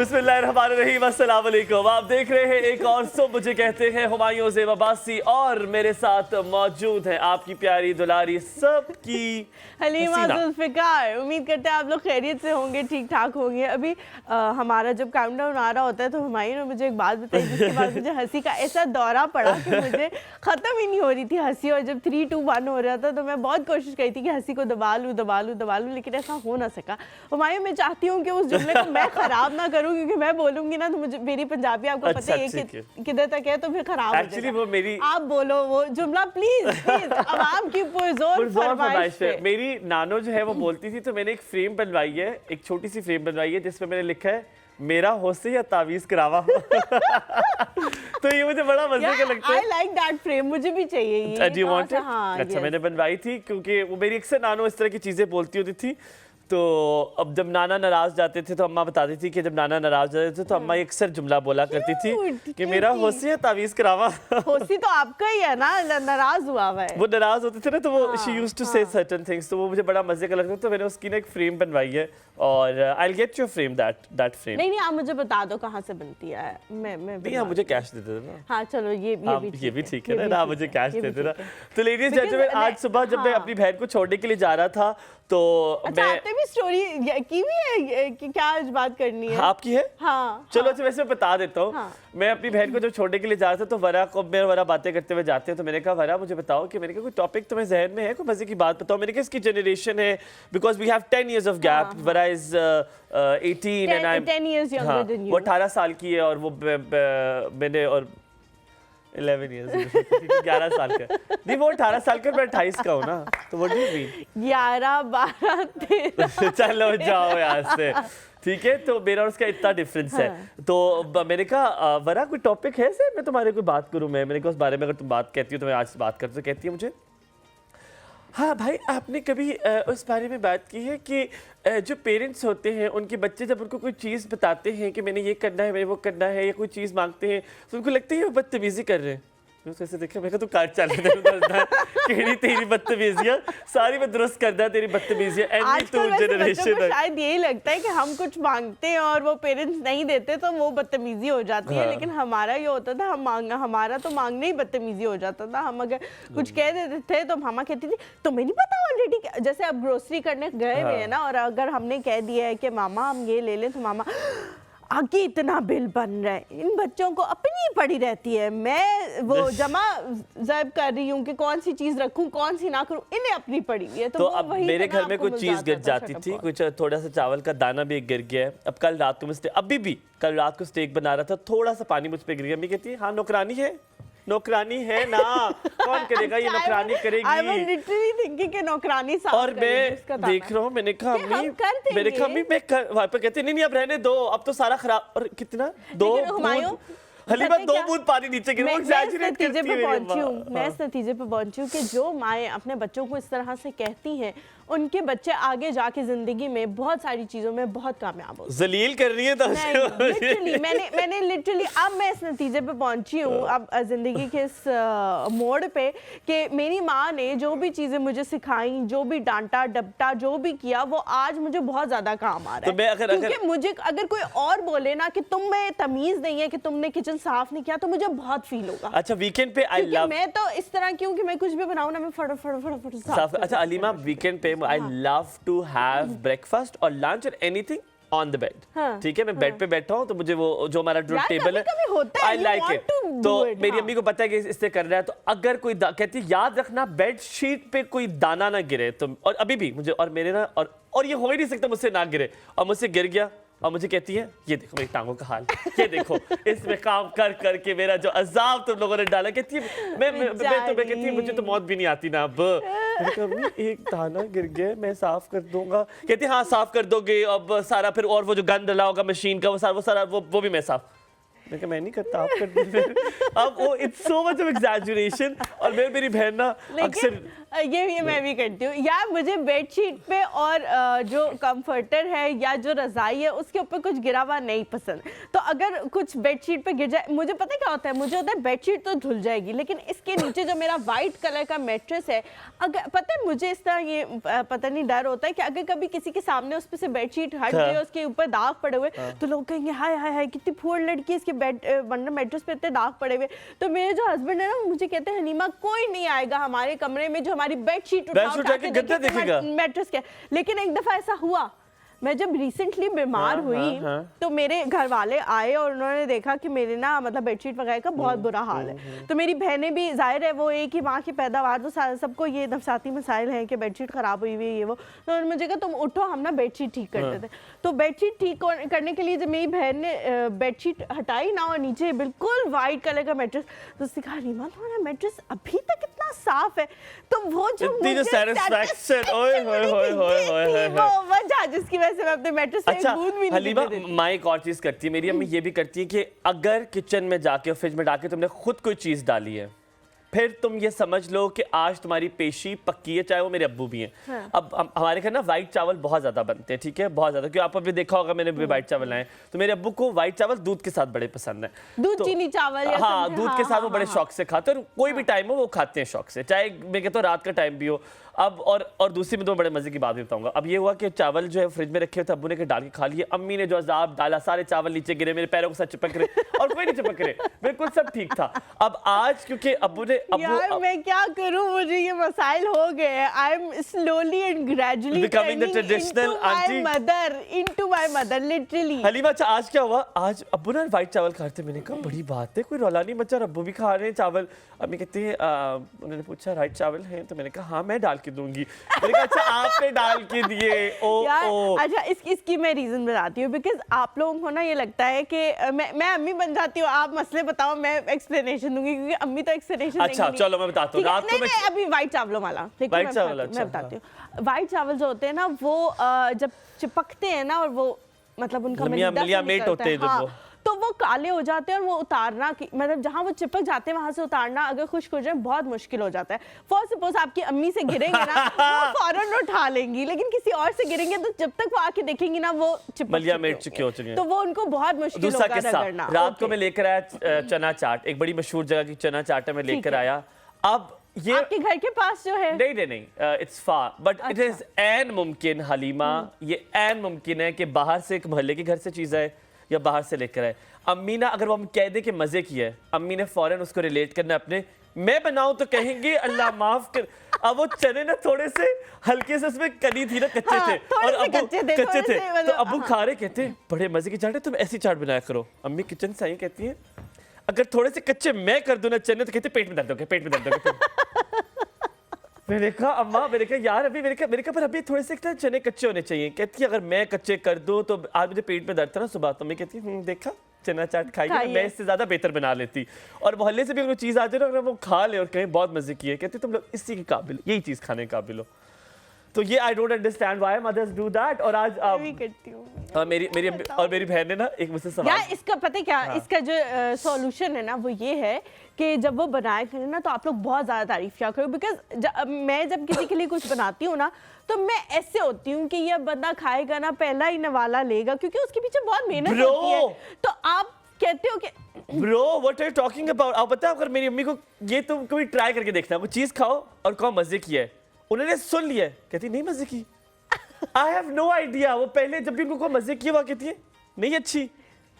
बिस्मिल्लाहिर्रहमानिर्रहीम, अस्सलाम वालेकुम। आप देख रहे हैं एक और सो मुझे कहते हैं हुमायूं ज़ेब अब्बासी, और मेरे साथ मौजूद है आपकी प्यारी दुलारी सबकी हलीमा जुल्फ़िकार। उम्मीद करते हैं आप लोग खैरियत से होंगे, ठीक ठाक होंगे। अभी हमारा जब काउंटडाउन आ रहा होता है तो हुमायूं ने मुझे एक बात बताई जिसके बाद मुझे हंसी का ऐसा दौरा पड़ा कि मुझे ख़त्म ही नहीं हो रही थी हंसी। और जब 3, 2, 1 हो रहा था तो मैं बहुत कोशिश करी थी कि हंसी को दबा लूँ, लेकिन ऐसा हो ना सका। हुमायूं, मैं चाहती हूँ कि उस जुमले को मैं ख़राब ना करूँ, क्योंकि मैं बोलूँगी ना तो मुझे मेरी पंजाबी आपको पता ही है किधर तक है, तो फिर ख़राब हो जाएगा। वो मेरी आप बोलो वो जुमला प्लीज़ आवाम की पुरज़ोर फरमाइश पे। मेरी नानो जो है वो बोलती थी, तो मैंने एक फ्रेम बनवाई है, एक छोटी सी फ्रेम बनवाई है जिसमें मैंने लिखा है मेरा होसे या तावीज़ करावा। तो ये मुझे बड़ा मजे का लगता है। I like that frame, मुझे भी चाहिए ये। Do you want it? हाँ, अच्छा, मैंने बनवाई थी क्योंकि वो मेरी अक्सर नानो इस तरह की चीज़ें बोलती होती थी। तो अब जब नाना नाराज जाते थे तो अम्मा बताती थी कि जब नाना नाराज जाते थे तो अम्मा ये अक्सर जुमला बोला करती थी कि मेरा होसी है तावीज़ करावा। होसी तो आपका ही है ना, नाराज हुआ हुआ है। वो नाराज होते थे ना तो वो she used to say certain things, तो वो मुझे बड़ा मजे का लगता था। तो मैंने उसकी ना एक फ्रेम बनवाई है, और I'll get your frame, that frame। नहीं, आप मुझे बता दो कहाँ से बनती है। मैं नहीं, आप मुझे कैश दे देना। हाँ चलो, ये भी ठीक है ना, मुझे कैश दे देना। तो लेडीज जेंटलमैन, आज सुबह जब मैं अपनी बहन को छोड़ने के लिए जा रहा था तो अच्छा, आपने भी स्टोरी की भी है कि क्या आज बात करनी है? आपकी है? हाँ। चलो अच्छा, वैसे बता देता हूँ। हाँ। मैं अपनी बहन को जब छोड़ने के लिए जा रहा था तो वरा को मेरे वरा बातें करते हुए जाते हैं, तो मैंने कहा वरा मुझे बताओ कि मैंने कहा कोई टॉपिक तुम्हें जहन में है, कोई मजे की बात बताओ। मैंने कहा इसकी जनरेशन है, because we have 10 years of gap। Vara is 18 and I'm 10 years younger than you। वो 18 साल की है और वो मैंने और 11 years 11 साल का। नहीं, वो 18 साल का, मैं 28 का हूँ ना, तो वो नहीं भी 11, 12, 13। चलो जाओ यहाँ से, ठीक है। तो मेरा और उसका इतना डिफरेंस है। तो मैंने कहा वरा कोई टॉपिक है से मैं तुम्हारे कोई बात करूँ। मैंने कहा उस बारे में अगर तुम बात कहती हो तो मैं आज बात करती हूँ। कहती है मुझे, हाँ भाई, आपने कभी उस बारे में बात की है कि जो पेरेंट्स होते हैं उनके बच्चे जब उनको कोई चीज़ बताते हैं कि मैंने ये करना है, मैंने वो करना है, या कोई चीज़ मांगते हैं तो उनको लगता है वो बदतमीजी कर रहे हैं। मैं उसको ऐसे देखा, मैं कहा तू काट चल रहा तेरी बदतमीजियाँ सारी मैं दुरुस्त करता है, तेरी बदतमीजियाँ। आजकल वैसे बच्चों को शायद यही लगता है कि हम कुछ मांगते हैं और वो पेरेंट्स नहीं देते तो वो बदतमीजी हो जाती है। लेकिन हमारा ये होता था, हमारा तो मांगने ही बदतमीजी हो जाता था। हम अगर कुछ कह देते थे तो मामा कहती थी तुम्हें नहीं पता ऑलरेडी। जैसे अब ग्रोसरी करने गए हुए हैं ना, और अगर हमने कह दिया है कि मामा हम ये ले लें, तो मामा आगे इतना बिल बन रहा है। इन बच्चों को अपनी पड़ी रहती है, मैं वो जमा जब कर रही हूँ कि कौन सी चीज रखूँ कौन सी ना करूँ, इन्हें अपनी पड़ी हुई है। तो अब मेरे घर में कोई चीज गिर जाती थी, कुछ थोड़ा सा चावल का दाना भी गिर गया है। अब कल रात को अभी भी कल रात को स्टेक बना रहा था, थोड़ा सा पानी मुझ पे गिर गया। मैं कहती है हाँ नौकरानी है, नौकरानी है ना, कौन करेगा ये, नौकरानी करेगी। I was literally thinking कि नौकरानी साफ और मैं देख रहा हूँ, मैंने कहा अम्मी मैं वहाँ पे कहती नहीं अब रहने दो, अब तो सारा खराब। और कितना हलीमा 2 बूंद पानी नीचे गिरा। मैं इस नतीजे पे पहुंची हूँ कि जो माएँ अपने बच्चों को इस तरह से कहती हैं उनके बच्चे आगे जाके जिंदगी में बहुत सारी चीजों में बहुत कामयाब हो। जलील कर रही है तो मैंने लिटरली अब मैं इस नतीजे पे पहुंची हूँ अब जिंदगी के इस मोड़ पे कि मेरी माँ ने जो भी चीजें मुझे सिखाई, जो भी डांटा डपटा जो भी किया, वो आज मुझे बहुत ज्यादा काम आ रहा है। क्योंकि मुझे अगर कोई और बोले ना कि तुम में तमीज नहीं है, कि तुमने किचन साफ नहीं किया, तो मुझे बहुत फील होगा। अच्छा, वीकेंड पे मैं तो इस तरह की हूँ कि मैं कुछ भी बनाऊँ ना, मैं फटाफट साफ। अच्छा अलीमा, वीकेंड पे I love to have breakfast और lunch और anything on the bed। ठीक है, मैं बेड पे बैठा हूँ तो मुझे वो जो हमारा टेबल है I like it। तो मेरी अम्मी को पता है कि इससे कर रहा है, तो अगर कोई कहती है याद रखना बेड शीट पे कोई दाना ना गिरे। तो और अभी भी मुझे और मेरे ना और ये हो ही नहीं सकता मुझसे ना गिरे, और मुझसे गिर गया। और मुझे कहती है ये देखो मेरी टांगों का हाल, ये देखो इसमें काम कर करके मेरा जो अजाब तुम लोगों ने डाला। कहती है मैं कहती है मुझे तो मौत भी नहीं आती ना अब। एक दाना गिर गया, मैं साफ कर दूंगा। कहती हाँ साफ कर दोगे, अब सारा फिर और वो जो गंद डला होगा मशीन का वो सारा वो भी मैं साफ। मैं नहीं करता, आप कर दीजिए। अब वो it's so much of exaggeration. और मेरी बहन ना अक्सर ये मैं भी करती हूँ यार। मुझे बेडशीट पे और जो कंफर्टर है या जो रज़ाई है उसके ऊपर कुछ गिरा हुआ नहीं पसंद। तो अगर कुछ बेडशीट पे गिर जाए, मुझे पता है क्या होता है, मुझे होता है बेडशीट तो धुल जाएगी लेकिन इसके नीचे जो मेरा वाइट कलर का मैट्रेस है, अगर पता है मुझे इस तरह ये पता नहीं डर होता है कि अगर कभी किसी के सामने उस पे से बेडशीट हट गई, उसके ऊपर दाग पड़े हुए, तो लोग कहेंगे हाय हाय हाय कितनी पुअर लड़की, इसके बेड मैट्रेस पे इतने दाग पड़े हुए। तो मेरे जो हस्बैंड है ना मुझे कहते हैं हनीमा कोई नहीं आएगा हमारे कमरे में जो हमारी बेडशीट उठा के देखेगा मैट्रेस क्या। लेकिन एक दफा ऐसा हुआ, मैं जब रिसेंटली बीमार हुई तो मेरे घर वाले आए और उन्होंने देखा कि मेरे ना मतलब बेडशीट वगैरह का बहुत बुरा हाल है। तो मेरी बहनें भी, जाहिर है वो एक ही माँ की पैदावार, तो सबको ये नफसाती मसाइल हैं कि बेडशीट खराब हुई हुई है ये वो। तो उन्होंने मुझे कहा तुम उठो हम ना बेडशीट ठीक करते थे। तो बेडशीट ठीक करने के लिए जब मेरी बहन ने बेडशीट हटाई ना और नीचे बिल्कुल वाइट कलर का मैट्रेस, तो उसने कहा रीमा तुम्हारा मैट्रेस अभी तक इतना साफ है। तो वो जो वजह जिसकी वजह से मैं अपने मैट्रेस से अच्छा, बूंद भी नहीं हलीमा माँ एक और चीज करती है, मेरी अम्मी ये भी करती है कि अगर किचन में जाके फ्रिज में डाल के तुमने खुद कोई चीज डाली है, फिर तुम ये समझ लो कि आज तुम्हारी पेशी पक्की है, चाहे वो मेरे अब्बू भी हैं। हाँ। अब हमारे घर ना वाइट चावल बहुत ज्यादा बनते हैं, ठीक है, बहुत ज्यादा, क्योंकि आपने भी देखा होगा मैंने भी वाइट चावल लाए, तो मेरे अब्बू को वाइट चावल दूध के साथ बड़े पसंद है, दूध चीनी चावल। हाँ, दूध के साथ वो बड़े शौक से खाते हैं, और कोई भी टाइम हो वो खाते हैं शौक से, चाहे मैं कहता हूँ रात का टाइम भी हो। अब और दूसरी में तो बड़े मजे की बात भी बताऊंगा। अब ये हुआ कि चावल जो है फ्रिज में रखे थे, अब्बू ने डाल के खा लिए, अम्मी ने जो अजाब डाला, सारे चावल नीचे गिरे, मेरे पैरों के साथ चिपक रहे और कोई नहीं चिपक रहे, बिल्कुल सब ठीक था। अब आज क्योंकि अब्बू ने मैं क्या करूं, मुझे ये मसाइल हो गए। I am slowly and gradually becoming the traditional aunty into my mother literally. Halima अच्छा आज क्या हुआ, आज अब्बू ना व्हाइट चावल खाते, मैंने कहा बड़ी बात है, कोई रौला नहीं मचा, अब्बू भी खा रहे हैं चावल। अम्मी कहती है उन्होंने पूछा व्हाइट चावल हैं, तो मैंने कहा हाँ मैं डाल के दूंगी। मैंने कहा अच्छा आपने डाल के दिए। अच्छा इसकी मैं रीजन बताती हूँ, बिकॉज आप लोगों को ना ये लगता है कि मैं अम्मी बन जाती हूँ, आप मसले बताओ मैं एक्सप्लेनेशन दूंगी, क्योंकि अम्मी तो एक्सप्लेनेशन अच्छा चलो मैं बताता हूँ रात को। मैं अभी व्हाइट चावलों वाला मैं बताती हूँ। व्हाइट चावल जो होते हैं ना वो जब चिपकते हैं ना और वो मतलब उनका मेट होते हैं तो वो काले हो जाते हैं, और वो उतारना मतलब जहाँ वो चिपक जाते हैं वहां से उतारना अगर खुश्क हो जाए बहुत मुश्किल हो जाता है। फॉर सपोज आपकी अम्मी से गिरेंगे ना वो फौरन उठा लेंगी, लेकिन किसी और से गिरेंगे तो जब तक वो आके देखेंगी ना वो चिपक चुके हो चुके, तो वो उनको बहुत मुश्किल होगा रगड़ना। रात को मैं लेकर आया चना चाट, एक बड़ी मशहूर जगह की चना चाट है, मैं लेकर आया। अब ये आपके घर के पास जो है नहीं it's far, but it is an मुमकिन हलीमा, ये एन मुमकिन है कि बाहर से एक मोहल्ले के घर से चीज आए या बाहर से लेकर आए। अम्मी ना अगर वो हम कह दे कि मजे की है, अम्मी ने फौरन उसको रिलेट करना अपने, मैं बनाऊं तो कहेंगे अल्लाह माफ कर। अब वो चने ना थोड़े से हल्के से उसमें कली थी ना, कच्चे थे और अब्बू कच्चे थे, तो अब्बू खा रहे कहते बड़े मजे की चाट है, तुम ऐसी चाट बनाया करो। अम्मी किचन से आई कहती है अगर थोड़े से कच्चे मैं कर दूं ना चने तो कहते पेट में दर्द हो गया, पेट में दर्द हो गया। मैंने कहा अम्मा, मैंने कहा यार अभी मैंने कहा पर अभी थोड़े से चने कच्चे होने चाहिए। कहती है अगर मैं कच्चे कर दूं तो आज मुझे पेट में दर्द था ना सुबह, तो मैं कहती हूँ देखा चना चाट खाई, मैं इससे ज्यादा बेहतर बना लेती। और मोहल्ले से भी अगर चीज आ जाए ना अगर वो खा ले और कहें बहुत मजे की है, कहते तुम लोग इसी के काबिल, यही चीज खाने के काबिल हो। तो ये I don't understand why mothers do that. और आज भी करती हूँ मेरी बहन ने ना एक मुझसे सवाल यार, इसका पता है क्या इसका जो सॉल्यूशन है ना वो ये है कि जब वो बनाया करें ना तो आप लोग बहुत ज़्यादा तारीफ किया करो, बिकॉज मैं जब किसी के लिए कुछ बनाती हूँ ना तो मैं ऐसे होती हूँ कि ये बंदा खाएगा ना पहला ही नवाला लेगा, क्योंकि उसके पीछे बहुत मेहनत होती है। तो आप कहते हो कि bro what are you talking about. आप बताओ अगर मेरी अम्मी को ये तुम कभी ट्राई करके देखना, वो चीज़ खाओ और कहो मजे की है, उन्होंने सुन लिया कहती नहीं मजे की। आई हैव नो आइडिया, वो पहले जब भी उनको मजे की वो कहती है नहीं अच्छी,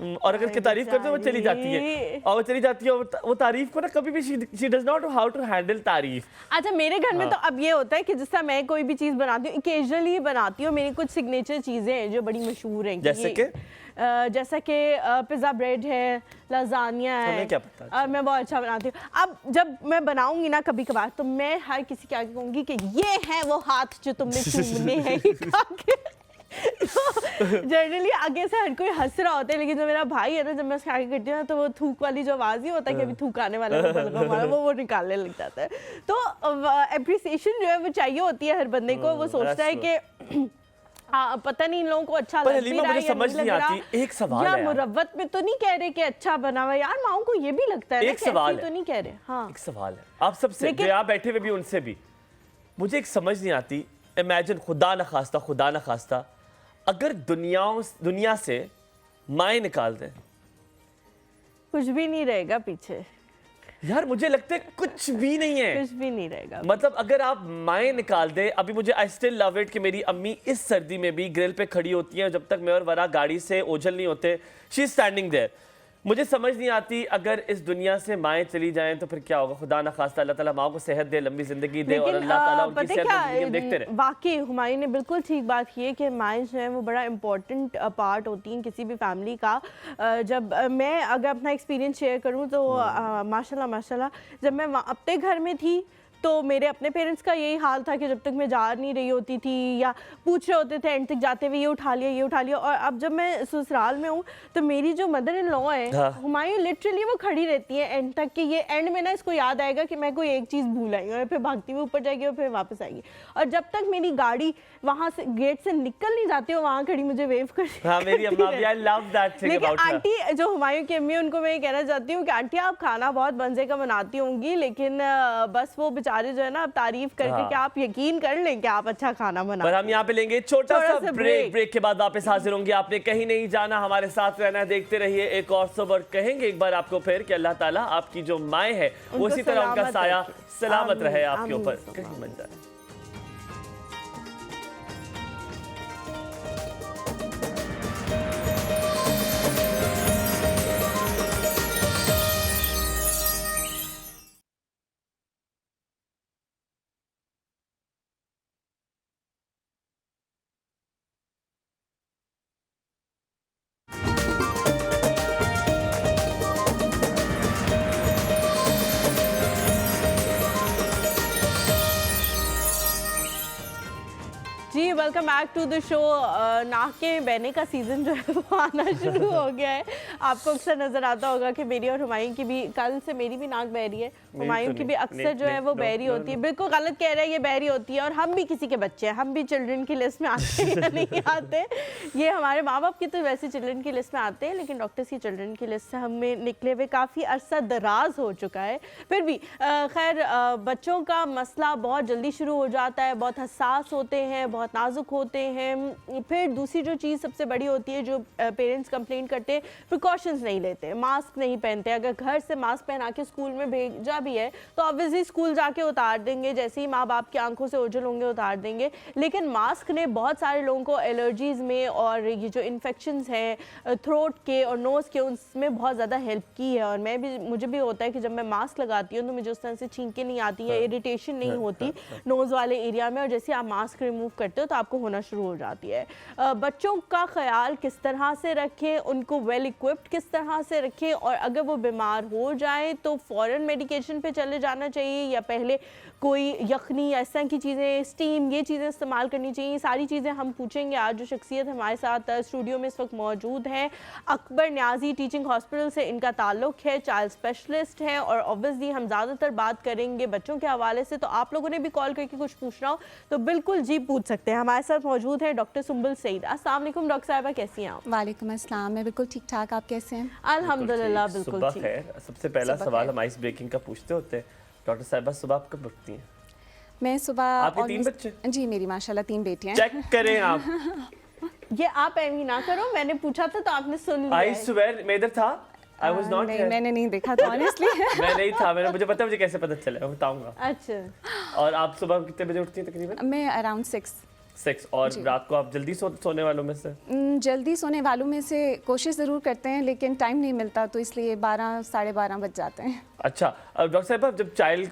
और अगर की तारीफ करते वो चली जाती है, और वो चली जाती है, वो तारीफ को ना कभी भी she does not know how to handle तारीफ। अच्छा मेरे घर में तो अब ये होता है कि जिस तरह मैं कोई भी चीज़ बनाती हूँ इकेजनली बनाती हूँ, मेरी कुछ सिग्नेचर चीज़ें हैं जो बड़ी मशहूर हैं, जैसा कि पिज़्ज़ा ब्रेड है, लजानिया है, क्या पता मैं बहुत अच्छा बनाती हूँ। अब जब मैं बनाऊंगी ना कभी कभार तो मैं हर किसी के आगे कहूँगी कि ये है वो हाथ जो तुमने चूमने हैं जनरली आगे से हर कोई हंस रहा होता है, लेकिन जो मेरा भाई है ना जब मैं उसके आगे करती हूँ ना तो वो थूक वाली जो आवाज़ ही होता है कि अभी थूक आने वाला है वो निकालने लग जाता है। तो एप्रिसिएशन जो है वो चाहिए होती है हर बंदे को, वो सोचता है कि पता नहीं इन लोगों को अच्छा लग भी रहा है या समझ नहीं आती। एक सवाल है, मुरव्वत में तो नहीं कह रहे कि अच्छा बना हुआ यार, माओ को ये भी लगता है एक सवाल तो नहीं कह रहे। हाँ एक सवाल है आप सबसे जो आप बैठे हुए भी उनसे भी, मुझे एक समझ नहीं आती, इमेजिन खुदा न खास्ता अगर दुनिया से माएँ निकाल दें, कुछ भी नहीं रहेगा पीछे यार। मुझे लगता है कुछ भी नहीं है, कुछ भी नहीं रहेगा। मतलब अगर आप माएँ निकाल दे, अभी मुझे आई स्टिल लव इट कि मेरी अम्मी इस सर्दी में भी ग्रिल पे खड़ी होती हैं, जब तक मैं और वरा गाड़ी से ओझल नहीं होते, शी इज स्टैंडिंग देयर। मुझे समझ नहीं आती अगर इस दुनिया से माएँ चली जाएं तो फिर क्या होगा। खुदा ना खास्ता अल्लाह ताला माओं को सेहत दे, लंबी जिंदगी दे और अल्लाह ताला उनकी सेहत में जिंदगी हम देखते रहे। वाकई हुमायूं ने बिल्कुल ठीक बात की है कि माएँ जो हैं वो बड़ा इंपॉर्टेंट पार्ट होती हैं किसी भी फैमिली का। जब मैं अगर अपना एक्सपीरियंस शेयर करूँ तो माशाल्लाह जब मैं अपने घर में थी तो मेरे अपने पेरेंट्स का यही हाल था कि जब तक मैं जा नहीं रही होती थी या पूछ रहे होते थे एंड तक जाते हुए ये उठा लिया। और अब जब मैं ससुराल में हूँ तो मेरी जो मदर इन लॉ है, हाँ। हुमायूं लिटरली वो खड़ी रहती है एंड तक कि ये एंड में ना इसको याद आएगा कि मैं कोई एक चीज़ भूल आई और फिर भागती हुई ऊपर जाएगी और फिर वापस आएगी। और जब तक मेरी गाड़ी वहाँ से गेट से निकल नहीं जाती हो वहाँ खड़ी मुझे वेव कर। हाँ, मेरी अम्मा भी, I love that thing about her. Aunty जो हुमायूं की अम्मी, उनको मैं ये कहना चाहती हूँ कि आंटी आप खाना बहुत मजे का बनाती होंगी, लेकिन बस वो बेचारे जो है ना तारीफ करके कि आप यकीन कर लें कि आप अच्छा खाना बनाते हैं। पर हम यहाँ पे लेंगे छोटा सा ब्रेक के बाद वापस हाजिर होंगे। आपने कहीं नहीं जाना, हमारे साथ रहना है, देखते रहिए एक और सुबह। कहेंगे एक बार आपको फिर कि अल्लाह ताला आपकी जो माएँ है वो इसी तरह उनका साया सलामत रहे आपके ऊपर, कहीं मत जाए। जी welcome back to the show. नाक के बहने का सीज़न जो है वो आना शुरू हो गया है। आपको अक्सर नज़र आता होगा कि मेरी और हुमायूं की भी, कल से मेरी भी नाक बह रही है, हुमायूं की भी अक्सर जो है वो बहरी होती है। बिल्कुल गलत कह रहा है, ये बहरी होती है और हम भी किसी के बच्चे हैं, हम भी चिल्ड्रन की लिस्ट में आते हैं या नहीं आते। ये हमारे माँ बाप की तो वैसे चिल्ड्रन की लिस्ट में आते हैं, लेकिन डॉक्टर्स की चिल्ड्रन की लिस्ट से हमें निकले हुए काफ़ी अरसा दराज हो चुका है। फिर भी खैर बच्चों का मसला बहुत जल्दी शुरू हो जाता है, बहुत हसास होते हैं, बहुत नाजुक होते हैं। फिर दूसरी जो चीज़ सबसे बड़ी होती है जो पेरेंट्स कंप्लेंट करते हैं, प्रिकॉशंस नहीं लेते, मास्क नहीं पहनते। अगर घर से मास्क पहना के स्कूल में भेजा भी है तो ऑब्वियसली स्कूल जाके उतार देंगे, जैसे ही माँ बाप की आंखों से ओझल होंगे उतार देंगे। लेकिन मास्क ने बहुत सारे लोगों को एलर्जीज़ में और ये जो इन्फेक्शंस हैं थ्रोट के और नोज़ के, उसमें बहुत ज़्यादा हेल्प की है। और मुझे भी होता है कि जब मैं मास्क लगाती हूँ तो मुझे उस तरह से छींकें नहीं आती है, इरिटेशन नहीं होती नोज़ वाले एरिया में, और जैसे आप मास्क रिमूव करते हो तो आपको होना शुरू हो जाती है। बच्चों का ख्याल किस तरह से रखें, उनको वेल इक्विप्ड किस तरह से रखें, और अगर वो बीमार हो जाए तो फ़ौरन मेडिकेशन पे चले जाना चाहिए या पहले कोई यखनी या इस तरह की चीज़ें, स्टीम, ये चीज़ें इस्तेमाल करनी चाहिए। सारी चीज़ें हम पूछेंगे आज जो शख्सियत हमारे साथ स्टूडियो में इस वक्त मौजूद है। अकबर न्याजी टीचिंग हॉस्पिटल से इनका ताल्लुक़ है, चाइल्ड स्पेशलिस्ट हैं, और ऑब्वियसली हम ज़्यादातर बात करेंगे बच्चों के हवाले से। तो आप लोगों ने भी कॉल करके कुछ पूछना हो तो बिल्कुल जी पूछ सकते हैं। हमारे साथ मौजूद है डॉक्टर सुंबुल सईद। अस्सलाम वालेकुम डॉक्टर साहिबा, कैसी हैं आप? वालेकुम अस्सलाम, मैं बिल्कुल ठीक ठाक, आप कैसे हैं? अल्हम्दुलिल्लाह बिल्कुल ठीक। सबसे पहला सवाल हम आइस ब्रेकिंग का पूछते होते हैं, डॉक्टर साहिबा सुबह आप कब उठती हैं? मैं सुबह, आपके 3 बच्चे? जी मेरी माशाल्लाह 3 बेटियां। चेक करें आप। ये आप ऐवी ना करो, मैंने पूछा था तो आपने सुन लिया। आई स्वेयर मैं इधर था, I was not नहीं, मैंने नहीं देखा था ऑनेस्टली। मैं नहीं था, मुझे पता है, मुझे कैसे पता चला, मैं बताऊंगा। अच्छा। और आप सुबह कितने बजे उठती हैं तकरीबन? मैं अराउंड 6। और रात को आप जल्दी सोने वालों में से? जल्दी सोने वालों में से कोशिश ज़रूर करते हैं, लेकिन टाइम नहीं मिलता तो इसलिए 12 साढ़े 12 बज जाते हैं। अच्छा, अब डॉक्टर साहब जब चाइल्ड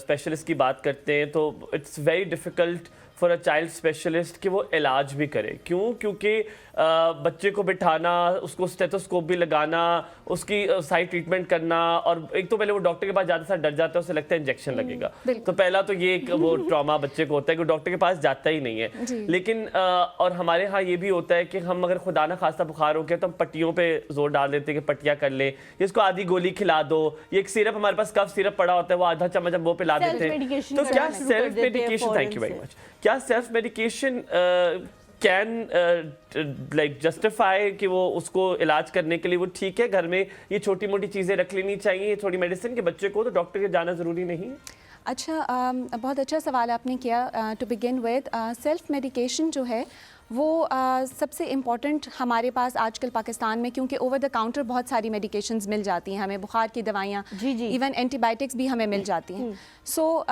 स्पेशलिस्ट की बात करते हैं तो it's very difficult for a child specialist कि वो इलाज भी करे। क्यों? क्योंकि बच्चे को बिठाना, उसको स्टेथोस्कोप भी लगाना, उसकी साइड ट्रीटमेंट करना, और एक तो पहले वो डॉक्टर के पास ज़्यादा सा डर जाता है, उसे लगता है इंजेक्शन लगेगा। तो पहला तो ये वो ट्रॉमा बच्चे को होता है कि डॉक्टर के पास जाता ही नहीं है। लेकिन और हमारे यहाँ ये भी होता है कि हम अगर खुदा न खास्ता बुखार हो गया तो हम पट्टियों पे जोर डाल देते हैं कि पट्टियाँ कर ले, इसको आधी गोली खिला दो, ये एक सिरप हमारे पास कफ सिरप पड़ा होता है वो आधा चम्मच हम वो पिला देते हैं। तो क्या self medication, thank you very much, क्या self medication can like justify कि वो उसको इलाज करने के लिए वो ठीक है, घर में ये छोटी मोटी चीज़ें रख लेनी चाहिए, थोड़ी मेडिसिन के बच्चे को तो डॉक्टर के जाना ज़रूरी नहीं है? अच्छा, बहुत अच्छा सवाल आपने किया। To begin with, self medication जो है वो सबसे इम्पॉर्टेंट हमारे पास आजकल पाकिस्तान में, क्योंकि ओवर द काउंटर बहुत सारी मेडिकेशंस मिल जाती हैं हमें, बुखार की दवाइयाँ, इवन एंटीबायोटिक्स भी हमें मिल जाती हैं। सो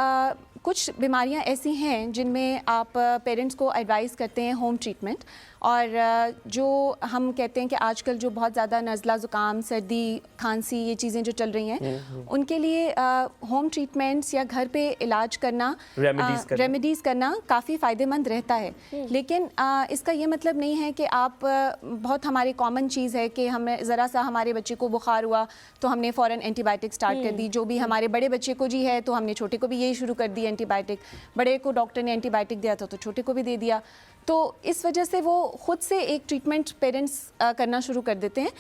कुछ बीमारियाँ ऐसी हैं जिनमें आप पेरेंट्स को एडवाइस करते हैं होम ट्रीटमेंट, और जो हम कहते हैं कि आजकल जो बहुत ज़्यादा नज़ला ज़ुकाम, सर्दी, खांसी, ये चीज़ें जो चल रही हैं उनके लिए होम ट्रीटमेंट्स या घर पे इलाज करना, रेमेडीज़ करना काफ़ी फ़ायदेमंद रहता है। लेकिन इसका ये मतलब नहीं है कि आप बहुत हमारी कॉमन चीज़ है कि हमें ज़रा सा हमारे बच्चे को बुखार हुआ तो हमने फ़ौरन एंटीबायोटिक स्टार्ट कर दी। जो भी हमारे बड़े बच्चे को जी है तो हमने छोटे को भी यही शुरू कर दी एंटीबायोटिक। बड़े को डॉक्टर ने एंटीबायोटिक दिया था तो छोटे को भी दे दिया। तो इस वजह से वो खुद से एक ट्रीटमेंट पेरेंट्स करना शुरू कर देते हैं।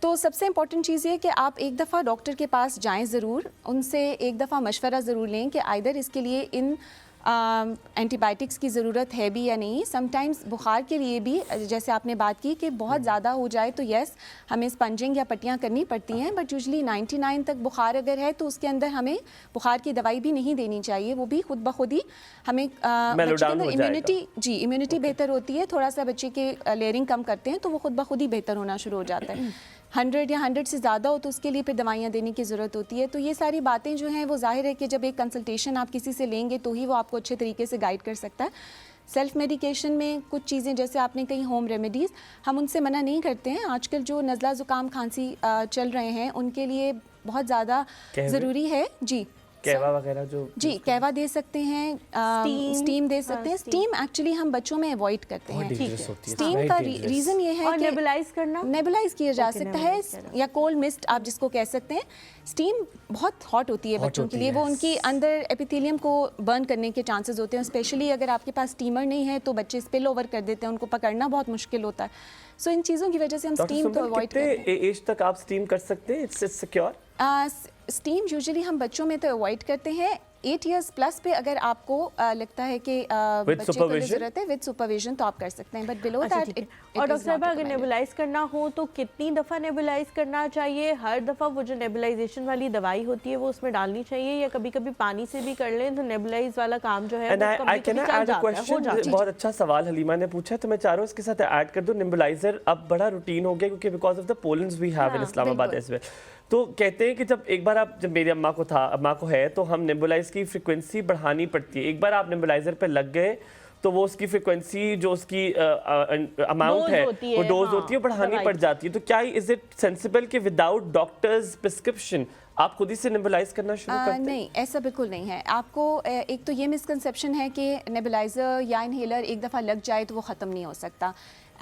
तो सबसे इम्पॉर्टेंट चीज़ ये कि आप एक दफ़ा डॉक्टर के पास जाएं ज़रूर, उनसे एक दफ़ा मशवरा ज़रूर लें कि आइदर इसके लिए इन एंटीबायोटिक्स की ज़रूरत है भी या नहीं। समटाइम्स बुखार के लिए भी, जैसे आपने बात की कि बहुत ज़्यादा हो जाए तो यस हमें स्पंजिंग या पट्टियाँ करनी पड़ती हैं, बट यूजली 99 तक बुखार अगर है तो उसके अंदर हमें बुखार की दवाई भी नहीं देनी चाहिए। वो भी खुद ब खुद ही हमें बच्चे के अंदर इम्यूनिटी बेहतर होती है। थोड़ा सा बच्चे के लेयरिंग कम करते हैं तो वो खुद ब खुद ही बेहतर होना शुरू हो जाता है। 100 या 100 से ज़्यादा हो तो उसके लिए फिर दवाइयाँ देने की ज़रूरत होती है। तो ये सारी बातें जो हैं वो ज़ाहिर है कि जब एक कंसल्टेशन आप किसी से लेंगे तो ही वो आपको अच्छे तरीके से गाइड कर सकता है। सेल्फ मेडिकेशन में कुछ चीज़ें जैसे आपने कही होम रेमेडीज़, हम उनसे मना नहीं करते हैं। आजकल जो नज़ला ज़ुकाम खांसी चल रहे हैं उनके लिए बहुत ज़्यादा ज़रूरी है जी कहवा वगैरह जो जी कहवा दे सकते हैं, स्टीम दे सकते हैं। स्टीम एक्चुअली हम बच्चों में अवॉइड करते हैं। स्टीम का रीज़न ये है कि नेबुलाइज करना, नेबुलाइज किया जा सकता है या कोल्ड मिस्ट आप जिसको कह सकते हैं। स्टीम बहुत हॉट होती है बच्चों के लिए, वो उनकी अंदर एपिथेलियम को बर्न करने के चांसेस होते हैं। स्पेशली अगर आपके पास स्टीमर नहीं है तो बच्चे स्पिल ओवर कर देते हैं, उनको पकड़ना बहुत मुश्किल होता है। सो इन चीज़ों की वजह से हम स्टीम को अवॉइड करते हैं। कितने एज तक आप स्टीम कर सकते हैं? It's secure? स्टीम यूजुअली हम बच्चों में तो अवॉइड करते हैं। 8 इयर्स प्लस पे अगर आपको लगता है कि बच्चे को जरूरत है विद सुपरविजन तो आप कर सकते हैं, बट बिलो दैट इट। और डॉक्टर साहब अगर नेबुलाइज करना हो तो कितनी दफ़ा नेबुलाइज करना चाहिए? हर दफ़ा वो जो नेबुलाइजेशन वाली दवाई होती है वो उसमें डालनी चाहिए, या कभी कभी पानी से भी कर लें तो नेबुलाइज वाला काम जो है बहुत अच्छा सवाल हलीमा ने पूछा है, तो मैं चाह रहा हूँ इसके साथ ऐड कर दूं। नेबुलाइजर अब बड़ा रूटीन हो गया क्योंकि because of the pollens we have in Islamabad as well. तो कहते हैं कि जब एक बार जब मेरी अम्मा को है तो हम नेबुलाइज की फ्रीक्वेंसी बढ़ानी पड़ती है। एक बार आप नेबुलाइजर पे लग गए तो वो उसकी फ्रीक्वेंसी जो उसकी अमाउंट है वो डोज होती है बढ़ानी पड़ जाती है। तो क्या इज इट सेंसिबल कि विदाउट डॉक्टर्स प्रिस्क्रिप्शन आप खुद ही से नेबुलाइज करना शुरू करते हैं? नहीं, ऐसा बिल्कुल नहीं है। आपको एक तो ये मिसकंसेप्शन है कि नेबुलाइजर या इनहेलर एक दफ़ा लग जाए तो वो ख़त्म नहीं हो सकता।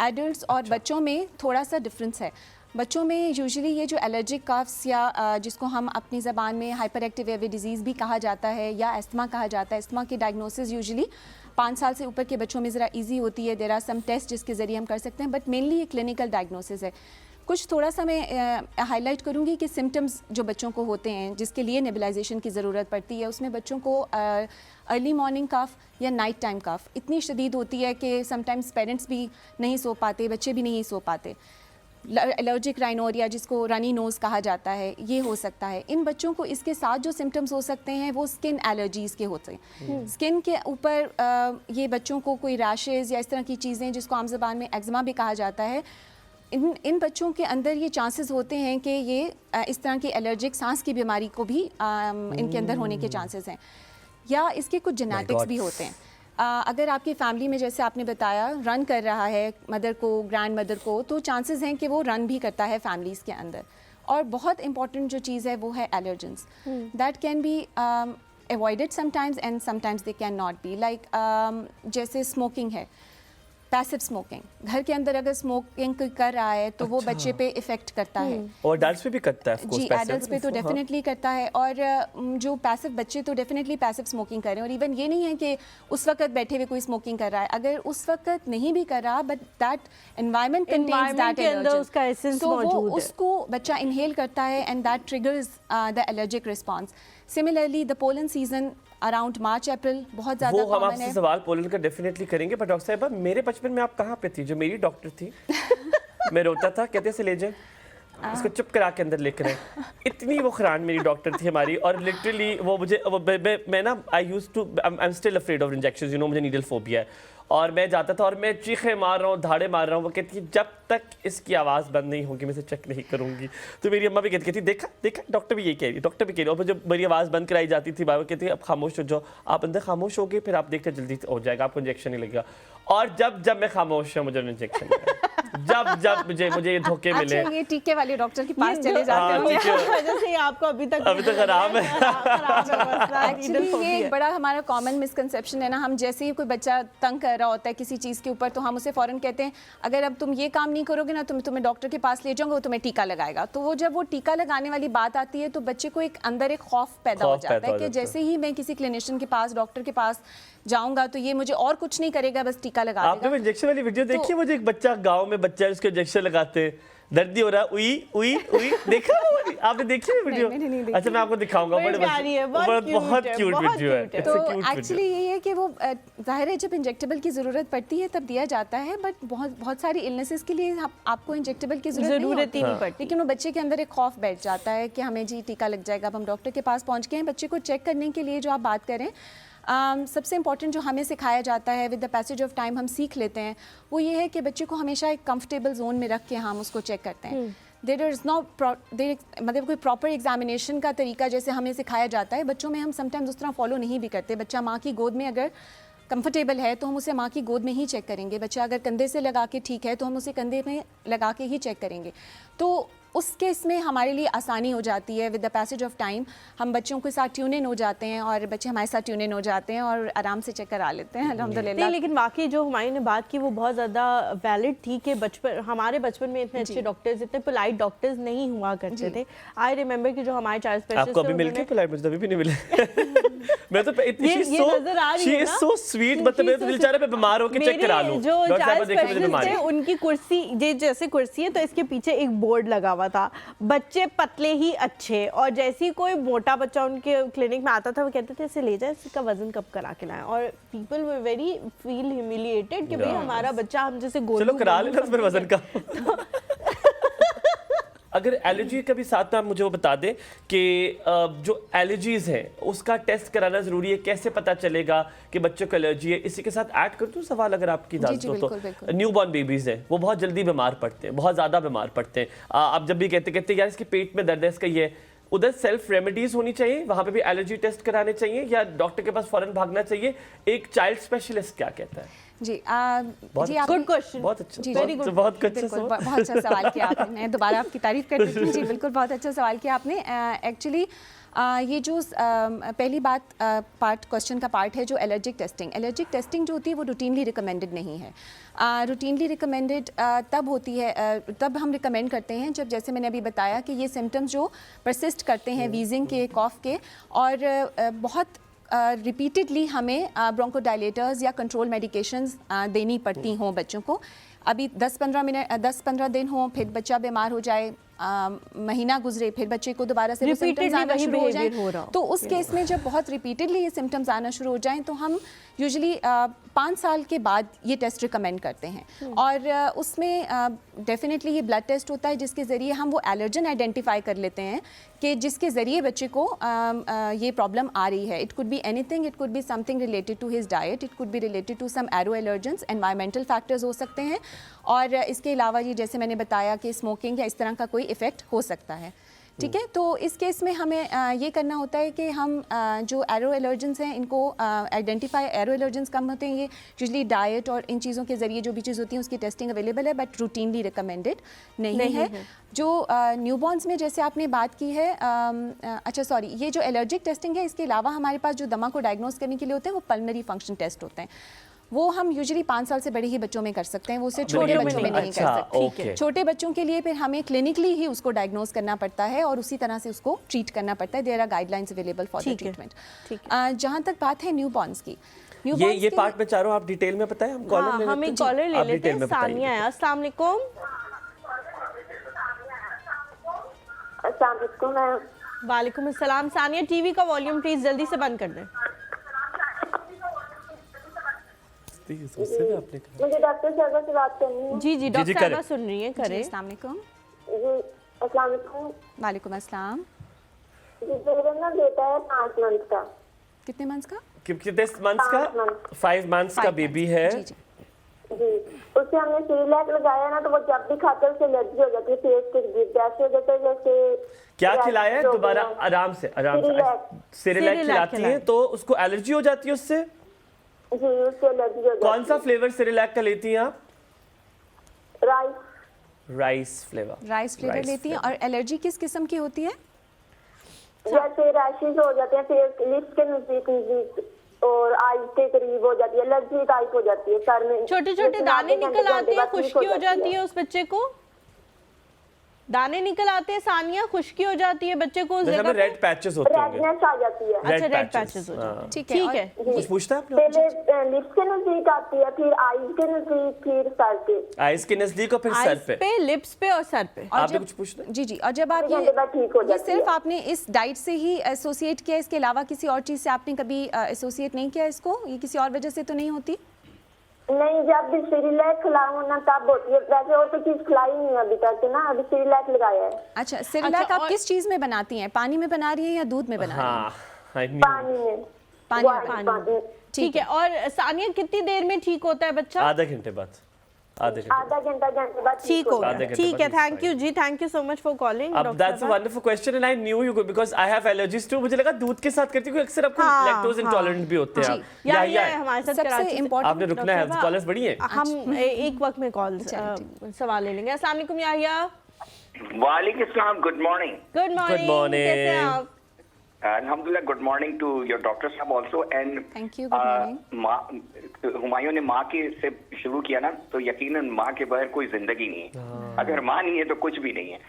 एडल्ट्स और बच्चों में थोड़ा सा डिफरेंस है। बच्चों में यूजुअली ये जो एलर्जिक कफ्स या जिसको हम अपनी ज़बान में हाइपर एक्टिव एवी डिजीज़ भी कहा जाता है या एस्थमा कहा जाता है, एस्थमा की डायग्नोसिस यूजुअली 5 साल से ऊपर के बच्चों में ज़रा इजी होती है। देयर आर सम टेस्ट जिसके ज़रिए हम कर सकते हैं, बट मेनली ये क्लिनिकल डायग्नोसिस है। कुछ थोड़ा सा मैं हाईलाइट करूँगी कि सिम्टम्स जो बच्चों को होते हैं जिसके लिए नेबुलाइजेशन की ज़रूरत पड़ती है, उसमें बच्चों को अर्ली मॉर्निंग कफ या नाइट टाइम कफ इतनी शदीद होती है कि समटाइम्स पेरेंट्स भी नहीं सो पाते, बच्चे भी नहीं सो पाते। एलर्जिक राइनोरिया जिसको रनी नोज़ कहा जाता है, ये हो सकता है इन बच्चों को। इसके साथ जो सिम्टम्स हो सकते हैं वो स्किन एलर्जीज़ के होते हैं। स्किन के ऊपर ये बच्चों को कोई रैशेज़ या इस तरह की चीज़ें जिसको आम ज़बान में एक्ज़मा भी कहा जाता है, इन बच्चों के अंदर ये चांसेस होते हैं कि ये इस तरह की एलर्जिक सांस की बीमारी को भी इनके अंदर होने के चांसेस हैं, या इसके कुछ जेनेटिक्स भी होते हैं। अगर आपकी फैमिली में जैसे आपने बताया रन कर रहा है मदर को, ग्रैंड मदर को, तो चांसेस हैं कि वो रन भी करता है फैमिलीज़ के अंदर। और बहुत इंपॉर्टेंट जो चीज़ है वो है allergens that can be avoided sometimes and sometimes they can not be. Like जैसे स्मोकिंग है, पैसिव स्मोकिंग, घर के अंदर अगर स्मोकिंग कर रहा है तो वो बच्चे पे इफेक्ट करता है। और एडल्ट्स पे भी करता है जी, एडल्ट्स पे तो डेफिनेटली करता है। और जो पैसिव बच्चे तो डेफिनेटली पैसिव स्मोकिंग कर रहे हैं। और इवन ये नहीं है कि उस वक्त बैठे हुए कोई स्मोकिंग कर रहा है, अगर उस वक्त नहीं भी कर रहा but that environment contains that allergen, तो वो उसको बच्चा इनहेल करता है and that triggers the allergic response. Similarly the pollen season around March April बहुत ज़्यादा वो हम आपसे सवाल पोलन का डेफिनेटली करेंगे। पर डॉक्टर साहब मेरे बचपन में आप कहाँ पे थी जो मेरी डॉक्टर थी? मैं रोता था, कहते से ले जाए इसको चुप करा के अंदर लेकर आए। इतनी वो खरान मेरी डॉक्टर थी हमारी, और लिटरली वो मुझे मैं ना I used to I am still afraid of injections, you know, मुझे नीडल फोबिया है। और मैं जाता था और मैं चीखे मार रहा हूँ, धाड़े मार रहा हूँ। वो कहती है जब तक इसकी आवाज़ बंद नहीं होगी मैं इसे चेक नहीं करूँगी। तो मेरी अम्मा भी कहती देखा देखा, डॉक्टर भी ये कह रही, डॉक्टर भी कह रही। और जब मेरी आवाज़ बंद कराई जाती थी, बाबा कहती अब खामोश हो जाओ, आप अंदर खामोश हो गए, फिर आप देखते जल्दी हो जाएगा, आपको इंजेक्शन नहीं लगेगा। और जब मैं खामोश हूँ मुझे इंजेक्शन जब मुझे ये धोखे मिले। अच्छा, ये टीके वाले डॉक्टर के पास चले जाते हैं, वजह से आपको अभी तक आराम है। एक्चुअली ये एक बड़ा हमारा कॉमन मिसकंसेप्शन है ना, हम जैसे ही कोई बच्चा तंग कर रहा होता है किसी चीज़ के ऊपर, तो हम उसे फ़ौरन कहते हैं अगर अब तुम ये काम नहीं करोगे ना तो तुम्हें डॉक्टर के पास ले जाऊंगा, वो तुम्हें टीका लगाएगा। तो वो जब वो टीका लगाने वाली बात आती है तो बच्चे को एक अंदर एक खौफ पैदा हो जाता है कि जैसे ही मैं किसी क्लिनिशियन के पास, डॉक्टर के पास जाऊंगा तो ये मुझे और कुछ नहीं करेगा, बस टीका लगा देगा। आपने इंजेक्शन वाली वीडियो देखी है? मुझे एक बच्चा, गांव में बच्चा है, उसके इंजेक्शन लगाते, दर्द हो रहा है, उई उई उई, देखा आपने देखी है वीडियो? अच्छा मैं आपको दिखाऊंगा, बहुत क्यूट वीडियो है। तो एक्चुअली ये है कि वो जाहिर है जब इंजेक्टेबल की ज़रूरत पड़ती है तब दिया जाता है, बट बहुत सारी इलनेसेस के लिए आपको इंजेक्टेबल की ज़रूरत ही नहीं पड़ती। लेकिन वो बच्चे के अंदर एक खौफ बैठ जाता है कि हमें जी टीका लग जाएगा। अब हम डॉक्टर के पास पहुँच गए हैं, बच्चे को चेक करने के लिए जो आप बात करें, सबसे इम्पॉर्टेंट जो हमें सिखाया जाता है, with the passage of time हम सीख लेते हैं, वो ये है कि बच्चे को हमेशा एक कंफर्टेबल जोन में रख के हम उसको चेक करते हैं। देयर इज़ नो मतलब कोई प्रॉपर एग्जामिनेशन का तरीका जैसे हमें सिखाया जाता है, बच्चों में हम समटाइम्स उस तरह फॉलो नहीं भी करते। बच्चा माँ की गोद में अगर कंफर्टेबल है तो हम उसे माँ की गोद में ही चेक करेंगे। बच्चा अगर कंधे से लगा के ठीक है तो हम उसे कंधे में लगा के ही चेक करेंगे। तो उस केस में हमारे लिए आसानी हो जाती है। With the passage of time हम बच्चों के साथ ट्यून इन हो जाते हैं और बच्चे हमारे साथ ट्यून इन हो जाते हैं और आराम से चेक करा लेते हैं, अल्हम्दुलिल्लाह। लेकिन वाकई जो हुमायूं ने बात की वो बहुत ज़्यादा वैलिड थी कि हमारे बचपन में इतने अच्छे डॉक्टर्स, इतने पोलाइट डॉक्टर्स नहीं हुआ करते थे। आई रिमेंबर कि जो हमारे चाइल्ड स्पेशलिस्ट, आपको अभी मिल के पोलाइट, मुझे अभी भी नहीं मिले। मैं तो शी इज सो स्वीट, मतलब मैं तो दिल चाह रहा है मैं बीमार होकर चेक करा लूं। जो चाइल्ड स्पेशलिस्ट थे उनकी कुर्सी जैसे कुर्सी है तो इसके पीछे एक बोर्ड लगा हुआ था, बच्चे पतले ही अच्छे, और जैसे ही कोई मोटा बच्चा उनके क्लिनिक में आता था वो कहते थे इसे ले जाए, इसका वजन कब करा के लाएं। और people were very feel humiliated कि भाई हमारा बच्चा हम जैसे गोलू, चलो करा लेना फिर वजन का। अगर एलर्जी का भी साथ में आप मुझे वो बता दें कि जो एलर्जीज हैं उसका टेस्ट कराना ज़रूरी है, कैसे पता चलेगा कि बच्चों को एलर्जी है? इसी के साथ ऐड कर दूँ सवाल अगर आपकी इजाज़त हो तो। न्यू बॉर्न बेबीज़ हैं वो बहुत जल्दी बीमार पड़ते हैं, बहुत ज़्यादा बीमार पड़ते हैं। आप जब भी कहते यार इसके पेट में दर्द है, इसका ये, उधर सेल्फ रेमेडीज होनी चाहिए, वहाँ पे भी एलर्जी टेस्ट कराने चाहिए या डॉक्टर के पास फौरन भागना चाहिए? एक चाइल्ड स्पेशलिस्ट क्या कहता है? जी गुड क्वेश्चन, बहुत अच्छा, जी वेरी गुड, बहुत अच्छा सवाल किया आपने। मैं दोबारा आपकी तारीफ कर देती हूँ। जी बिल्कुल, बहुत अच्छा सवाल किया आपने। एक्चुअली ये जो पहली बात क्वेश्चन का पार्ट है जो एलर्जिक टेस्टिंग जो होती है वो रूटीनली रिकमेंडेड नहीं है। रूटीनली रिकमेंडेड तब होती है, तब हम रिकमेंड करते हैं जब, जैसे मैंने अभी बताया कि ये सिम्टम्स जो परसिस्ट करते हैं वीजिंग के, कॉफ के, और बहुत रिपीटेडली हमें ब्रोंकोडायलेटर्स या कंट्रोल मेडिकेशंस देनी पड़ती हों बच्चों को। अभी 10-15 दिन हो, फिर बच्चा बीमार हो जाए, महीना गुजरे, फिर बच्चे को दोबारा से सिम्टम्स आना शुरू हो जाएं, तो उस केस में जब बहुत रिपीटेडली ये सिम्टम्स आना शुरू हो जाएं तो हम यूजुअली 5 साल के बाद ये टेस्ट रिकमेंड करते हैं। और उसमें डेफिनेटली ये ब्लड टेस्ट होता है जिसके ज़रिए हम वो एलर्जन आइडेंटिफाई कर लेते हैं कि जिसके ज़रिए बच्चे को ये प्रॉब्लम आ रही है। It could be anything, it could be something related to his diet, it could be related to some aero allergens, environmental factors हो सकते हैं, और इसके अलावा ये जैसे मैंने बताया कि स्मोकिंग या इस तरह का कोई इफ़ेक्ट हो सकता है। ठीक है, तो इस केस में हमें ये करना होता है कि हम जो एरो एलर्जेंस हैं इनको आइडेंटिफाई, एरो एलर्जेंस कम होते हैं, ये यूजली डाइट और इन चीज़ों के ज़रिए जो भी चीज़ होती है उसकी टेस्टिंग अवेलेबल है, बट रूटीनली रिकमेंडेड नहीं है। जो न्यूबॉर्न्स में जैसे आपने बात की है, अच्छा सॉरी, ये जो एलर्जिक टेस्टिंग है इसके अलावा हमारे पास जो दमा को डायग्नोस करने के लिए होते हैं वो पल्मनरी फंक्शन टेस्ट होते हैं। वो हम यूजुअली 5 साल से बड़े ही बच्चों में कर सकते हैं, वो सिर्फ छोटे बच्चों में नहीं कर सकते। छोटे बच्चों के लिए फिर हमें क्लिनिकली ही उसको डायग्नोस करना पड़ता है और उसी तरह से उसको ट्रीट करना पड़ता है। There are guidelines available for the treatment. जहाँ तक बात है न्यूबॉर्न्स की, ये पार्ट में चारों आप डिटेल में बताएं, हम कॉलर ले लेते हैं। सानिया है, अस्सलाम वालेकुम। वालेकुम अस्सलाम। सानिया, टीवी का वॉल्यूम प्लीज जल्दी से बंद कर दें। मुझे डॉक्टर साहबा से बात करनी है। जी डॉक्टर साहबा सुन रही हैं, करें। अस्सलाम वालेकुम। अस्सलाम वालेकुम। वालेकुम अस्सलाम। जी मेरा ना बेटा है 5 मंथ का। कितने मंथ्स का? कितने मंथ्स का? 5 मंथ्स का बेबी है। जी जी। जी उसे हमने सीरिलैक लगाया ना, तो वो जब भी खाते उसे एलर्जी हो जाती है, फेस के गिर जैसे हो जाता है जैसे। क्या खिलाया है? दोबारा आराम से सेरेलैक खिलाती हैं तो उसको एलर्जी हो जाती है उससे? जी उससे एलर्जी हो जाती है। कौन सा फ्लेवर सेरेलैक का लेती हैं आप? Rice flavour. राइस फ्लेवर लेती हैं। और एलर्जी किस किस्म की होती है? जैसे रैशेज हो जाते हैं, फेस लिप्स के नजदीक और आईज के करीब हो जाती है, एलर्जी टाइप हो जाती है, सर में छोटे छोटे दाने निकल आते हैं, खुश्की हो जाती है उस बच्चे को। दाने निकल आते हैं सानिया, खुश्की हो जाती है बच्चे को उस जगह पे। रेड पैचेस होते हैं। रेडनेस आ जाती है। अच्छा रेड पैचेस हो जाते हैं। ठीक ठीक है। है। कुछ पूछता है आपने? पहले लिप्स के नजदीक आती है, फिर आईज के नजदीक, फिर सर पे। आईज के नजदीक और फिर सर आइज पे। पे, लिप्स पे और सर पे। आपने कुछ पूछना है? जी जी। और जब आप घंटे बाद ठीक हो ये जाती सिर्फ है। आपने इस डाइट से ही एसोसिएट किया, इसके अलावा किसी और चीज़ से आपने कभी एसोसिएट नहीं किया इसको? ये किसी और वजह से तो नहीं होती? नहीं, जब भी सीरिलैक खिलाऊं ना तब होती है, वैसे और तो चीज खिलाई नहीं अभी तक ना, अभी सीरिलैक लगाया है। अच्छा, सेरेलैक अच्छा, आप और- किस चीज़ में बनाती हैं? पानी में बना रही हैं या दूध में बना रही हैं? हाँ I knew. पानी में। पानी में। पानी। ठीक है। और सानिया कितनी देर में ठीक होता है बच्चा? आधा घंटे बाद। आधे घंटे आधा घंटे बाद ठीक हो आधे गया। घंटे ठीक है, बाद थैंक यू जी, thank you so much for calling. अब that's a wonderful question and I knew you because I have allergies too. मुझे लगा दूध के साथ करती हूँ, अक्सर आपको हाँ, लैक्टोज इंटॉलरेंट भी होते हैं आप। या हमारे साथ सबसे कराची से- इम्पोर्टेंट आपने रुकना है, कॉलर्स बड़ी हैं। हम एक वक्त में कॉल सवाल ले लेंगे। अस्सलाम वालेकुम याहिया। वालेकुम अस्सलाम, good morning. Good morning. morning. कैसे हैं आप? अल्हम्दुलिल्लाह, good morning to your doctor साहब also and Thank you, good morning. Humayun ने माँ के से शुरू किया ना, तो यकीनन माँ के बगैर कोई जिंदगी नहीं है। अगर माँ नहीं है तो कुछ भी नहीं है।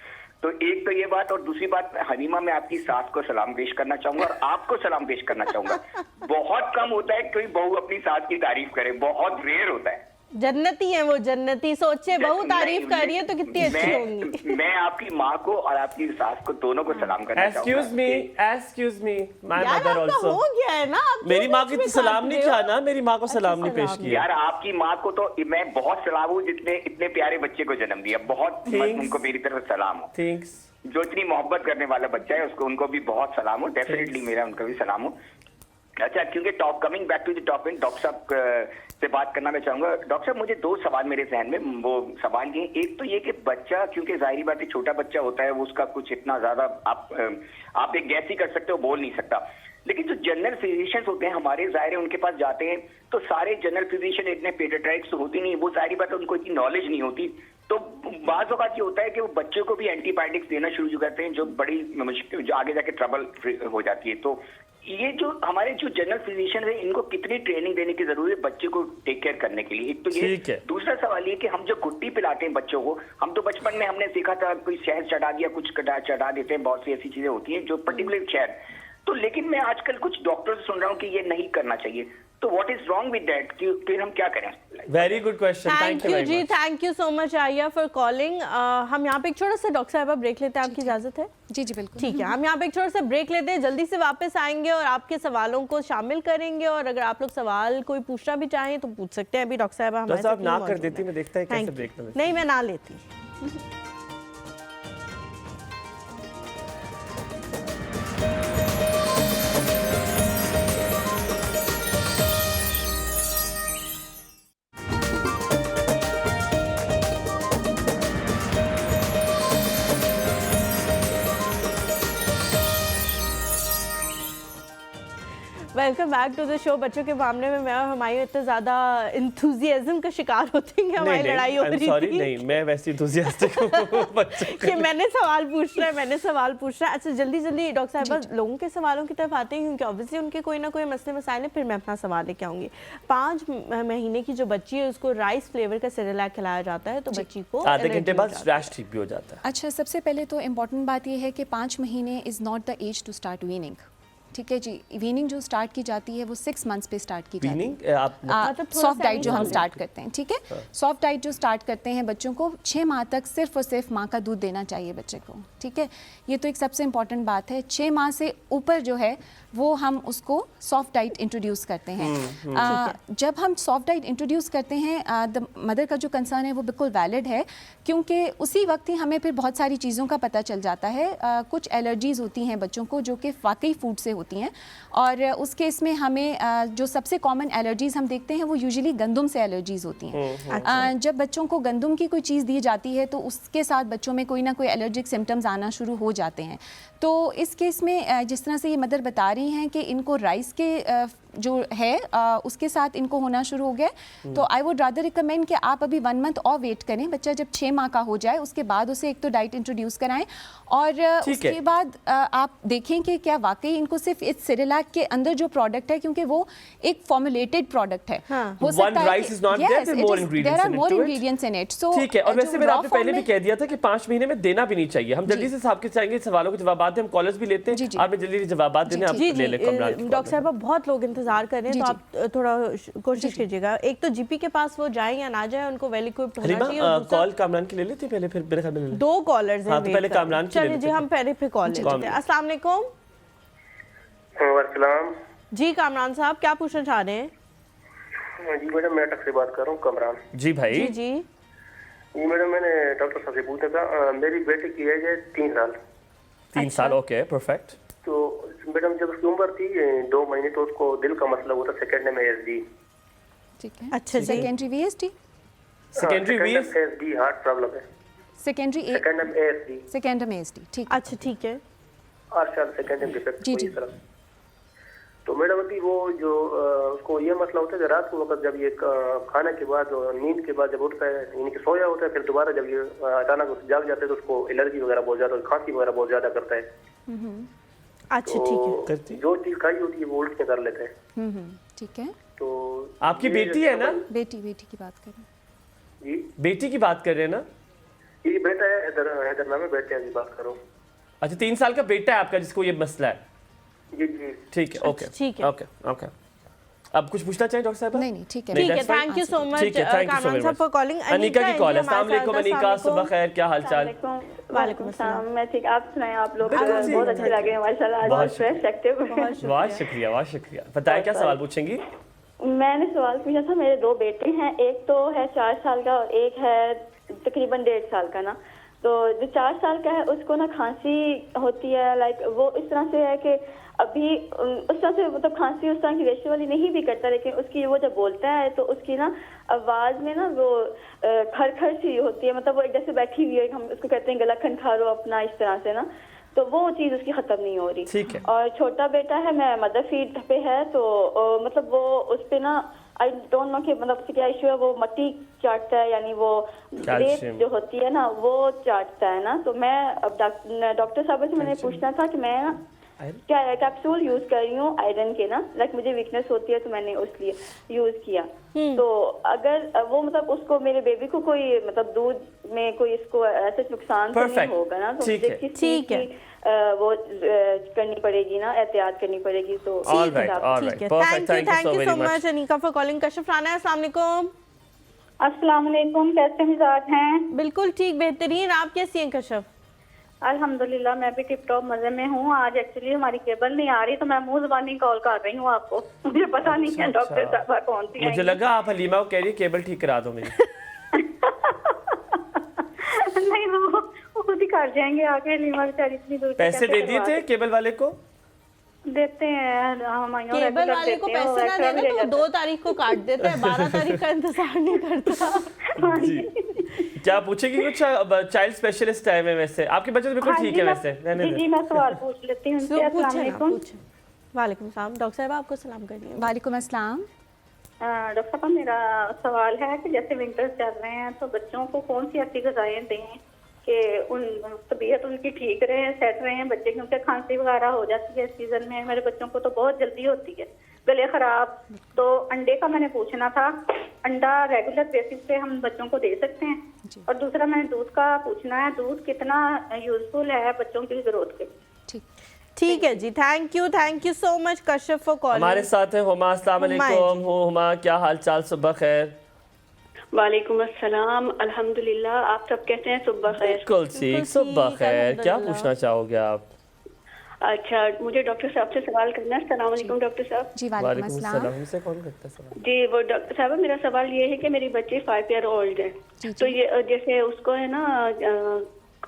तो एक तो ये बात, और दूसरी बात, हनीमा मैं आपकी सास को सलाम पेश करना चाहूंगा और आपको सलाम पेश करना चाहूंगा। बहुत कम होता है कोई बहू अपनी सास की तारीफ करे, बहुत रेयर होता है। जन्नती है वो, जन्नती। सोचे बहू तारीफ कर रही है तो कितनी अच्छी होंगी। मैं आपकी माँ को और आपकी सास को दोनों को सलाम करना एक्सक्यूज मी माय यार मदर आपका आल्सो। हो गया है ना, आप क्यों मेरी माँ बीच की में तो सलाम काट नहीं रहे हो? किया ना, मेरी माँ को सलाम नहीं पेश सलाम। किया। यार आपकी माँ को तो मैं बहुत सलाम हूँ, जितने इतने प्यारे बच्चे को जन्म दिया। बहुत Thanks. उनको मेरी तरफ सलाम हो। थैंक्स। जो इतनी मोहब्बत करने वाला बच्चा है उसको, उनको भी बहुत सलाम हो। डेफिनेटली मेरा उनका भी सलाम हो। अच्छा, क्योंकि coming back to the topic, doctor साहब से बात करना मैं चाहूंगा। डॉक्टर साहब, मुझे 2 सवाल मेरे जहन में, वो सवाल ये, एक तो ये कि बच्चा, क्योंकि जाहिर बात है छोटा बच्चा होता है, वो उसका कुछ इतना ज्यादा आप एक गैस ही कर सकते हो, बोल नहीं सकता। लेकिन जो जनरल फिजिशियंस होते हैं हमारे, जाहिर है उनके पास जाते हैं तो सारे जनरल फिजिशियन इतने पेडियाट्रिक्स तो होती नहीं, वो सारी बात उनको इतनी नॉलेज नहीं होती। तो बाज़ औक़ात ये होता है कि वो बच्चों को भी एंटीबायोटिक्स देना शुरू करते हैं, जो बड़ी मुश्किल, जो आगे जाके ट्रबल हो जाती है। तो ये जो हमारे जो जनरल फिजिशियन है, इनको कितनी ट्रेनिंग देने की जरूरत है बच्चे को टेक केयर करने के लिए? एक तो ये। ठीक है। दूसरा सवाल ये कि हम जो गुट्टी पिलाते हैं बच्चों को, हम तो बचपन में हमने सीखा था कोई शहद चढ़ा दिया, कुछ चढ़ा देते हैं, बहुत सी ऐसी चीजें होती हैं जो पर्टिकुलर शहद। तो लेकिन मैं आजकल कुछ डॉक्टर से सुन रहा हूँ कि ये नहीं करना चाहिए, तो what is wrong with that? फिर हम क्या करें? Very good question, thank you जी, thank you so much Aiya for calling. हम यहाँ पे एक छोटा सा डॉक्टर साहब ब्रेक लेते हैं, आपकी इजाजत है? जी जी बिल्कुल। ठीक है, हम यहाँ पे एक छोटा सा ब्रेक लेते हैं, जल्दी से वापस आएंगे और आपके सवालों को शामिल करेंगे। और अगर आप लोग सवाल कोई पूछना भी चाहें तो पूछ सकते हैं। अभी डॉक्टर साहब हमारे साहब साथ ना नहीं कर मौजूद देती, हैं। मैं देखता है कैसे Thank ब्रेक you। ना लेती। नहीं, मैं ना लेती। Welcome back to the show. बच्चों के मामले में मैं और हुमायूं इतने ज्यादा इंथुजियाज्म का शिकार होते हैं कि हमारी लड़ाई हो रही सॉरी थी नहीं, मैं वैसे enthusiastic हूँ बच्चों के कि मैंने सवाल पूछना है, मैंने सवाल पूछना है। अच्छा, जल्दी जल्दी डॉक्टर साहब लोगों के सवालों की तरफ आते हैं, क्योंकि ऑब्वियसली उनके कोई ना कोई मसले मसाइल हैं। फिर मैं अपना सवाल लेके आऊंगी। 5 महीने की जो बच्ची है उसको राइस फ्लेवर का सेरेलैक खिलाया जाता है, तो बच्ची को आधे घंटे एलर्जी हो बाद जाती है। रैश ठीक भी हो जाता है। अच्छा, सबसे पहले तो इम्पॉर्टेंट बात यह है कि 5 महीने is not the age to start weaning. ठीक है जी, वीनिंग जो स्टार्ट की जाती है वो 6 मंथ्स पे स्टार्ट की जाती है। वीनिंग आप मतलब थोड़ा सॉफ्ट सा डाइट जो हम नहीं स्टार्ट करते हैं, ठीक है। सॉफ्ट डाइट जो स्टार्ट करते हैं बच्चों को 6 माह तक सिर्फ और सिर्फ माँ का दूध देना चाहिए बच्चे को, ठीक है। ये तो एक सबसे इम्पॉर्टेंट बात है। 6 माह से ऊपर जो है वो हम उसको सॉफ्ट डाइट इंट्रोड्यूस करते हैं। जब हम सॉफ्ट डाइट इंट्रोड्यूस करते हैं, द मदर का जो कंसर्न है वो बिल्कुल वैलिड है, क्योंकि उसी वक्त ही हमें फिर बहुत सारी चीज़ों का पता चल जाता है। कुछ एलर्जीज़ होती हैं बच्चों को जो कि वाकई फूड से होती हैं, और उस केस में हमें जो सबसे कॉमन एलर्जीज़ हम देखते हैं वो यूजुअली गंदम से एलर्जीज़ होती हैं। जब बच्चों को गंदम की कोई चीज़ दी जाती है तो उसके साथ बच्चों में कोई ना कोई एलर्जिक सिम्टम्स आना शुरू हो जाते हैं। तो इस केस में जिस तरह से ये मदर बता रही हैं कि इनको राइस के जो है उसके साथ इनको होना शुरू हो गया, तो आई वुड रादर रिकमेंड कि आप अभी 1 मंथ और वेट करें। बच्चा जब 6 माह का हो जाए उसके बाद उसे एक तो डाइट इंट्रोड्यूस कराएं, और उसके बाद आप देखें कि क्या वाकई इनको सिर्फ इस सेरेलैक के अंदर जो प्रोडक्ट है, क्योंकि वो एक फॉर्मुलेटेड प्रोडक्ट है, हो सकता है there are more ingredients in it. So ठीक है, और वैसे मैंने आपने पहले भी कह दिया था कि 5 महीने में देना भी नहीं चाहिए। हम जल्दी से आपके चाहेंगे सवालों के जवाब दें, हम कॉलर्स भी लेते हैं, आप जल्दी जवाब देने आप ले लें। डॉक्टर साहब बहुत लोग इंतजार कर रहे हैं, तो आप थोड़ा कोशिश कीजिएगा। एक तो जीपी के पास वो जाए या ना जाए, उनको वेल इक्विप्ड होना चाहिए। कॉल कामरान की ले लेते हैं पहले, फिर मेरे ख्याल में 2 कॉलर्स हैं। हाँ, तो पहले कामरान की ले चलिए जी, हम पहले फिर कॉल लेते हैं। अस्सलाम वालेकुम। वालेकुम जी कामरान साहब, क्या पूछना चाह रहे हैं? जी मैडम, मैं अटक से बात कर रहा हूँ, कमरान। जी भाई। जी मैडम, मैंने डॉक्टर साहब से पूछा था, मेरी बेटी की एज है 3 साल। 3 साल, ओके परफेक्ट। तो मैडम जब उसकी उम्र थी 2 महीने तो उसको दिल का मसला हुआ था, सेकेंड में एसडी। ठीक है, अच्छा जी। Secondary VSD, secondary VSD heart problem है। सेकेंडरी सेकेंड में एसडी, सेकेंड में एसडी। ठीक, अच्छा ठीक है। आर्शल सेकेंड में डिफेक्ट जी, कोई जी। तरह। तो मैडम अभी वो जो उसको ये मसला होता है कि रात को वक्त जब ये खाने के बाद नींद के बाद जब उठता है, यानी कि सोया होता है, फिर दोबारा जब ये अचानक जाग जाता है तो उसको एलर्जी वगैरह बहुत ज्यादा, खांसी वगैरह बहुत ज्यादा करता है। अच्छा ठीक है। तो जो चीज खाई होती है वो उल्ट के कर लेते हैं। ठीक है। तो आपकी बेटी है ना? बेटी की बात करें जी, बेटी की बात कर रहे हैं ना? ये बेटा है, हैदर नाम है, बेटे की बात करो। अच्छा, 3 साल का बेटा है आपका जिसको ये मसला है? जी जी ठीक है, ओके ठीक है। Okay okay. अब कुछ पूछना चाहिए डॉक्टर साहब? नहीं, ठीक है। ठीक है, thank you so much Kamran साहब फॉर कॉलिंग। अनीका की कॉल है। अस्सलाम वालेकुम अनीका, सुबह खैर, क्या हाल चाल? वालेकुम अस्सलाम। मैं ठीक, आप सुनाएं, आप लोग बहुत अच्छे लगे माशाल्लाह, आज बहुत फ्रेश एक्टिव। बहुत शुक्रिया, बहुत शुक्रिया। बताएं क्या सवाल पूछेंगी? मैंने सवाल पूछा था, मेरे 2 बेटे हैं, एक तो है 4 साल का और एक है तकरीबन 1.5 साल का ना। तो जो 4 साल का है उसको ना खांसी होती है, लाइक वो इस तरह से है कि अभी उस तरह से मतलब खांसी उस तरह की रेशे वाली नहीं भी करता, लेकिन उसकी वो जब बोलता है तो उसकी ना आवाज में ना वो खर सी होती है, मतलब वो एक जैसे बैठी हुई है, हम उसको कहते हैं गला खनखारो अपना, इस तरह से ना, तो वो चीज उसकी खत्म नहीं हो रही। ठीक है। और छोटा बेटा है, मैं मदर फीड पे है, तो मतलब वो उस पे ना आई डोंट नो कि मतलब उससे क्या इशू है, वो मट्टी चाटता है, यानी वो रेत जो होती है ना वो चाटता है ना। तो मैं अब डॉक्टर साहब से मैंने पूछना था कि मैं ना क्या कैप्सूल यूज कर रही हूँ आयरन के ना, लाइक मुझे वीकनेस होती है तो मैंने उसलिए यूज किया। तो अगर वो मतलब उसको मेरे बेबी को कोई मतलब दूध में कोई इसको ऐसे नुकसान तो नहीं होगा ना, तो मुझे किस चीज की वो करनी पड़ेगी ना, एहतियात करनी पड़ेगी। तो ठीक है, thank you so much Anika for calling. Kashif Rana, अस्सलाम वालेकुम। अस्सलाम वालेकुम, कैसे मिजाज हैं? बिल्कुल ठीक, बेहतरीन। आप कैसी हैं कशिफ? अल्हम्दुलिल्लाह, मैं भी टिप टॉप मजे में हूँ। आज एक्चुअली हमारी केबल नहीं आ रही तो मैं मुंह ज़बानी कॉल कर रही हूँ आपको। मुझे पता नहीं है डॉक्टर साहब कौन सी। मुझे लगा आप हलीमा को कह रही है केबल ठीक करा दो मेरी। नहीं, वो खुद ही कर जाएंगे आके। हलीमा बेचारी इतनी दूर पैसे दे दिए थे केबल वाले को? देते हैं हम, केबल वाले को पैसे ना देना तो 2 तारीख को काट देते हैं, 12 तारीख का इंतजार नहीं करता। जी, क्या पूछेगी कुछ? चाइल्ड स्पेशलिस्ट है वैसे, आपके बच्चे तो बिल्कुल ठीक है वैसे। जी मैं सवाल पूछ लेती हूँ। अस्सलाम वालेकुम। वालेकुम सलाम। डॉक्टर साहब आपको सलाम करिए। वालेकुम अस्सलाम। डॉक्टर साहब, मेरा सवाल है कि जैसे विंटर्स चल रहे हैं तो बच्चों को कौन सी ऐसी ग़िज़ाएं दें कि उन तबीयत उनकी ठीक रहे, सेट रहे हैं बच्चे, क्योंकि खांसी वगैरह हो जाती है इस सीजन में। मेरे बच्चों को तो बहुत जल्दी होती है, गले खराब। तो अंडे का मैंने पूछना था, अंडा रेगुलर बेसिस पे हम बच्चों को दे सकते हैं? और दूसरा मैंने दूध का पूछना है, दूध कितना यूजफुल है बच्चों की ग्रोथ के? ठीक है जी, thank you so much Kashif for calling. हमारे साथ है हुमा। अस्सलाम वालेकुम। हुमा, क्या हाल चाल? सुबह खैर। वालेकुम अस्सलाम, अल्हम्दुलिल्लाह। आप सब कैसे हैं? सुबह खैर। बिल्कुल ठीक, सुबह खैर। क्या पूछना चाहोगे आप? अच्छा, मुझे डॉक्टर साहब से सवाल करना है। अस्सलाम वालेकुम डॉक्टर साहब। जी वालेकुम अस्सलाम। हमसे कौन करता है सवाल? जी वो डॉक्टर साहब, मेरा सवाल ये है कि मेरी बच्ची 5 ईयर ओल्ड है, तो ये जैसे उसको है ना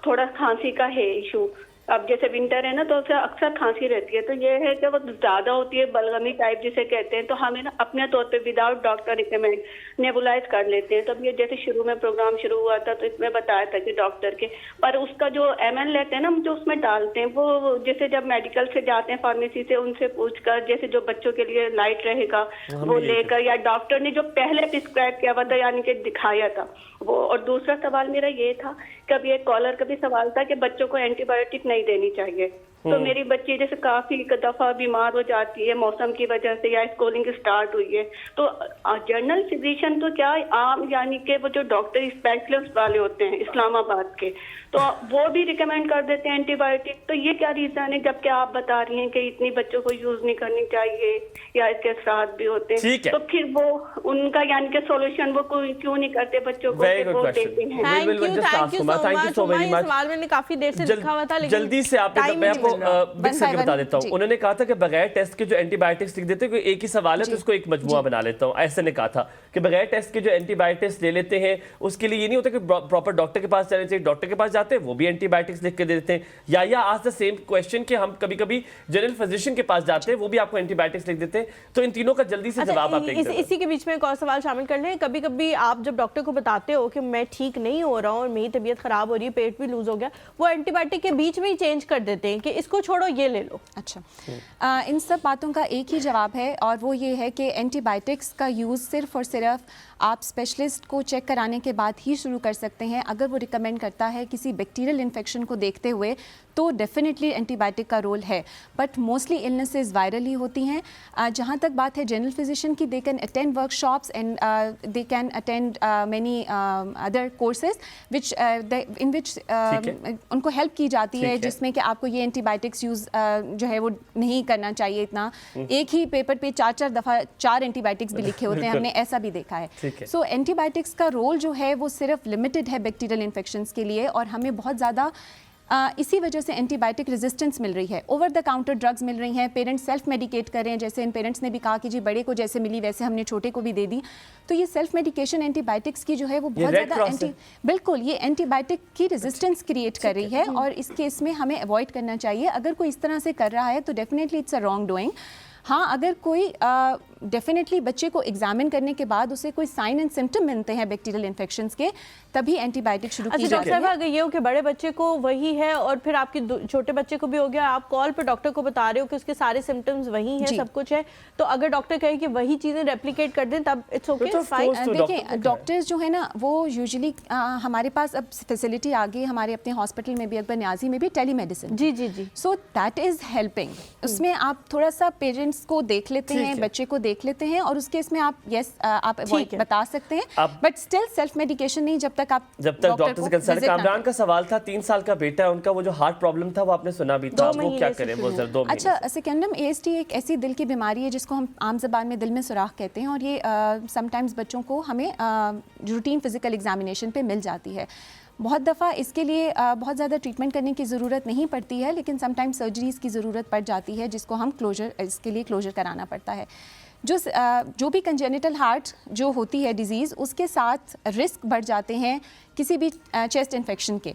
थोड़ा खांसी का है इशू। अब जैसे विंटर है ना तो उसे अक्सर खांसी रहती है, तो ये है कि वो ज्यादा होती है, बलगमी टाइप जिसे कहते हैं, तो हमें ना अपने तौर पे विदाउट डॉक्टर रिकमेंड नेबुलाइज कर लेते हैं। तो अब ये जैसे शुरू में प्रोग्राम शुरू हुआ था तो इसमें बताया था कि डॉक्टर के, पर उसका जो ml लेते हैं ना जो उसमें डालते हैं, वो जैसे जब मेडिकल से जाते हैं फार्मेसी से, उनसे पूछकर जैसे जो बच्चों के लिए लाइट रहेगा वो लेकर, या डॉक्टर ने जो पहले प्रिस्क्राइब किया हुआ था यानी कि दिखाया था वो। और दूसरा सवाल मेरा ये था, कभी एक कॉलर का भी सवाल था कि बच्चों को एंटीबायोटिक नहीं देनी चाहिए, तो मेरी बच्ची जैसे काफी दफा बीमार हो जाती है मौसम की वजह से, या स्कूलिंग स्टार्ट हुई है, तो जनरल फिजिशियन तो क्या आम यानी कि वो जो डॉक्टर स्पेशलिस्ट वाले होते हैं इस्लामाबाद के, तो वो भी रिकमेंड कर देते हैं एंटीबायोटिक। तो ये क्या रीजन है, जबकि आप बता रही हैं कि इतनी बच्चों को यूज नहीं करनी चाहिए या इसके साथ भी होते हैं, तो फिर वो उनका यानी कि सॉल्यूशन वो क्यों नहीं करते बच्चों को, वो देते हैं। Thank you so much. सवाल मैंने काफी देर से लिखा हुआ था, लेकिन जल्दी से आप मैं आपको मिक्स करके बता देता हूँ। उन्होंने कहा था कि बगैर टेस्ट के जो एंटीबायोटिक्स लिख देते हैं, एक ही सवाल है तो उसको एक मजमुआ बना लेता हूँ, ऐसे ने कहा था कि बगैर टेस्ट के जो एंटीबायोटिक्स ले लेते हैं उसके लिए ये नहीं होता कि प्रॉपर डॉक्टर के पास जाना चाहिए, डॉक्टर के पास जाते हैं वो भी एंटीबायोटिक्स लिख के दे देते हैं, या आज द सेम क्वेश्चन कि हम कभी कभी जनरल फिजिशियन के पास जाते हैं वो भी आपको एंटीबायोटिक्स लिख देते हैं। तो इन तीनों का जल्दी से जवाब आप इसी के बीच में एक और सवाल शामिल कर लें। कभी कभी आप जब डॉक्टर को बताते हो कि मैं ठीक नहीं हो रहा हूँ और मेरी तबीयत खराब हो रही है, पेट भी लूज हो गया, वो एंटीबायोटिक के बीच में ही चेंज कर देते हैं कि इसको छोड़ो ये ले लो। अच्छा, इन सब बातों का एक ही जवाब है और वो ये है कि एंटीबायोटिक्स का यूज़ सिर्फ और सिर्फ आप स्पेशलिस्ट को चेक कराने के बाद ही शुरू कर सकते हैं। अगर वो रिकमेंड करता है किसी बैक्टीरियल इन्फेक्शन को देखते हुए तो डेफिनेटली एंटीबायोटिक का रोल है, बट मोस्टली इलनेसेस वायरल ही होती हैं। जहाँ तक बात है जनरल फिजिशियन की, they can attend workshops and they can attend many other courses which in which उनको हेल्प की जाती है, जिसमें कि आपको ये एंटीबायोटिक्स यूज़ जो है वो नहीं करना चाहिए इतना। एक ही पेपर पे 4 दफ़ा 4 एंटीबायोटिक्स भी लिखे होते हैं, हमने ऐसा भी देखा है। सो एंटीबायोटिक्स का रोल जो है वो सिर्फ लिमिटेड है बैक्टीरियल इन्फेक्शंस के लिए, और हमें बहुत ज़्यादा इसी वजह से एंटीबायोटिक रेजिस्टेंस मिल रही है। ओवर द काउंटर ड्रग्स मिल रही हैं, पेरेंट्स सेल्फ मेडिकेट कर रहे हैं, जैसे इन पेरेंट्स ने भी कहा कि जी बड़े को जैसे मिली वैसे हमने छोटे को भी दे दी। तो ये सेल्फ मेडिकेशन एंटीबायोटिक्स की जो है वो बहुत ज़्यादा बिल्कुल ये एंटीबायोटिक की रेजिस्टेंस क्रिएट कर रही है, और इस केस में हमें अवॉइड करना चाहिए। अगर कोई इस तरह से कर रहा है तो definitely it's a wrong doing. हाँ, अगर कोई डेफिनेटली बच्चे को एग्जामिन करने के बाद उसे कोई साइन एंड सिम्टम मिलते हैं बैक्टीरियल इन्फेक्शंस के, तभी एंटीबायोटिक शुरू की जाती है। अगर ये हो कि बड़े बच्चे को वही है और फिर आपके छोटे बच्चे को भी हो गया, आप कॉल पे डॉक्टर को बता रहे हो कि उसके सारे सिम्टम्स वही हैं, सब कुछ है, तो अगर डॉक्टर कहे कि वही चीजें रेप्लिकेट कर दें तब इट्स ओके फाइन। देखिए डॉक्टर्स जो है ना वो यूजुअली हमारे पास अब फैसिलिटी आ गई, हमारे अपने हॉस्पिटल में भी अकबर न्याजी में भी टेलीमेडिसिन। जी। So that is helping. उसमें आप थोड़ा सा पेरेंट्स को देख लेते हैं, बच्चे को देख लेते हैं, और उस केस में आप आप अवॉइड बता सकते हैं, बट स्टिल सेल्फ मेडिकेशन नहीं जब तक डॉक्टर से कंसल्ट। कामरान का सवाल था, 3 साल का बेटा है उनका, वो जो हार्ट प्रॉब्लम था वो आपने सुना भी था, वो क्या करें वो सर 2 महीने। अच्छा, सेकेंडम AST एक ऐसी दिल की बीमारी है जिसको हम आम ज़बान में दिल में सुराख कहते हैं, और ये समटाइम्स बच्चों को हमें रूटीन फिजिकल एग्जामिनेशन पे मिल जाती है। बहुत दफ़ा इसके लिए बहुत ज़्यादा ट्रीटमेंट करने की ज़रूरत नहीं पड़ती है, लेकिन समटाइम्स सर्जरीज़ की ज़रूरत पड़ जाती है, जिसको हम इसके लिए क्लोजर कराना पड़ता है। जो भी कंजेनिटल हार्ट जो होती है डिजीज़, उसके साथ रिस्क बढ़ जाते हैं किसी भी चेस्ट इन्फेक्शन के।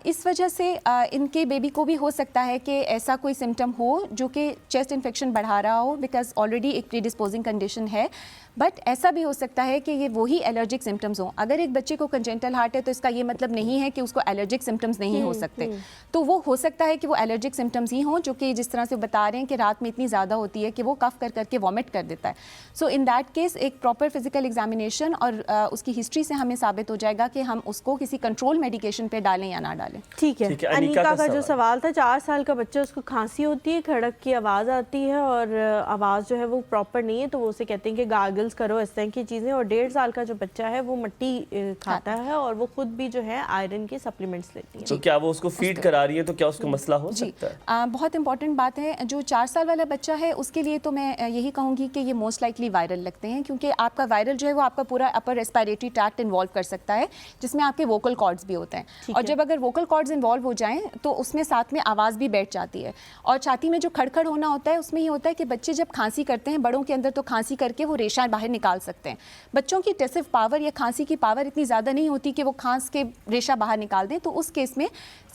इस वजह से इनके बेबी को भी हो सकता है कि ऐसा कोई सिम्टम हो जो कि चेस्ट इन्फेक्शन बढ़ा रहा हो, बिकॉज ऑलरेडी एक प्रीडिस्पोजिंग कंडीशन है। बट ऐसा भी हो सकता है कि ये वही एलर्जिक सिम्टम्स हों। अगर एक बच्चे को कंजेनिटल हार्ट है तो इसका ये मतलब नहीं है कि उसको एलर्जिक सिम्टम्स नहीं हो सकते, तो वो हो सकता है कि वो एलर्जिक सिम्टम्स ही हों, जो कि जिस तरह से बता रहे हैं कि रात में इतनी ज़्यादा होती है कि वो कफ कर करके वॉमिट कर देता है। सो इन दैट केस एक प्रॉपर फिजिकल एग्जामिनेशन और उसकी हिस्ट्री से हमें साबित हो जाएगा कि हम उसको किसी कंट्रोल मेडिकेशन पे डालें या ना डालें। ठीक है। अनिका का जो सवाल था, 4 साल का बच्चा, उसको खांसी होती है, खड़क की आवाज़ आती है और आवाज़ जो है वो प्रॉपर नहीं है, तो वो उसे कहते हैं कि गार्गल्स करो, इस तरह की चीज़ें। और 1.5 साल का जो बच्चा है वो मिट्टी खाता है और वो खुद भी जो है आयरन के सप्लीमेंट्स लेती है। तो क्या वो उसको फीड करा रही है, तो क्या उसको मसला हो सकता है? बहुत इंपॉर्टेंट बात है। जो 4 साल वाला बच्चा है उसके लिए तो मैं यही कहूँगी कि ये मोस्ट लाइकली वायरल लगते हैं, क्योंकि आपका वायरल जो है वो आपका पूरा अपर रेस्पिरेटरी ट्रैक्ट इन्वॉल्व कर सकता है, जिसमें आपके वोकल कॉर्ड्स भी होते हैं। और जब अगर वोकल कॉर्ड्स इन्वॉल्व हो जाएं तो उसमें साथ में आवाज़ भी बैठ जाती है। और छाती में जो खड़खड़ होना होता है उसमें ये होता है कि बच्चे जब खांसी करते हैं, बड़ों के अंदर तो खांसी करके वो रेशा बाहर निकाल सकते हैं, बच्चों की टेसिव पावर या खांसी की पावर इतनी ज़्यादा नहीं होती कि वो खांस के रेशा बाहर निकाल दें। तो उस केस में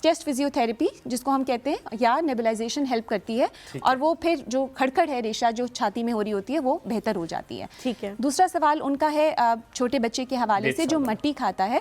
चेस्ट फिजियोथेरेपी जिसको हम कहते हैं या नेबुलाइजेशन हेल्प करती है और वो फिर जो खड़खड़ है रेशा जो छाती में हो रही होती है वो बेहतर हो जाती है। ठीक है। दूसरा सवाल उनका है छोटे बच्चे के हवाले से जो मट्टी खाता है,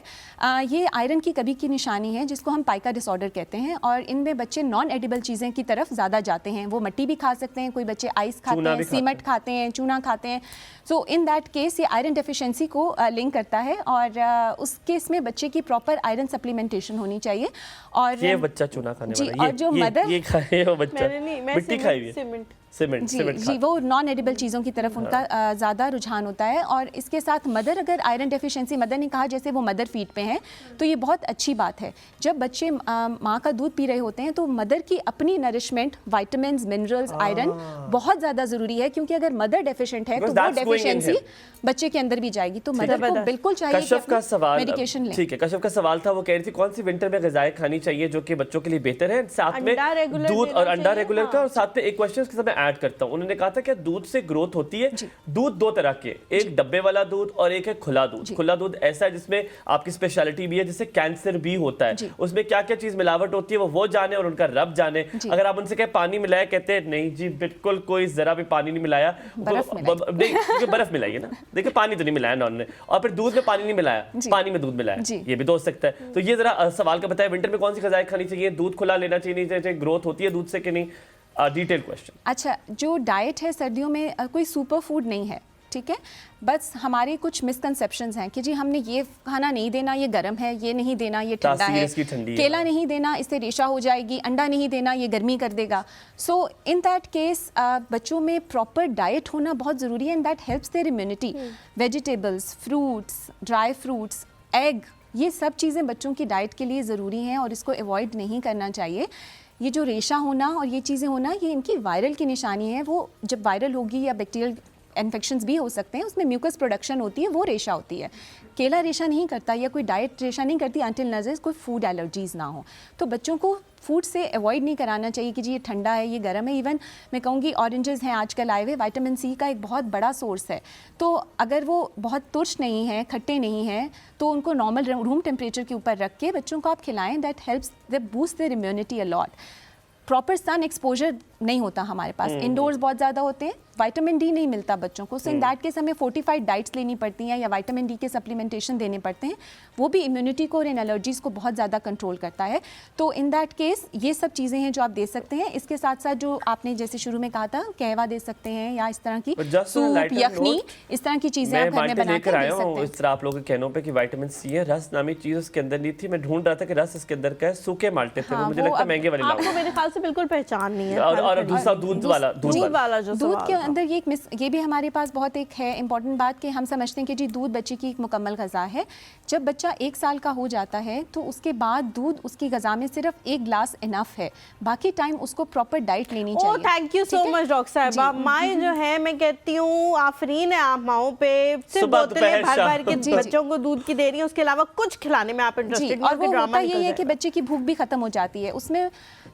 ये आयरन की कमी की निशानी है जिसको हम पाइका डिसऑर्डर कहते हैं और इनमें बच्चे नॉन एडिबल चीज़ें की तरफ ज़्यादा जाते हैं। वो मट्टी भी खा सकते हैं, कोई बच्चे आइस खाते हैं, सीमेंट खाते हैं, चूना खाते हैं। सो इन दैट केस ये आयरन डेफिशिएंसी को लिंक करता है और उस केस में बच्चे की प्रॉपर आयरन सप्लीमेंटेशन होनी चाहिए। और ये बच्चा चूना खाने जी, वाला और जो मदर ये खाए वो बच्चा मिट्टी खाई हुई सीमेंट जी वो नॉन एडिबल चीज़ों की तरफ उनका ज़्यादा रुझान होता है। और इसके साथ मदर अगर आयरन डेफिशिएंसी, मदर ने कहा जैसे वो मदर फीड पे हैं तो ये बहुत अच्छी बात है। जब बच्चे माँ का दूध पी रहे होते हैं तो मदर की अपनी नरिशमेंट, विटामिन्स, मिनरल्स, आयरन बहुत ज़्यादा ज़रूरी है क्योंकि अगर मदर डेफिशिएंट है तो वो डेफिशिएंसी बच्चे के अंदर भी जाएगी। तो मदर को बिल्कुल चाहिए कश्यप का सवाल मेडिकेशन लें। ठीक है, कश्यप का सवाल था, वो कह रही थी कौन सी विंटर में ग़िज़ाएं खानी चाहिए जो कि बच्चों के लिए बेहतर है, साथ में दूध और अंडा रेगुलर का। और साथ में एक क्वेश्चन इसके साथ मैं ऐड करता हूँ, उन्होंने कहा था कि दूध से ग्रोथ होती है। दूध दो तरह के, एक डब्बे वाला दूध और एक है खुला दूध। खुला दूध ऐसा है जिसमें आपकी स्पेशलिटी भी है, जिससे कैंसर भी होता है। उसमें क्या क्या चीज मिलावट होती है वो जाने और उनका रब जाने। अगर आप उनसे कहें पानी मिलाया, कहते हैं नहीं जी बिल्कुल कोई जरा भी पानी नहीं मिलाया, बर्फ मिलाई है ना, देखिए पानी तो नहीं मिलाया ना उन्होंने। और फिर दूध में पानी नहीं मिलाया, पानी में दूध मिलाया, ये भी तो हो सकता है। तो ये जरा सवाल का बताया, विंटर में कौन सी ग़िज़ाएं खानी चाहिए, दूध खुला लेना चाहिए, नहीं चाहिए, ग्रोथ होती है दूध से कि नहीं, डिटेल क्वेश्चन। अच्छा, जो डाइट है सर्दियों में कोई सुपर फूड नहीं है, ठीक है, बस हमारे कुछ मिसकंसेप्शंस हैं कि जी हमने ये खाना नहीं देना, ये गर्म है, ये नहीं देना, ये ठंडा है, केला नहीं देना, इससे रेशा हो जाएगी, अंडा नहीं देना, ये गर्मी कर देगा। सो इन दैट केस बच्चों में प्रॉपर डाइट होना बहुत ज़रूरी है and that helps their immunity. Vegetables, fruits, dry fruits, egg, ये सब चीज़ें बच्चों की डाइट के लिए ज़रूरी हैं और इसको अवॉइड नहीं करना चाहिए। ये जो रेशा होना और ये चीज़ें होना, ये इनकी वायरल की निशानी है। वो जब वायरल होगी या बैक्टीरियल इन्फेक्शंस भी हो सकते हैं, उसमें म्यूकस प्रोडक्शन होती है, वो रेशा होती है। केला रेशा नहीं करता या कोई डाइट रेशा नहीं करती अंटिल नजर कोई फूड एलर्जीज़ ना हो। तो बच्चों को फूड से अवॉइड नहीं कराना चाहिए कि जी ये ठंडा है, ये गर्म है। इवन मैं कहूँगी ऑरेंजेस हैं आजकल आए हुए, विटामिन सी का एक बहुत बड़ा सोर्स है। तो अगर वो बहुत तुर्श नहीं है, खट्टे नहीं हैं, तो उनको नॉर्मल रूम टेम्परेचर के ऊपर रख के बच्चों को आप खिलाएं। That helps they boost their immunity a lot. Proper sun exposure नहीं होता हमारे पास, इंडोर्स बहुत ज़्यादा होते हैं, विटामिन डी नहीं मिलता बच्चों को। सो इन दैट केस हमें फोर्टिफाइड डाइट्स लेनी पड़ती हैं या विटामिन डी के सप्लीमेंटेशन देने पड़ते हैं। वो भी इम्यूनिटी को और इन एलर्जीज़ को बहुत ज़्यादा कंट्रोल करता है। तो इन दैट केस ये सब चीज़ें हैं जो आप दे सकते हैं। इसके साथ साथ जो आपने जैसे शुरू में कहा था, कहवा दे सकते हैं या इस तरह की सूप, यखनी, इस तरह की चीज़ें आप घर में बना कर दे सकते हैं। इस तरह आप लोगों के कहनों पे कि विटामिन सी है, रस नामी चीज़ उसके अंदर नहीं थी, मैं ढूंढ रहा था कि रस इसके अंदर का है, सूखे माल्टे थे, मुझे लगता है महंगे वाले आपको मेरे ख्याल से बिल्कुल पहचान नहीं है। और दूसरा दूध वाला जो दूध के अंदर ये भी हमारे पास बहुत एक है इंपॉर्टेंट बात कि हम समझते हैं कि जी दूध बच्चे की एक मुकम्मल ग़िज़ा है। जब बच्चा 1 साल का हो जाता है तो उसके बाद दूध उसकी ग़िज़ा में सिर्फ 1 गिलास इनफ है, बाकी टाइम उसको प्रॉपर डाइट लेनी चाहिए। Thank you so much doctor साहिबा। माएँ जो है, मैं कहती हूँ आफरीन है आप माओं पे, सिर्फ बोतलें भर भर के बच्चों को दूध की दे रही हैं, उसके अलावा कुछ खिलाने में आप इंटरेस्टेड नहीं। और वो होता ये है कि बच्चे की भूख भी ख़त्म हो जाती है। उसमें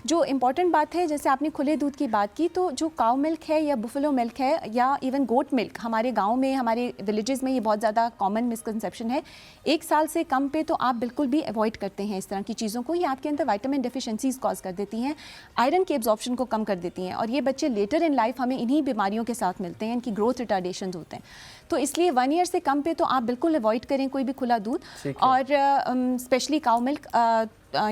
जो इम्पॉर्टेंट बात है, जैसे आपने खुले दूध की बात की, तो जो काऊ मिल्क है या बुफलो मिल्क है या इवन गोट मिल्क, हमारे गांव में, हमारे विलेजेस में ये बहुत ज़्यादा कॉमन मिसकंसेप्शन है। 1 साल से कम पे तो आप बिल्कुल भी अवॉइड करते हैं इस तरह की चीज़ों को। ये आपके अंदर विटामिन डेफिशिएंसीज कॉज कर देती हैं, आयरन के एब्जॉर्प्शन को कम कर देती हैं और ये बच्चे लेटर इन लाइफ हमें इन्हीं बीमारियों के साथ मिलते हैं, इनकी ग्रोथ रिटार्डेशन होते हैं। तो इसलिए 1 ईयर से कम पे तो आप बिल्कुल अवॉइड करें कोई भी खुला दूध, और स्पेशली काऊ मिल्क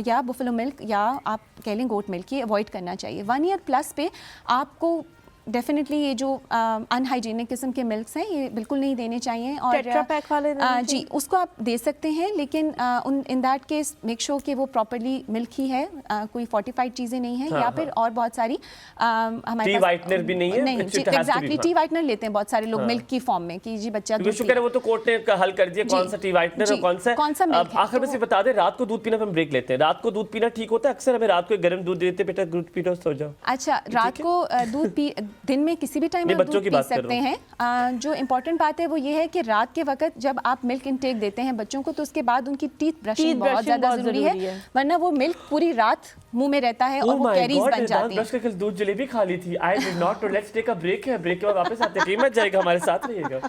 या बुफलो मिल्क या आप कह लें गोट मिल्क, ये अवॉइड करना चाहिए। 1 ईयर प्लस पे आपको डेफिनेटली ये जो अनहाइजीनिक किस्म के मिल्क्स हैं ये बिल्कुल नहीं देने चाहिए। और टेट्रा पैक वाले जी उसको आप दे सकते हैं, लेकिन in that case make sure कि वो प्रॉपर्ली मिल्क ही है, कोई फोर्टिफाइड चीज़ें नहीं है। या फिर और बहुत सारी हमारे पास वाइटनर भी नहीं है, नहीं एग्जैक्टली टी वाइटनर लेते हैं बहुत सारे लोग मिल्क की फॉर्म में कि जी बच्चा दूध, शुक्र है वो तो कोर्ट ने हल कर दिया कौन सा टी वाइटनर और कौन सा मिल्क। आखिर में से बता दें, रात को दूध पीना, हम ब्रेक लेते हैं, रात को दूध पीना ठीक होता है? अक्सर हमें रात को गर्म दूध देते, बेटा दूध पीना सो जाओ। अच्छा, रात को दूध दिन में किसी भी टाइम नहीं, आप बच्चों दूध की पी बात कर सकते रहा हैं। जो इम्पोर्टेंट बात है वो ये है कि रात के वक्त जब आप मिल्क इनटेक देते हैं बच्चों को तो उसके बाद उनकी टीथ ब्रशिंग बहुत ज़्यादा ज़रूरी है, वरना वो मिल्क पूरी रात मुंह में रहता है और वो कैरीज बन जाती है। ब्रश करके दूध जलेबी खा ली थी। I did not know. Let's take a break है, ब्रेक के बाद वापस आते हैं। कीमत जाएगा, हमारे साथ रहिएगा।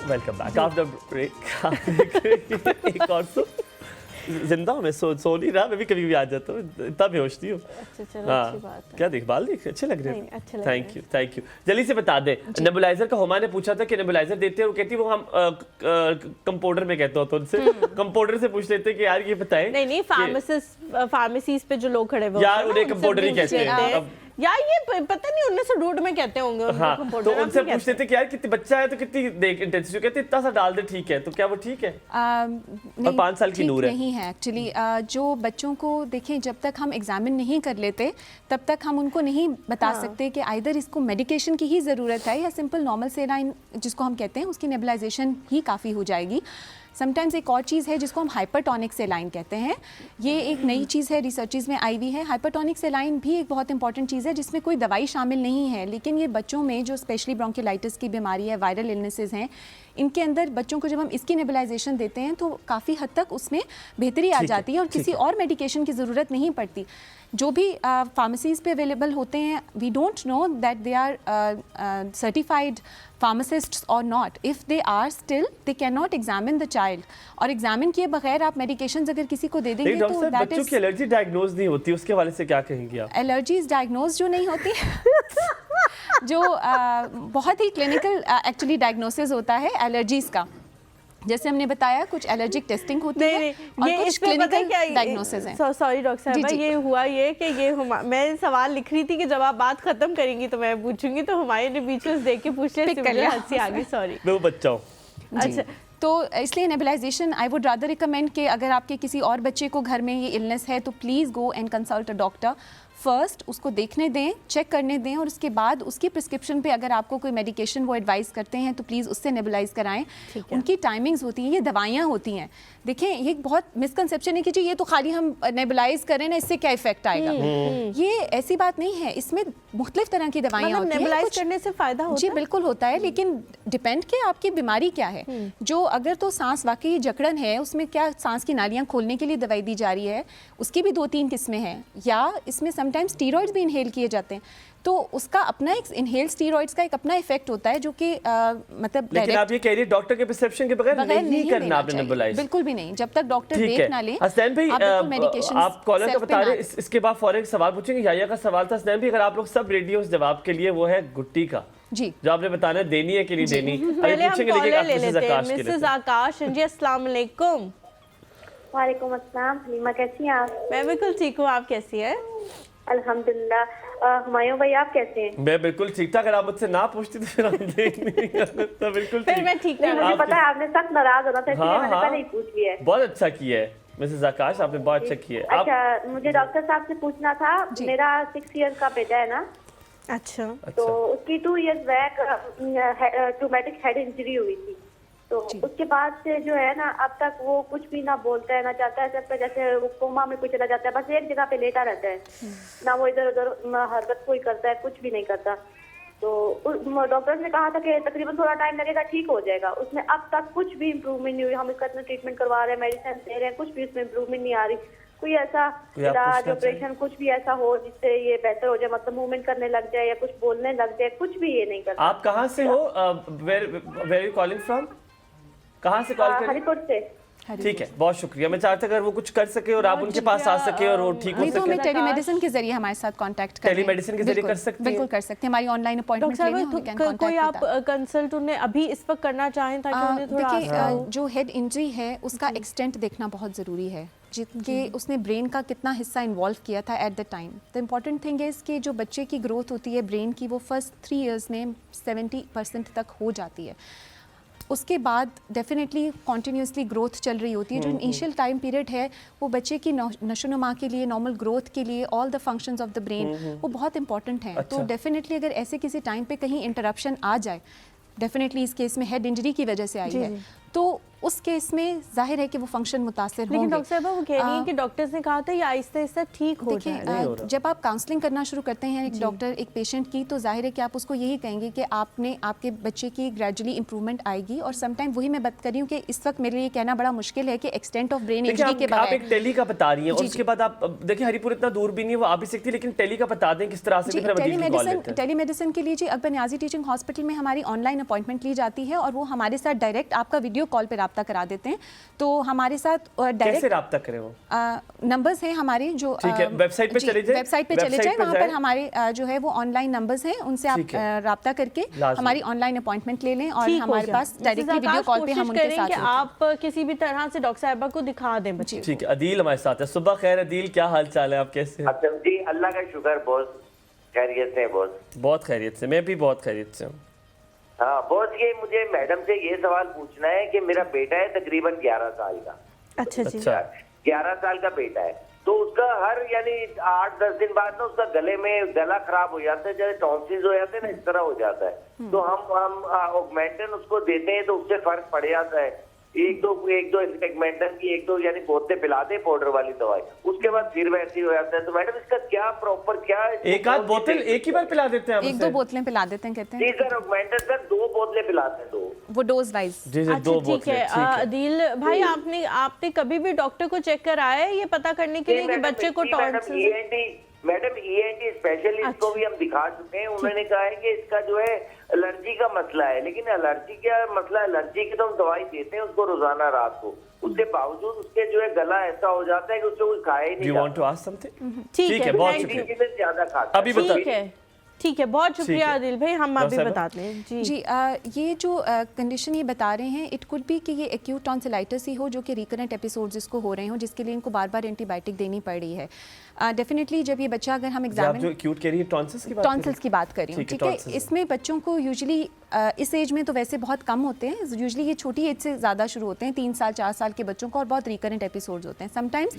Welcome back after break. एक और तो जिंदा हूँ मैं, सो नहीं रहा, मैं भी कभी भी आ जाता हूँ, इतना बेहोश नहीं हूँ। अच्छा चलो, अच्छी बात है। क्या देख बाल देख अच्छे लग रहे हैं। अच्छे लग रहे हैं। Thank you. जल्दी से बता दे, नेबुलाइजर का हुमा ने पूछा था कि नेबुलाइजर देते हैं, वो कहती वो हम कंपाउंडर में कहते हो तो उनसे कंपाउंडर से पूछ लेते कि यार ये बताएं। नहीं फार्मेसीज पे जो लोग खड़े हुए यार उन्हें कंपाउंडर ही कहते हैं यार, ये पता नहीं उन्हें से रूट में कहते होंगे। हाँ, तो उनसे पूछते थे कि यार कितनी बच्चा है तो कितनी देख इंटेंसिटी, कहते इतना सा डाल दे ठीक है, तो क्या वो ठीक है? और 5 साल की नूर है। नहीं है एक्चुअली। जो बच्चों को देखें, जब तक हम एग्जामिन नहीं कर लेते तब तक हम उनको नहीं बता सकते कि आइदर इसको मेडिकेशन की ही ज़रूरत है या सिंपल नॉर्मल सेलाइन जिसको हम कहते हैं उसकी नेबुलाइजेशन ही काफ़ी हो जाएगी। समटाइम्स एक और चीज़ है जिसको हम हाइपरटोनिक सेलाइन कहते हैं, ये एक नई चीज़ है, रिसर्चेज में आई हुई है। हाइपरटोनिक सेलाइन भी एक बहुत इंपॉर्टेंट चीज़ है जिसमें कोई दवाई शामिल नहीं है, लेकिन ये बच्चों में जो स्पेशली ब्रोंकियोलाइटिस की बीमारी है, वायरल इलनेसेस हैं, इनके अंदर बच्चों को जब हम इसकी नेबुलाइजेशन देते हैं तो काफ़ी हद तक उसमें बेहतरी आ जाती है और किसी और मेडिकेशन की ज़रूरत नहीं पड़ती। जो भी फार्मेसीज़ पे अवेलेबल होते हैं, we don't know that they are certified pharmacists or not. If they are, still they cannot examine the child. और एग्जामिन किए बगैर आप मेडिकेशंस अगर किसी को दे देंगे तो दैट बच्चों की एलर्जी डायग्नोज नहीं होती, उसके हवाले से क्या कहेंगी आप? एलर्जीज डायग्नोज जो नहीं होती जो बहुत ही क्लिनिकल एक्चुअली डायग्नोसिस होता है एलर्जीज का। जैसे हमने बताया कुछ एलर्जिक टेस्टिंग होती है और ये कुछ क्लिनिकल डायग्नोसिस हैं। सॉरी डॉक्टर साहब, ये हुआ ये कि मैं सवाल लिख रही थी कि जब आप बात खत्म करेंगी तो मैं पूछूंगी, तो हमारे ने बीच में देख के पूछ लिया, हंसी आ गई, सॉरी। मैं वो बच्चा हूँ। अच्छा, तो इसलिए nebulization I would rather recommend कि अगर आपके किसी और बच्चे को घर में ये इलनेस है तो please go and consult a doctor. First उसको देखने दें, चेक करने दें और उसके बाद उसकी प्रिस्क्रिप्शन पे अगर आपको कोई मेडिकेशन वो एडवाइस करते हैं तो प्लीज़ उससे नेबुलाइज कराएं। उनकी टाइमिंग्स होती हैं, ये दवाइयाँ होती हैं। देखें, ये एक बहुत मिसकंसेप्शन है कि जी ये तो खाली हम नेबुलाइज करें ना, इससे क्या इफेक्ट आएगा। ये ऐसी बात नहीं है, इसमें मुख्तलिफ तरह की दवाइयाँ होती हैं। नेबुलाइज करने से फ़ायदा होता है? जी बिल्कुल होता है, लेकिन डिपेंड कि आपकी बीमारी क्या है। जो अगर तो सांस वाकई जकड़न है, उसमें क्या सांस की नालियाँ खोलने के लिए दवाई दी जा रही है, उसकी भी 2-3 किस्में हैं, या इसमें समटाइम्स स्टीरॉइड्स भी इनहेल किए जाते हैं, तो उसका अपना एक इनहेल स्टीरॉइड्स का एक अपना इफेक्ट होता है जो कि मतलब लेकिन आप ये कह रही है डॉक्टर के प्रिस्क्रिप्शन के बगैर नहीं करना आपने नेबुलाइज? बिल्कुल भी नहीं, जब तक डॉक्टर देख ना ले। हसनैन भाई, आप कॉलर का बता रहे, इसके बाद फौरन सवाल पूछेंगे। याया का सवाल था हसनैन भाई, अगर आप लोग सब रेडियोस जवाब के लिए, वो है गुट्टी का जी, जो आपने बताना है देनी है कि नहीं देनी। पहले हम कॉलर ले लेते हैं। मिसेस आकाश जी, अस्सलाम वालेकुम। वालेकुम अस्सलाम। हलीमा कैसी हैं आप? मैं बिल्कुल ठीक हूँ, आप कैसी हैं? अल्हम्दुलिल्लाह। हुमायूं भाई आप कैसे हैं? मैं बिल्कुल ठीक था, अगर आप मुझसे ना पूछती तो फिर हम देख नहीं तो बिल्कुल फिर मैं ठीक नहीं। मुझे पता है आपने सख्त नाराज होना था, इसलिए मैंने पहले ही पूछ लिया है। बहुत अच्छा किया है मिसेस आकाश, आपने बहुत अच्छा किया है। अच्छा, मुझे डॉक्टर साहब से पूछना था, मेरा 6 इयर्स का बेटा है ना, अच्छा, तो उसकी 2 years back traumatic head injury हुई थी, तो उसके बाद से जो है ना अब तक वो कुछ भी ना बोलता है ना चाहता है, सब जैसे वो कोमा में कुछ चला जाता है, बस एक जगह पे लेटा रहता है, ना वो इधर उधर हरकत कोई करता है, कुछ भी नहीं करता। तो डॉक्टर ने कहा था कि तकरीबन थोड़ा टाइम लगेगा, ठीक हो जाएगा। उसमें अब तक कुछ भी इम्प्रूवमेंट नहीं हुई, हम इसका इतना ट्रीटमेंट करवा रहे हैं, मेडिसिन दे रहे हैं, कुछ भी उसमें इम्प्रूवमेंट नहीं आ रही। कोई ऐसा इलाज, ऑपरेशन कुछ भी ऐसा हो जिससे ये बेहतर हो जाए, मतलब मूवमेंट करने लग जाए या कुछ बोलने लग जाए, कुछ भी ये नहीं करता। आप कहाँ से हो? Where you calling from? कहाँ से कॉल कर रहे हैं? हरिपुर से। ठीक है, बहुत शुक्रिया। मैं चाहता अगर वो कुछ कर सके और आप उनके पास आ सके और वो ठीक हो तो सके। हमें टेलीमेडिसिन के जरिए हमारे साथ कांटेक्ट करें। टेलीमेडिसिन के जरिए कर सकते हैं? बिल्कुल कर सकते हैं, हमारी ऑनलाइन अपॉइंटमेंट लेनी है। कोई आप कंसल्ट उन्हें अभी इस वक्त करना चाहें ताकि उन्हें थोड़ा देखिए, जो हेड इंजरी है उसका एक्सटेंट देखना बहुत ज़रूरी है, जिनके उसने ब्रेन का कितना हिस्सा इन्वॉल्व किया था at the time. The important thing is कि जो बच्चे की ग्रोथ होती है ब्रेन की, वो फर्स्ट 3 इयर्स में 70% तक हो जाती है। उसके बाद डेफिनेटली कॉन्टीन्यूसली ग्रोथ चल रही होती है। जो इनिशियल टाइम पीरियड है वो बच्चे की नशोनुमा के लिए, नॉर्मल ग्रोथ के लिए, all the functions of the brain वो बहुत इंपॉर्टेंट है। तो डेफिनेटली अगर ऐसे किसी टाइम पे कहीं इंटरप्शन आ जाए, डेफिनेटली इस केस में हेड इंजरी की वजह से आई है, तो उस केस में जाहिर है कि वो फंक्शन मुतासिर होंगे। लेकिन डॉक्टर साहब वो कह रही हैं कि डॉक्टर्स ने कहा था ये आहिस्ता आहिस्ता ठीक हो देखिए, जब आप काउंसलिंग करना शुरू करते हैं एक डॉक्टर एक पेशेंट की, तो जाहिर है कि आप उसको यही कहेंगे कि आपके बच्चे की ग्रेजुअली इंप्रूवमेंट आएगी। और समटाइम वही मैं बात कर रही हूँ कि इस वक्त मेरे लिए कहना बड़ा मुश्किल है कि एक्सटेंट ऑफ ब्रेन इंजरी के बाद आप एक टेली का बता रही हैं और उसके बाद आप देखिए हरिपुर इतना दूर भी नहीं है, वो आ भी सकती है, लेकिन टेली का बता दें किस तरह से। टेलीमेडिसिन के लिए जी अकबर नियाजी टीचिंग हॉस्पिटल में हमारी ऑनलाइन अपॉइंटमेंट ली जाती है और वो हमारे साथ डायरेक्ट आपका वीडियो कॉल पर रब्ता करा देते हैं। तो हमारे साथ कैसे रब्ता करें? वो नंबर्स हैं हमारे जो वेबसाइट पे चले जाए, वहाँ पर हमारे जो है वो ऑनलाइन नंबर्स हैं, उनसे आप रब्ता करके हमारी ऑनलाइन अपॉइंटमेंट ले लें और हमारे पास डायरेक्टली वीडियो कॉल पे हम उनके साथ कि आप किसी भी तरह से डॉक्टर साहिबा को दिखा दें बच्चे। ठीक है, अदील हमारे साथ है। सुबह खैर अदील, क्या हाल चाल है, आप कैसे हैं? अच्छा जी, अल्लाह का शुक्र, बहुत खैरियत से। बहुत खैरियत से, मैं भी बहुत खैरियत से हूँ। हाँ बॉस, ये मुझे मैडम से ये सवाल पूछना है कि मेरा बेटा है तकरीबन 11 साल का। अच्छा जी। 11 साल का बेटा है, तो उसका हर यानी 8-10 दिन बाद ना उसका गला खराब हो जाता है, जैसे टॉन्सिल्स हो जाते हैं ना, इस तरह हो जाता है। तो हम ऑगमेंटन उसको देते हैं तो उससे फर्क पड़ जाता है। एक दो ऑगमेंटन की एक दो यानी बोतलें पिलाते हैं पाउडर वाली दवाई, उसके बाद फिर वैसे ही हो जाता है। तो मैडम इसका क्या प्रॉपर क्या है? एक आध बोतल एक ही बार पिला देते हैं? 1-2 बोतलें पिला देते हैं कहते हैं। जी सर, ऑगमेंटन सर 2 बोतलें पिलाते हैं, 2 वो डोज वाइज। अच्छा ठीक है। अदील भाई, आपने कभी भी डॉक्टर को चेक कराया है ये पता करने के लिए कि बच्चे को टॉन्सिल? मैडम ENT स्पेशलिस्ट को भी हम दिखा चुके हैं, उन्होंने कहा है कि इसका जो है एलर्जी का मसला है। लेकिन एलर्जी क्या मसला, एलर्जी की तो हम दवाई देते हैं उसको रोजाना रात को, उसके बावजूद उसके जो है गला ऐसा हो जाता है कि उससे कुछ खाया ही नहीं। You want to ask something? ठीक है, बहुत शुक्रिया। ज्यादा खाता अभी बताइए। ठीक है, बहुत शुक्रिया आदिल भाई, हम अभी बताते हैं जी। ये जो कंडीशन ये बता रहे हैं, इट कुड बी कि ये एक्यूट टॉन्सिलाइटिस ही हो जो कि रिकरेंट एपिसोड्स इसको हो रहे हो, जिसके लिए इनको बार बार एंटीबायोटिक देनी पड़ रही है। डेफिनेटली जब ये बच्चा, अगर हम एग्जामिन जो एक्यूट कह रही है टॉन्सिल्स की बात कर रही हूँ, ठीक है, इसमें बच्चों को यूजुअली इस एज में तो वैसे बहुत कम होते हैं, यूजुअली ये छोटी एज से ज़्यादा शुरू होते हैं, 3 साल 4 साल के बच्चों को, और बहुत रिकरेंट एपिसोड्स होते हैं। समटाइम्स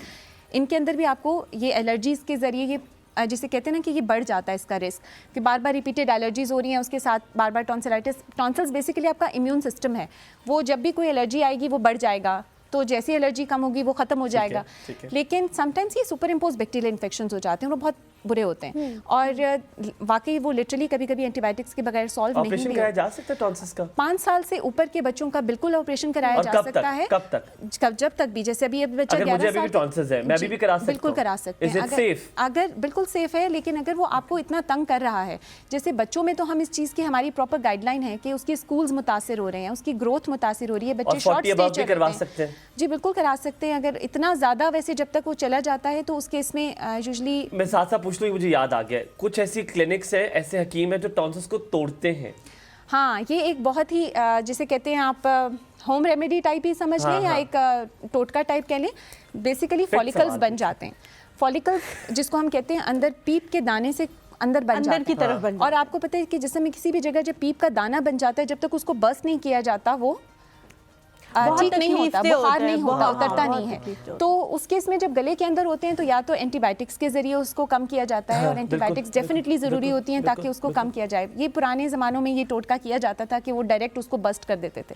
इनके अंदर भी आपको ये एलर्जीज़ के ज़रिए ये जिसे कहते हैं ना कि ये बढ़ जाता है इसका रिस्क, कि बार बार रिपीटेड एलर्जीज हो रही हैं, उसके साथ बार बार टॉन्सिलाइटिस। टॉन्सिल्स बेसिकली आपका इम्यून सिस्टम है, वो जब भी कोई एलर्जी आएगी वो बढ़ जाएगा, तो जैसी एलर्जी कम होगी वो खत्म हो जाएगा। लेकिन समटाइम्स ये सुपर इम्पोज बैक्टीरियल इन्फेक्शंस हो जाते हैं, वो बहुत बुरे होते हैं और वाकई वो लिटरली कभी कभी एंटीबायोटिक्स के बगैर सॉल्व नहीं ऑपरेशन कराया जा सकता है टॉन्सिल्स का? 5 साल से ऊपर के बच्चों का बिल्कुल ऑपरेशन कराया जा सकता है। कब तक? जब तक भी, जैसे अभी बच्चा 11 साल टॉन्सिल्स है, मैं अभी भी करा सकता हूं? बिल्कुल करा सकते हैं, अगर बिल्कुल सेफ है। लेकिन अगर वो आपको इतना तंग कर रहा है, जैसे बच्चों में तो हम इस चीज़ की हमारी प्रॉपर गाइडलाइन है कि उसके स्कूल्स मुतासिर हो रहे हैं, उसकी ग्रोथ मुतासिर हो रही है, बच्चे शॉर्ट स्टेज करवा सकते हैं। जी बिल्कुल करा सकते हैं, अगर इतना ज़्यादा वैसे जब तक वो चला जाता है तो उस केस में यूजुअली। मैं साथ साथ पूछ लूँ, मुझे याद आ गया, कुछ ऐसी क्लिनिक्स हैं, ऐसे हकीम हैं जो टॉन्सिल्स को तोड़ते हैं। हाँ, ये एक बहुत ही जिसे कहते हैं आप होम रेमेडी टाइप ही समझ लें, या एक टोटका टाइप कह लें। बेसिकली फॉलिकल्स बन जाते हैं, फॉलिकल्स जिसको हम कहते हैं अंदर पीप के दाने से अंदर बन जाते हैं, की तरफ बन। और आपको पता है कि जिसमें में किसी भी जगह जब पीप का दाना बन जाता है, जब तक उसको बस्ट नहीं किया जाता वो ठीक नहीं होता, बुखार नहीं होता, उतरता नहीं है। तो उस केस में जब गले के अंदर होते हैं तो या तो एंटीबायोटिक्स के जरिए उसको कम किया जाता है, और एंटीबायोटिक्स डेफिनेटली ज़रूरी होती हैं ताकि उसको कम किया जाए। ये पुराने ज़मानों में ये टोटका किया जाता था कि वो डायरेक्ट उसको बस्ट कर देते थे,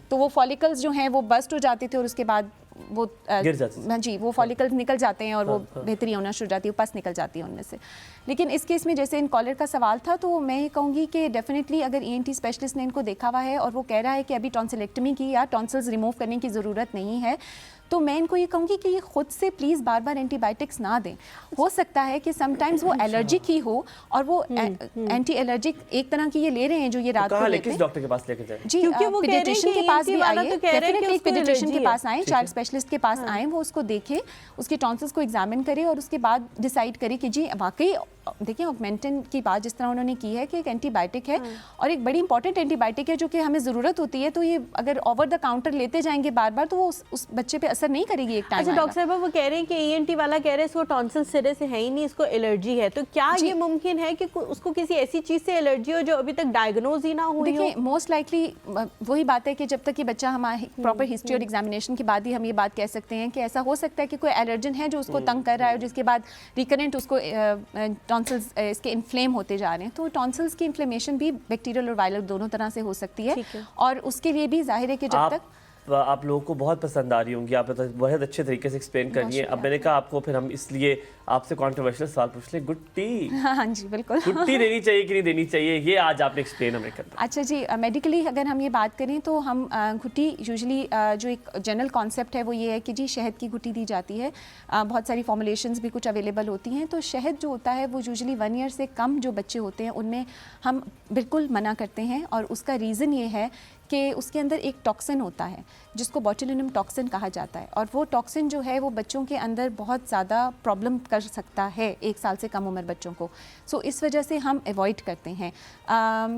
तो वो फॉलिकल्स जो हैं वो बस्ट हो जाते थे और उसके बाद वो जी वो फॉलिकल्स निकल जाते हैं और वो बेहतरी होना शुरू हो जाती है, पस निकल जाती है उनमें से। लेकिन इस केस में जैसे इन कॉलर का सवाल था, तो मैं ये कहूँगी कि डेफिनेटली अगर ENT स्पेशलिस्ट ने इनको देखा हुआ है और वो कह रहा है कि अभी टॉन्सिलेक्टमी की या टॉन्सिल्स रिमूव करने की ज़रूरत नहीं है, तो मैं इनको ये कहूँगी कि ये खुद से प्लीज़ बार बार एंटीबायोटिक्स ना दें। हो सकता है कि समटाइम्स वो एलर्जिक ही हो और वो एंटी एलर्जिक एक तरह की ये ले रहे हैं जो ये रात को लेते हैं। डॉक्टर के पास लेके जाएं जी, पीडियाट्रिशियन के पास भी आइए, डेफिनेटली पीडियाट्रिशियन के पास आएँ, चाइल्ड स्पेशलिस्ट के पास आएँ, वो उसको देखें, उसके टॉन्सिल्स को एग्जामिन करें और उसके बाद डिसाइड करें कि जी वाकई देखिए ऑगमेंटन की बात जिस तरह उन्होंने की है कि एक एंटीबायोटिक है और एक बड़ी इंपॉर्टेंट एंटीबायोटिक है जो कि हमें ज़रूरत होती है, तो ये अगर ओवर द काउंटर लेते जाएंगे बार बार तो वो उस बच्चे पे असर नहीं करेगी एक टाइम। अच्छा डॉक्टर साहब वो कह रहे हैं कि ENT वाला कह रहे हैं इसको टॉन्सिल सिरे से है ही नहीं, इसको एलर्जी है, तो क्या ये मुमकिन है कि उसको किसी ऐसी चीज से एलर्जी हो जो अभी तक डायग्नोज ही ना हुई हो? देखिए मोस्ट लाइकली वही बात है कि जब तक ये बच्चा हमारे प्रॉपर हिस्ट्री और एग्जामिनेशन के बाद ही हम ये बात कह सकते हैं कि ऐसा हो सकता है कि कोई एलर्जन है जो उसको तंग कर रहा है, जिसके बाद रिकरेंट उसको टॉन्सिल्स इसके इन्फ्लेम होते जा रहे हैं। तो टॉन्सिल्स की इन्फ्लेमेशन भी बैक्टीरियल और वायरल दोनों तरह से हो सकती है, और उसके लिए भी जाहिर है कि जब तक आप लोगों को बहुत पसंद आ रही होंगी, आप बहुत अच्छे तरीके से एक्सप्लेन करनी है। अब मैंने कहा आपको फिर हम इसलिए आपसे कंट्रोवर्शियल सवाल पूछ लें, गुट्टी हाँ जी बिल्कुल गुट्टी देनी चाहिए कि नहीं देनी चाहिए, ये आज आपने एक्सप्लेन हमें करना। अच्छा जी, मेडिकली अगर हम ये बात करें तो हम गुट्टी यूजुअली जो एक जनरल कॉन्सेप्ट है वो ये है कि जी शहद की गुट्टी दी जाती है। बहुत सारी फॉर्मुलेशंस भी कुछ अवेलेबल होती हैं। तो शहद जो होता है वो यूजुअली 1 ईयर से कम जो बच्चे होते हैं उनमें हम बिल्कुल मना करते हैं, और उसका रीज़न ये है कि उसके अंदर एक टॉक्सिन होता है जिसको बोtulinum टॉक्सिन कहा जाता है, और वो टॉक्सिन जो है वो बच्चों के अंदर बहुत ज़्यादा प्रॉब्लम कर सकता है 1 साल से कम उम्र बच्चों को। सो इस वजह से हम अवॉइड करते हैं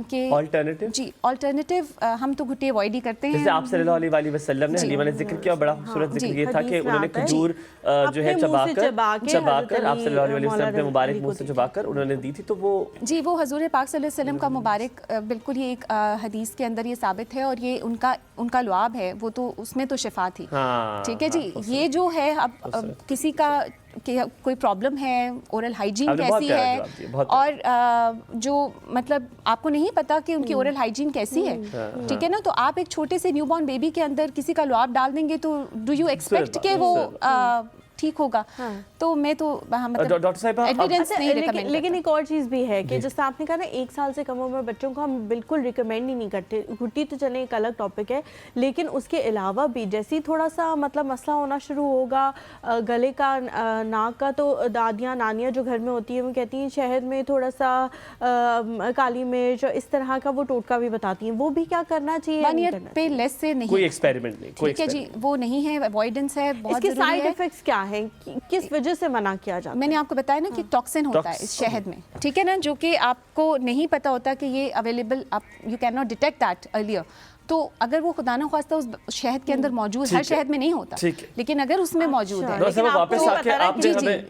कि अल्टरनेटिव जी अल्टरनेटिव हम तो गुट्टी अवॉइड ही करते हैं। जैसे आप सल्लल्लाहु अलैहि वसल्लम ने हलीमा ने जिक्र किया, बड़ा खूबसूरत जिक्र ये था कि उन्होंने खजूर जो है चबाकर आप सल्लल्लाहु अलैहि वसल्लम के मुबारक मुंह से चबाकर उन्होंने दी थी। तो वो जी वो हजूर पाक सल्लल्लाहु अलैहि वसल्लम का मुबारक बिल्कुल ही एक हदीस के अंदर ये साबित है, और ये उनका लुआब है, वो तो उसमें तो शिफा थी। ठीक है जी, ये जो है अब किसी का कि कोई प्रॉब्लम है, ओरल हाइजीन कैसी है, और जो मतलब आपको नहीं पता कि उनकी ओरल हाइजीन कैसी है, ठीक है ना, तो आप एक छोटे से न्यूबॉर्न बेबी के अंदर किसी का लुआब डाल देंगे तो डू यू एक्सपेक्ट कि वो ठीक होगा? तो मैं तो मतलब डॉक्टर साहब एविडेंस नहीं रिकमेंड। लेकिन एक और चीज़ भी है कि जैसे आपने कहा ना 1 साल से कम उम्र बच्चों को हम बिल्कुल रिकमेंड ही नहीं करते। गुट्टी तो चले एक अलग टॉपिक है, लेकिन उसके अलावा भी जैसे ही थोड़ा सा मतलब मसला होना शुरू होगा गले का नाक का, तो दादियाँ नानियाँ जो घर में होती हैं वो कहती हैं शहद में थोड़ा सा काली मिर्च इस तरह का वो टोटका भी बताती हैं, वो भी क्या करना चाहिए? 1 ईयर पे लेस से नहीं, कोई एक्सपेरिमेंट नहीं, ठीक है जी, वो नहीं है, अवॉइडेंस है, बहुत इसके साइड इफेक्ट्स क्या है, किस वजह से मना किया जाता है? मैंने आपको बताया ना कि टॉक्सिन होता है इस शहद में, ठीक है ना, जो कि आपको नहीं पता होता कि ये अवेलेबल, आप you can not detect that earlier. तो अगर वो खुदा ना ख्वास्ता उस शहद के अंदर मौजूद, हर शहद में नहीं होता, लेकिन अगर उसमें मौजूद है,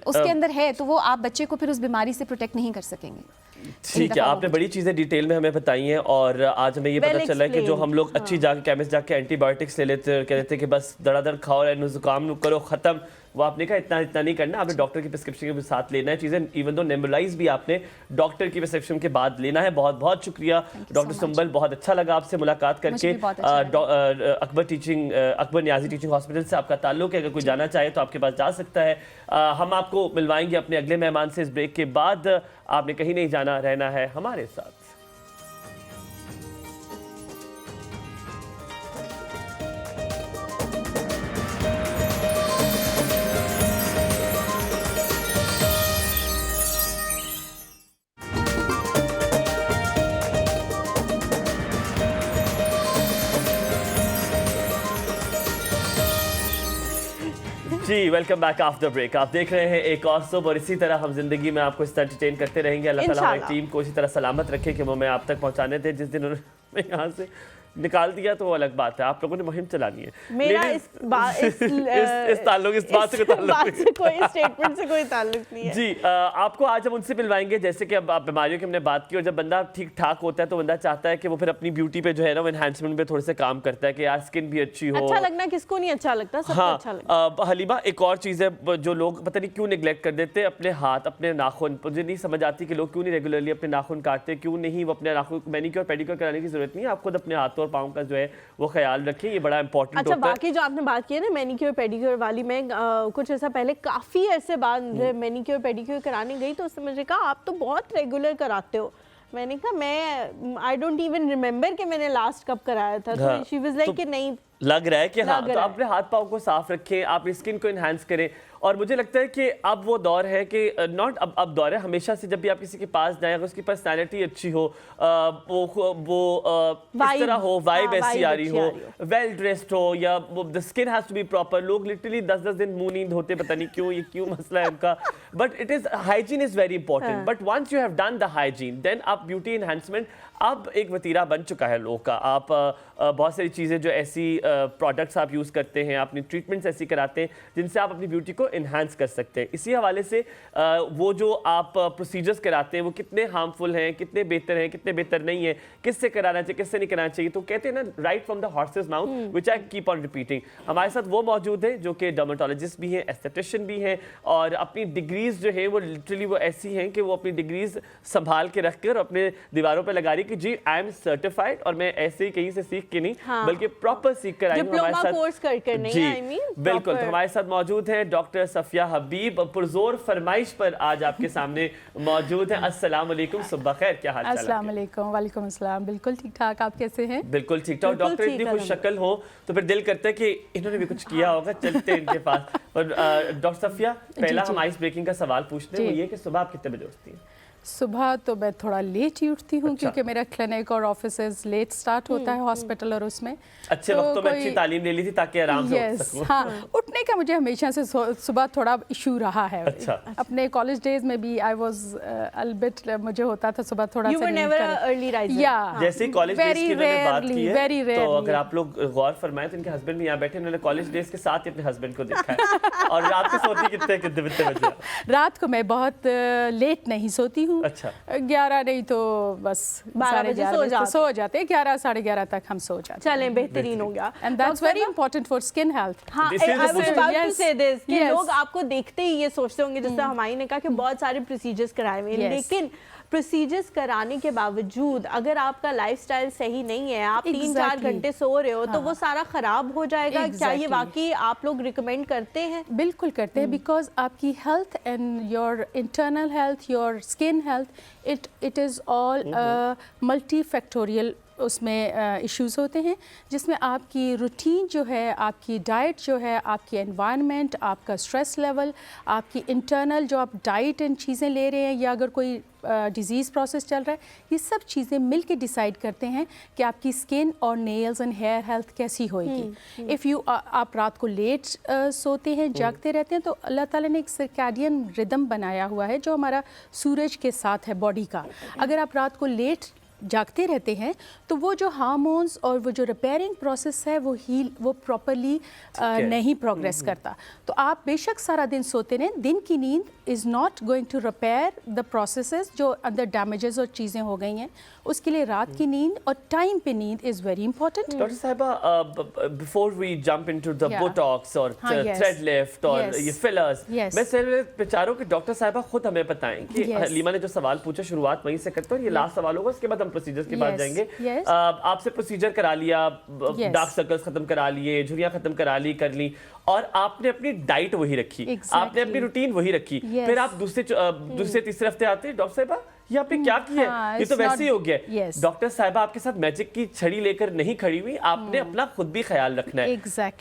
उसके अंदर है, तो वो आप बच्चे को फिर उस बीमारी से प्रोटेक्ट नहीं कर सकेंगे। ठीक है, आपने बड़ी चीज़ें डिटेल में हमें बताई हैं, और आज हमें ये पता चला है कि जो हम लोग अच्छी जाके केमिस्ट जाके एंटीबायोटिक्स ले लेते हैं, कहते हैं कि बस दड़ादड़ खाओ, जुकाम करो ख़त्म, वो आपने कहा इतना नहीं करना, आपने डॉक्टर की प्रिस्क्रिप्शन के साथ लेना है चीज़ें, इवन दो नेबुलाइज भी आपने डॉक्टर की प्रिस्क्रिप्शन के बाद लेना है। बहुत बहुत शुक्रिया डॉक्टर सुंबल, बहुत अच्छा लगा आपसे मुलाकात करके। अकबर नियाजी टीचिंग हॉस्पिटल से आपका ताल्लुक है, अगर कोई जाना चाहे तो आपके पास जा सकता है। हम आपको मिलवाएंगे अपने अगले मेहमान से इस ब्रेक के बाद। आपने कहीं नहीं जाना, रहना है हमारे साथ। जी वेलकम बैक आफ्टर ब्रेक। आप देख रहे हैं एक और सुबह, और इसी तरह हम जिंदगी में आपको इस तरह एंटरटेन करते रहेंगे। अल्लाह ताला हमारी टीम को इसी तरह सलामत रखे कि वो मैं आप तक पहुंचाने थे। जिस दिन उन्होंने यहाँ से निकाल दिया तो वो अलग बात है, आप लोगों ने मुहिम चलानी है। मेरा इस बात से कोई स्टेटमेंट से कोई ताल्लुक नहीं है जी। आपको आज हम उनसे मिलवाएंगे, जैसे कि अब आप बीमारियों की हमने बात की, और जब बंदा ठीक ठाक होता है तो बंदा चाहता है कि वो फिर अपनी ब्यूटी पे जो है ना वो एनहांसमेंट पे थोड़े से काम करता है कि यार स्किन भी अच्छी हो। अच्छा लगना किसको नहीं अच्छा लगता, सबको अच्छा लगता है। हलीमा एक और चीज़ है जो लोग पता नहीं क्यों निगलेक्ट कर देते, अपने हाथ, अपने नाखून। मुझे नहीं समझ आती कि लोग क्यों नहीं रेगुलरली अपने नाखून काटते, क्यों नहीं वो अपने नाखून मैनिक्योर पेडिक्योर कराने की जरूरत नहीं है। आप खुद अपने हाथों और पाँव का जो है वो ख्याल रखें, ये बड़ा इंपॉर्टेंट होता है। अच्छा बाकी जो आपने बात की है ना मैनिक्योर पेडिक्योर वाली, मैं कुछ ऐसा पहले काफ़ी ऐसे बाद मैनिक्योर पेडिक्योर कराने गई तो उसने मुझे कहा आप तो बहुत रेगुलर कराते हो। मैंने कहा मैं आई डोंट इवन रिमेम्बर कि मैंने लास्ट कब कराया था। तो शी वाज लाइक कि नहीं लग रहा है कि हाँ, तो अपने हाथ पाँव को साफ रखें, आप स्किन को इन्हांस करें। और मुझे लगता है कि अब वो दौर है कि नॉट अब दौर है, हमेशा से जब भी आप किसी के पास जाएं, अगर उसकी पर्सनैलिटी अच्छी हो, वो इस तरह हो, वाइब ऐसी आ रही हो, वेल ड्रेस्ड हो, या the skin has to be proper. लोग लिटरली 10-10 दिन मुंह नहीं धोते, पता नहीं क्यों, ये क्यों मसला है उनका। But it is hygiene is very important. But once you have done the hygiene, then आप ब्यूटी एनहांसमेंट अब एक वतीरा बन चुका है लोगों का। आप बहुत सारी चीज़ें जो ऐसी प्रोडक्ट्स आप यूज़ करते हैं, अपनी ट्रीटमेंट्स ऐसी कराते हैं जिनसे आप अपनी ब्यूटी को इन्हांस कर सकते हैं। इसी हवाले से वो जो आप प्रोसीजर्स कराते हैं वो कितने हार्मफुल हैं, कितने बेहतर हैं, कितने बेहतर नहीं है, किससे कराना चाहिए, किससे नहीं कराना चाहिए। तो कहते हैं ना, right from the horses mouth, which I keep on repeating. हमारे साथ वो मौजूद है जो कि डर्मेटोलॉजिस्ट भी हैं, एस्थेटिशियन भी हैं, और अपनी डिग्रीज जो है वो लिटरली वो ऐसी हैं कि वो अपनी डिग्रीज संभाल के रख कर अपने दीवारों पर लगा रही कि जी आई एम सर्टिफाइड, और मैं ऐसे ही कहीं से सीख के नहीं, बल्कि प्रॉपर सीख कर आई हूं। हमारे साथ कोर्स कर नहीं, जी बिल्कुल। तो हमारे साथ मौजूद हैं डॉक्टर सफिया हबीब, पुरजोर फरमाइश पर आज आपके सामने मौजूद हैं। अस्सलाम वालेकुम, सुबह खैर, क्या हाल चाल है? अस्सलाम वालेकुम। वालेकुम अस्सलाम। बिल्कुल ठीक ठाक, आप कैसे हैं? बिल्कुल ठीक ठाक। डॉक्टर इतनी खुश शक्ल हो तो फिर दिल करता है कि इन्होंने भी कुछ किया होगा, चलते हैं इनके पास। और डॉक्टर सफिया, पहला हम आइस ब्रेकिंग का सवाल पूछते हैं, वो ये कि सुबह आप कितने बजे उठती हैं? सुबह तो मैं थोड़ा लेट ही उठती हूँ, क्योंकि मेरा क्लिनिक और ऑफिसेस लेट स्टार्ट होता है हॉस्पिटल, और उसमें अच्छे वक्तों में अच्छी तालीम ले ली थी ताकि आराम से उठ सकूं। हाँ, उठने का मुझे हमेशा से सुबह थोड़ा इशू रहा है। अच्छा। अपने कॉलेज डेज में भी आई वाज अल्बिट, मुझे होता था सुबह थोड़ा सा अर्ली राइजर। या जैसे कॉलेज डेज की उन्होंने बात की है, वेरी रेयरली, तो अगर आप लोग गौर फरमाएं तो इनके हस्बैंड भी यहाँ बैठे, उन्होंने कॉलेज डेज के साथ ही अपने हस्बैंड को देखा है। और रात को सोती कितने बजे? रात को मैं बहुत लेट नहीं सोती हूँ। अच्छा। 11 नहीं तो बस 11:30 सो जाते हैं। 11 साढ़े 11 तक हम सो जाते हैं। चलें, बेहतरीन हो गया। And that's very important for skin health. हाँ, I was about to say this, कि लोग आपको देखते ही ये सोचते होंगे, जैसे हमारी ने कहा कि बहुत सारे प्रोसीजर्स कराए हुए हैं, लेकिन प्रोसीजर्स कराने के बावजूद अगर आपका लाइफस्टाइल सही नहीं है, आप 3-4 घंटे सो रहे हो, तो वो सारा खराब हो जाएगा। क्या ये वाकई आप लोग रिकमेंड करते हैं? बिल्कुल करते हैं, बिकॉज आपकी health and your internal health, your skin health, it is all multi factorial उसमें इश्यूज़ होते हैं, जिसमें आपकी रूटीन जो है, आपकी डाइट जो है, आपकी एनवायरनमेंट, आपका स्ट्रेस लेवल, आपकी इंटरनल जो आप डाइट एंड चीज़ें ले रहे हैं, या अगर कोई डिज़ीज़ प्रोसेस चल रहा है, ये सब चीज़ें मिल के डिसाइड करते हैं कि आपकी स्किन और नेल्स एंड हेयर हेल्थ कैसी होएगी। इफ़ यू आप रात को लेट सोते हैं, जागते रहते हैं, तो अल्लाह ताला ने एक सर्कैडियन रिदम बनाया हुआ है जो हमारा सूरज के साथ है बॉडी का। अगर आप रात को लेट जागते रहते हैं तो वो जो हार्मोन्स और वो जो रिपेयरिंग प्रोसेस है वो प्रॉपरली नहीं प्रोग्रेस करता। तो आप बेशक सारा दिन सोते रहें, दिन की नींद is not going to repair the processes जो अंदर डैमेजेस और चीज़ें हो गई हैं। उसके लिए रात की नींद और टाइम पे नींद इज़ वेरी इंपॉर्टेंट। डॉक्टर साहिबा, before we jump into the botox और थ्रेड लिफ्ट और ये फिलर्स, मैं सिर्फ चाह रहा हूं कि डॉक्टर साहिबा खुद हमें बताएं कि हलीमा ने जो सवाल पूछा शुरुआत वहीं से करते हैं, ये लास्ट सवाल होगा, उसके बाद हम प्रोसीजर्स के बाद जाएंगे। आपसे प्रोसीजर करा लिया, डार्क सर्कल्स खत्म करा लिए, झुर्रियां खत्म करा ली, कर ली, और आपने अपनी डाइट वही रखी, आपने अपनी रूटीन वही रखी, फिर आप दूसरे तीसरे हफ्ते आते हैं, डॉक्टर साहिबा ये आपने क्या किया है? ये तो वैसे ही हो गया है। डॉक्टर साहिबा आपके साथ मैजिक की छड़ी लेकर नहीं खड़ी हुई, आपने अपना खुद भी ख्याल रखना है।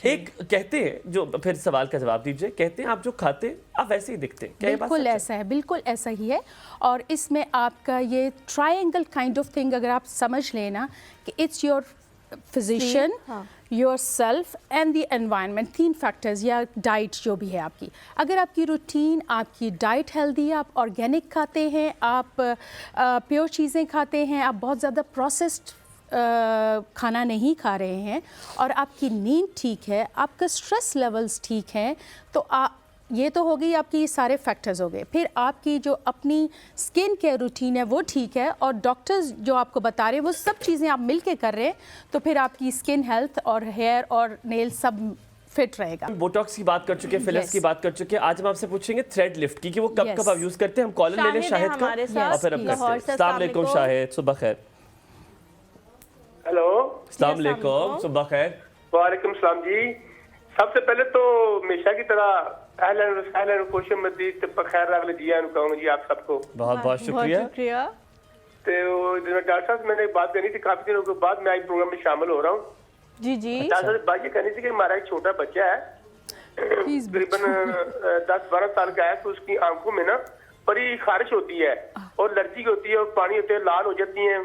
एक कहते हैं, जो फिर सवाल का जवाब दीजिए, कहते हैं आप जो खाते हैं आप वैसे ही दिखते हैं। क्या बिल्कुल ऐसा है, बिल्कुल ऐसा ही है। और इसमें आपका ये ट्रायंगल काइंड ऑफ थिंग अगर आप समझ लेना कि it's your physician, yourself and the environment, 3 factors, या डाइट जो भी है आपकी। अगर आपकी रूटीन, आपकी डाइट हेल्दी है, आप ऑर्गेनिक खाते हैं, आप प्योर चीज़ें खाते हैं, आप बहुत ज़्यादा प्रोसेस्ड खाना नहीं खा रहे हैं, और आपकी नींद ठीक है, आपका स्ट्रेस लेवल्स ठीक हैं, तो ये तो हो गई आपकी सारे फैक्टर्स हो गए। फिर आपकी जो अपनी स्किन केयर रूटीन है वो ठीक है, और डॉक्टर्स जो आपको बता रहे हैं वो सब चीज़ें आप मिल के कर रहे हैं, तो फिर आपकी स्किन हेल्थ और हेयर और नेल सब फिट रहेगा। बोटॉक्स की बात कर चुके हैं, फिलर्स की बात कर चुके हैं, आज हम आपसे पूछेंगे थ्रेड लिफ्ट की कि वो कब कब आप यूज करते हैं। हम कॉलर ले लें शाहिद का, और फिर हम करते हैं। अस्सलाम वालेकुम शाहिद, सुबह खैर। हेलो, अस्सलाम वालेकुम, सुबह खैर। वालेकुम सलाम जी। सबसे पहले तो हमेशा की तरह अहलन व सहलन खुश मदीद खैर रागले जिया कहूँगा जी आप सबको। बहुत बहुत शुक्रिया। तो डॉक्टर साहब, मैंने बात करनी थी, काफी दिनों के बाद मैं आज प्रोग्राम में शामिल हो रहा हूँ। जी जी। डॉक्टर साहब, बात ये करनी थी कि हमारा एक छोटा बच्चा है, तकरीबन 10-12 साल का है, तो उसकी आंखों में ना बड़ी खारिश होती है और एलर्जी होती है, और पानी होते हैं, लाल हो जाती है।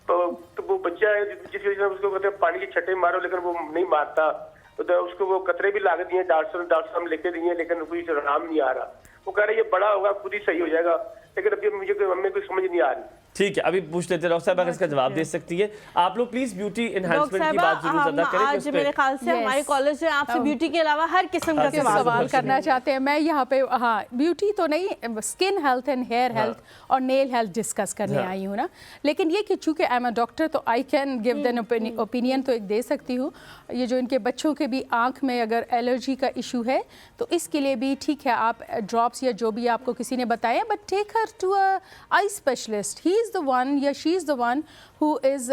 तो वो बच्चा है जिस वजह से उसको कहते हैं पानी के छट्टे मारो, लेकिन वो नहीं मारता। तो उसको वो कतरे भी लाग दिए, डॉक्टर साहब लेके दिए, लेकिन कोई आराम नहीं आ रहा। वो कह रहे ये बड़ा होगा खुद ही सही हो जाएगा, लेकिन अभी मुझे हमें कोई समझ नहीं आ रही। ठीक है, अभी पूछ लेते हैं डॉक्टर साहब, अगर इसका जवाब दे सकती है आप लोग प्लीज ब्यूटी एनहांसमेंट की बात जरूर अदा करें। आज मेरे ख्याल से हमारे कॉलेज में आपसे ब्यूटी के अलावा हर किस्म का सवाल करना चाहते हैं। मैं यहाँ पे हाँ ब्यूटी तो नहीं, skin health and hair health और नेल हेल्थ डिस्कस करने आई हूँ ना, लेकिन ये कि चूँकि आई एम अ डॉक्टर तो I can give then opinion तो एक दे सकती हूँ। ये जो इनके बच्चों के भी आँख में अगर एलर्जी का इशू है तो इसके लिए भी ठीक है, आप ड्रॉप्स या जो भी आपको किसी ने बताया, but take her to a eye specialist. He is the one या she is the one who is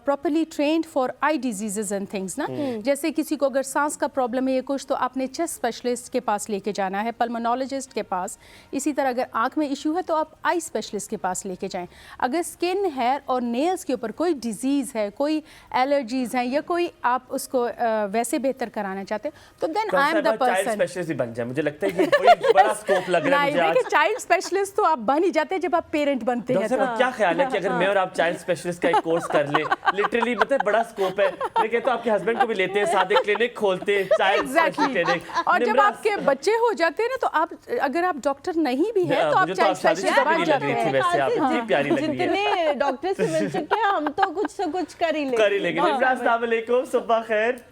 properly trained for eye diseases and things ना। जैसे किसी को अगर सांस का प्रॉब्लम है या कुछ तो आपने चेस्ट स्पेशलिस्ट के पास लेके जाना है, पल्मोनोलॉजिस्ट के पास। इसी तरह अगर आँख में इशू है तो आप आई स्पेशलिस्ट के पास लेके जाएं। अगर स्किन, हेयर और नेल्स के ऊपर कोई डिजीज़ है, कोई एलर्जीज हैं या कोई आप उसको वैसे बेहतर कराना चाहते हैं तो then I am the person. Specialist बन जाए, मुझे लगता है कि बड़ा स्कोप लग रहा है मुझे आज। चाइल्ड स्पेशलिस्ट तो आप बन ही जाते हैं जब आप पेरेंट बनते हैं। डॉक्टर साहब क्या ख्याल है कि अगर मैं और आप चाइल्ड स्पेशलिस्ट का एक कोर्स कर ले, लिटरली मतलब बड़ा स्कोप है। मैं कहता हूं आपके हस्बैंड को भी लेते हैं, साथ एक क्लिनिक खोलते हैं, चाइल्ड क्लिनिक। और जब आपके बच्चे हो जाते हैं ना तो आप अगर आप डॉक्टर नहीं भी हैं तो आप चाइल्ड स्पेशलिस्ट बन जाते हैं। वैसे आप इतनी प्यारी लग रही है। जितने डॉक्टर से मिल चुके हैं हम तो कुछ से कुछ कर ही लेंगे। अस्सलाम वालेकुम, सुबह खैर।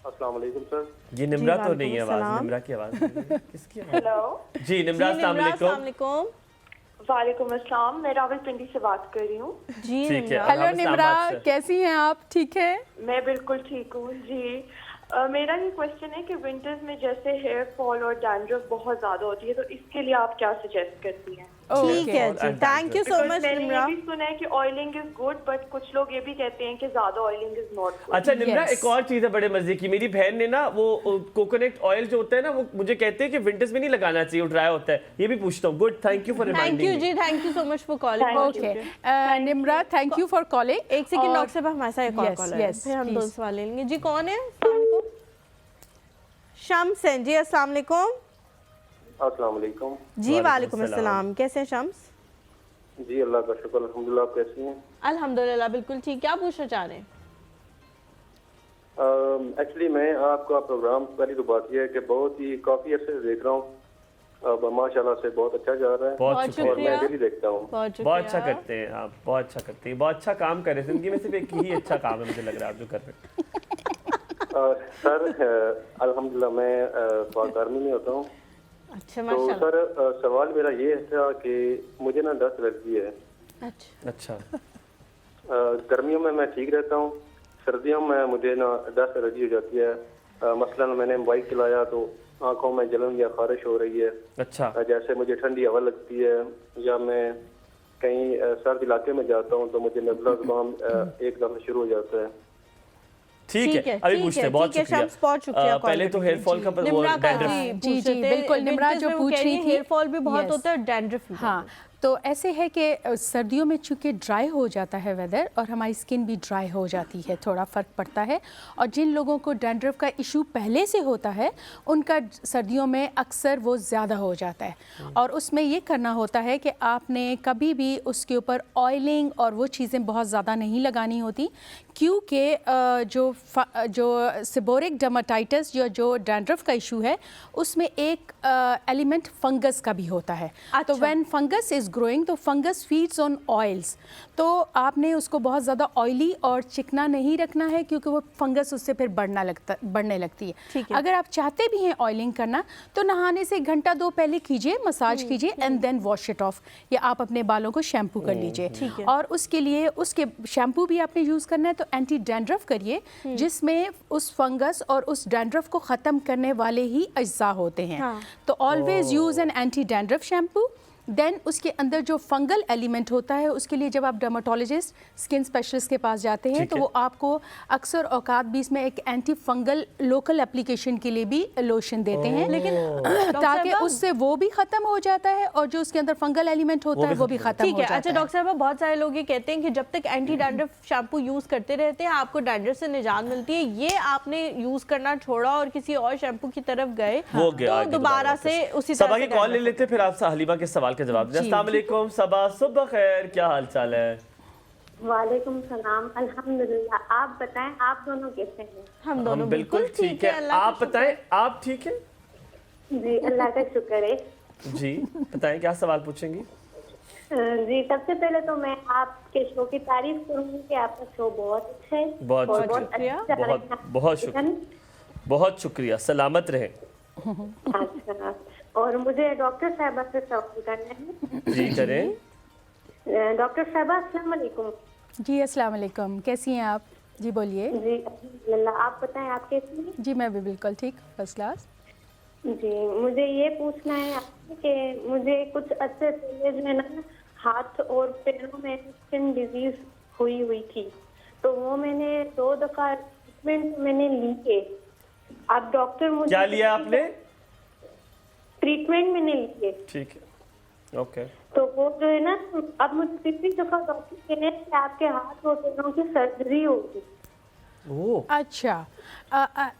अस्सलाम वालेकुम सर। ये निम्रा तो नहीं है आवाज, निम्रा की आवाज किसकी आवाज? हेलो जी निम्रा, अस्सलाम वालेकुम। वालेकुम अस्सलाम, मैं रावलपिंडी से बात कर रही हूँ जी। ठीक है, हेलो निम्रा, कैसी हैं आप? ठीक है, मैं बिल्कुल ठीक हूँ जी। मेरा ये क्वेश्चन है कि विंटर्स में जैसे हेयर फॉल और डैंड्रफ बहुत ज्यादा होती है तो इसके लिए आप क्या सजेस्ट करती हैं? ठीक है जी, thank you so much Nimra. मैंने ये भी सुना है कि ऑयलिंग इज गुड, बट कुछ लोग ये भी कहते हैं कि ज्यादा ऑयलिंग इज नॉट गुड। अच्छा निम्रा, एक और चीज है बड़े मजे की, मेरी बहन ने ना वो कोकोनट ऑयल जो होता है ना वो मुझे कहते हैं कि विंटर्स में नहीं लगाना चाहिए, वो ड्राई होता है। ये भी पूछता हूँ। Good, thank you for reminding. Thank you जी, thank you so much for calling. Okay Nimra, thank you for calling. एक सेकंड डॉक्टर साहब, हमारे साथ एक और कॉलर है, फिर हम दो सवाल ले लेंगे। जी कौन है? शम्स हैं जी, अस्सलाम वालेकुम। अस्सलाम वालेकुम जी। वालेकुम अस्सलाम, कैसे हैं शम्स? जी अल्लाह का शुक्र, अल्हम्दुलिल्लाह। आप कैसी हैं? अल्हम्दुलिल्लाह बिल्कुल ठीक। क्या पूछना चाह रहे हैं? एक्चुअली मैं आपका प्रोग्राम, पहली तो बात यह है कि बहुत ही काफ़ी अर्से से देख रहा हूँ, अब माशाल्लाह से बहुत अच्छा जा रहा है। बहुत शुक्रिया। और मैं डेली देखता हूँ। बहुत अच्छा करते हैं आप, बहुत अच्छा करते हैं, बहुत अच्छा काम कर रहे हैं। जिंदगी में सिर्फ एक ही अच्छा काम है मुझे लग रहा है आप जो कर रहे हैं। सर अल्हम्दुलिल्लाह मैं पाक आर्मी में होता हूँ। अच्छा तो माशाल्लाह। सर सवाल मेरा ये था कि मुझे ना डस्ट एलर्जी है। अच्छा। गर्मियों में मैं ठीक रहता हूँ, सर्दियों में मुझे ना डस्ट एलर्जी हो जाती है। मसलन मैंने बाइक चलाया तो आंखों में जलन या खारिश हो रही है। अच्छा। जैसे मुझे ठंडी हवा लगती है, या मैं कहीं सर्द इलाके में जाता हूँ तो मुझे नज़ला ज़ुकाम एकदम शुरू हो जाता है। ठीक है, अभी पूछते हैं। बहुत शुक्रिया। पहले तो हेयर फॉल का जी जी बिल्कुल निम्रा जो पूछ रही थी, हेयर फॉल भी बहुत होता है, डैंड्रफ। हाँ तो ऐसे है कि सर्दियों में चूँकि ड्राई हो जाता है वेदर और हमारी स्किन भी ड्राई हो जाती है, थोड़ा फ़र्क पड़ता है। और जिन लोगों को डैंड्रफ का इशू पहले से होता है उनका सर्दियों में अक्सर वो ज़्यादा हो जाता है। और उसमें ये करना होता है कि आपने कभी भी उसके ऊपर ऑयलिंग और वो चीज़ें बहुत ज़्यादा नहीं लगानी होती, क्योंकि जो सिबोरिक डर्माटाइटिस जो डैंड्रफ का इशू है उसमें एक एलिमेंट फंगस का भी होता है। तो व्हेन फंगस इज़ ग्रोइंग तो फंगस फीड्स ऑन ऑयल्स, तो आपने उसको बहुत ज़्यादा ऑयली और चिकना नहीं रखना है क्योंकि वो फंगस उससे फिर बढ़ने लगती है। अगर आप चाहते भी हैं ऑयलिंग करना तो नहाने से घंटा दो पहले कीजिए, मसाज कीजिए and then wash it off, या आप अपने बालों को शैम्पू कर लीजिए। और उसके लिए उसके शैम्पू भी आपने यूज़ करना है तो एंटी डैंड्रफ करिए जिसमें उस फंगस और उस डैंड्रफ को ख़त्म करने वाले ही अज्जा होते हैं। तो always use an anti dandruff shampoo. Then उसके अंदर जो फंगल एलिमेंट होता है उसके लिए जब आप डर्माटोलॉजिस्ट, स्किन स्पेशलिस्ट के पास जाते हैं तो वो आपको अक्सर औकात भी इसमें एक एंटी फंगल लोकल एप्लीकेशन के लिए भी लोशन देते हैं, लेकिन ताकि उससे वो भी ख़त्म हो जाता है और जो उसके अंदर फंगल एलिमेंट होता है वो भी ख़त्म हो जाता है। अच्छा डॉक्टर साहब, बहुत सारे लोग ये कहते हैं कि जब तक एंटी डैंड्रफ शैम्पू यूज़ करते रहते हैं आपको डैंड्रफ से निजात मिलती है, ये आपने यूज़ करना छोड़ा और किसी और शैम्पू की तरफ गए तो दोबारा से उसी तरह से कॉल ले लेते, फिर आपसे हलीमा के सवाल के जवाब दें। अस्सलाम वालेकुम सबा, सुबह खैर, क्या हाल चाल है? वालेकुम सलाम, अल्हम्दुलिल्लाह। आप बताएं आप दोनों कैसे हैं? हम दोनों बिल्कुल ठीक है। आप बताएं आप ठीक हैं? जी अल्लाह का शुक्र है। जी बताएं क्या सवाल पूछेंगी? जी, सबसे पहले तो मैं आपके शो की तारीफ करूंगी कि आपका शो बहुत अच्छा है। बहुत और शुक्रिया, अच्छा बहुत लगा। बहुत शुक्रिया, बहुत शुक्रिया, सलामत रहे। अच्छा, और मुझे डॉक्टर साहबा से सवाल करना है। जी करें। डॉक्टर साहबा, अस्सलाम वालेकुम। जी अस्सलाम वालेकुम, कैसी हैं आप? जी बोलिए। जी अल्हम्दुलिल्लाह, आप बताएं आप कैसी हैं? जी मैं भी बिल्कुल ठीक, फर्स्ट क्लास। जी, मुझे ये पूछना है आपसे कि मुझे कुछ अच्छे पहले जो है ना हाथ और पैरों में स्किन डिजीज हुई थी, तो वो मैंने 2 दफा ट्रीटमेंट मैंने ली है। अब डॉक्टर मुझे क्या लिया आपने? ट्रीटमेंट मैंने ली है। ठीक है, ओके। तो वो जो है ना, अब मुझे तीसरी दफा डॉक्टर कह रहे हैं कि आपके हाथ और पैरों की सर्जरी होगी। अच्छा,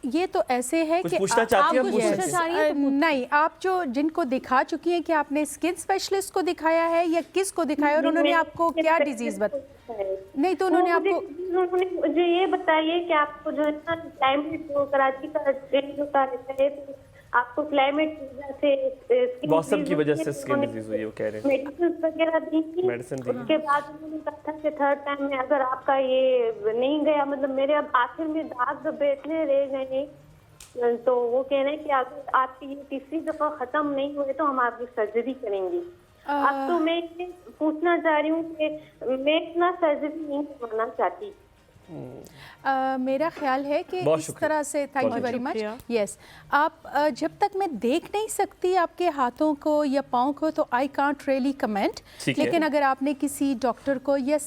ये तो ऐसे है कुछ कि पूछना चाहती हैं? आप पूछ yes, सकती हैं। नहीं, आप जो जिनको दिखा चुकी हैं कि आपने स्किन स्पेशलिस्ट को दिखाया है या किस को दिखाया और उन्होंने आपको क्या डिजीज नहीं तो उन्होंने आपको उन्होंने मुझे ये बताइए कि आपको जो है ना क्लाइमेट जो कराची का चेंज होता रहता है, तो आपको क्लाइमेट की वजह से मौसम की वजह से स्किन डिजीज हुई है, वो कह रहे हैं। मेडिसिन वगैरह दी थी। मेडिसिन दी। उसके बाद उन्होंने कहा था कि 3rd टाइम में अगर आपका ये नहीं गया, मतलब मेरे अब आखिर में दाग धब्बे इतने रह गए हैं, तो वो कह रहे हैं कि अगर आपकी ये तीसरी दफा खत्म नहीं हुए तो हम आपकी सर्जरी करेंगे। अब तो मैं ये पूछना चाह रही हूँ कि मैं इतना सर्जरी नहीं करवाना चाहती। मेरा ख्याल है कि इस तरह से, thank you very much. Yes, आप जब तक मैं देख नहीं सकती आपके हाथों को या पाँव को तो आई कांट रियली कमेंट, लेकिन अगर आपने किसी डॉक्टर को या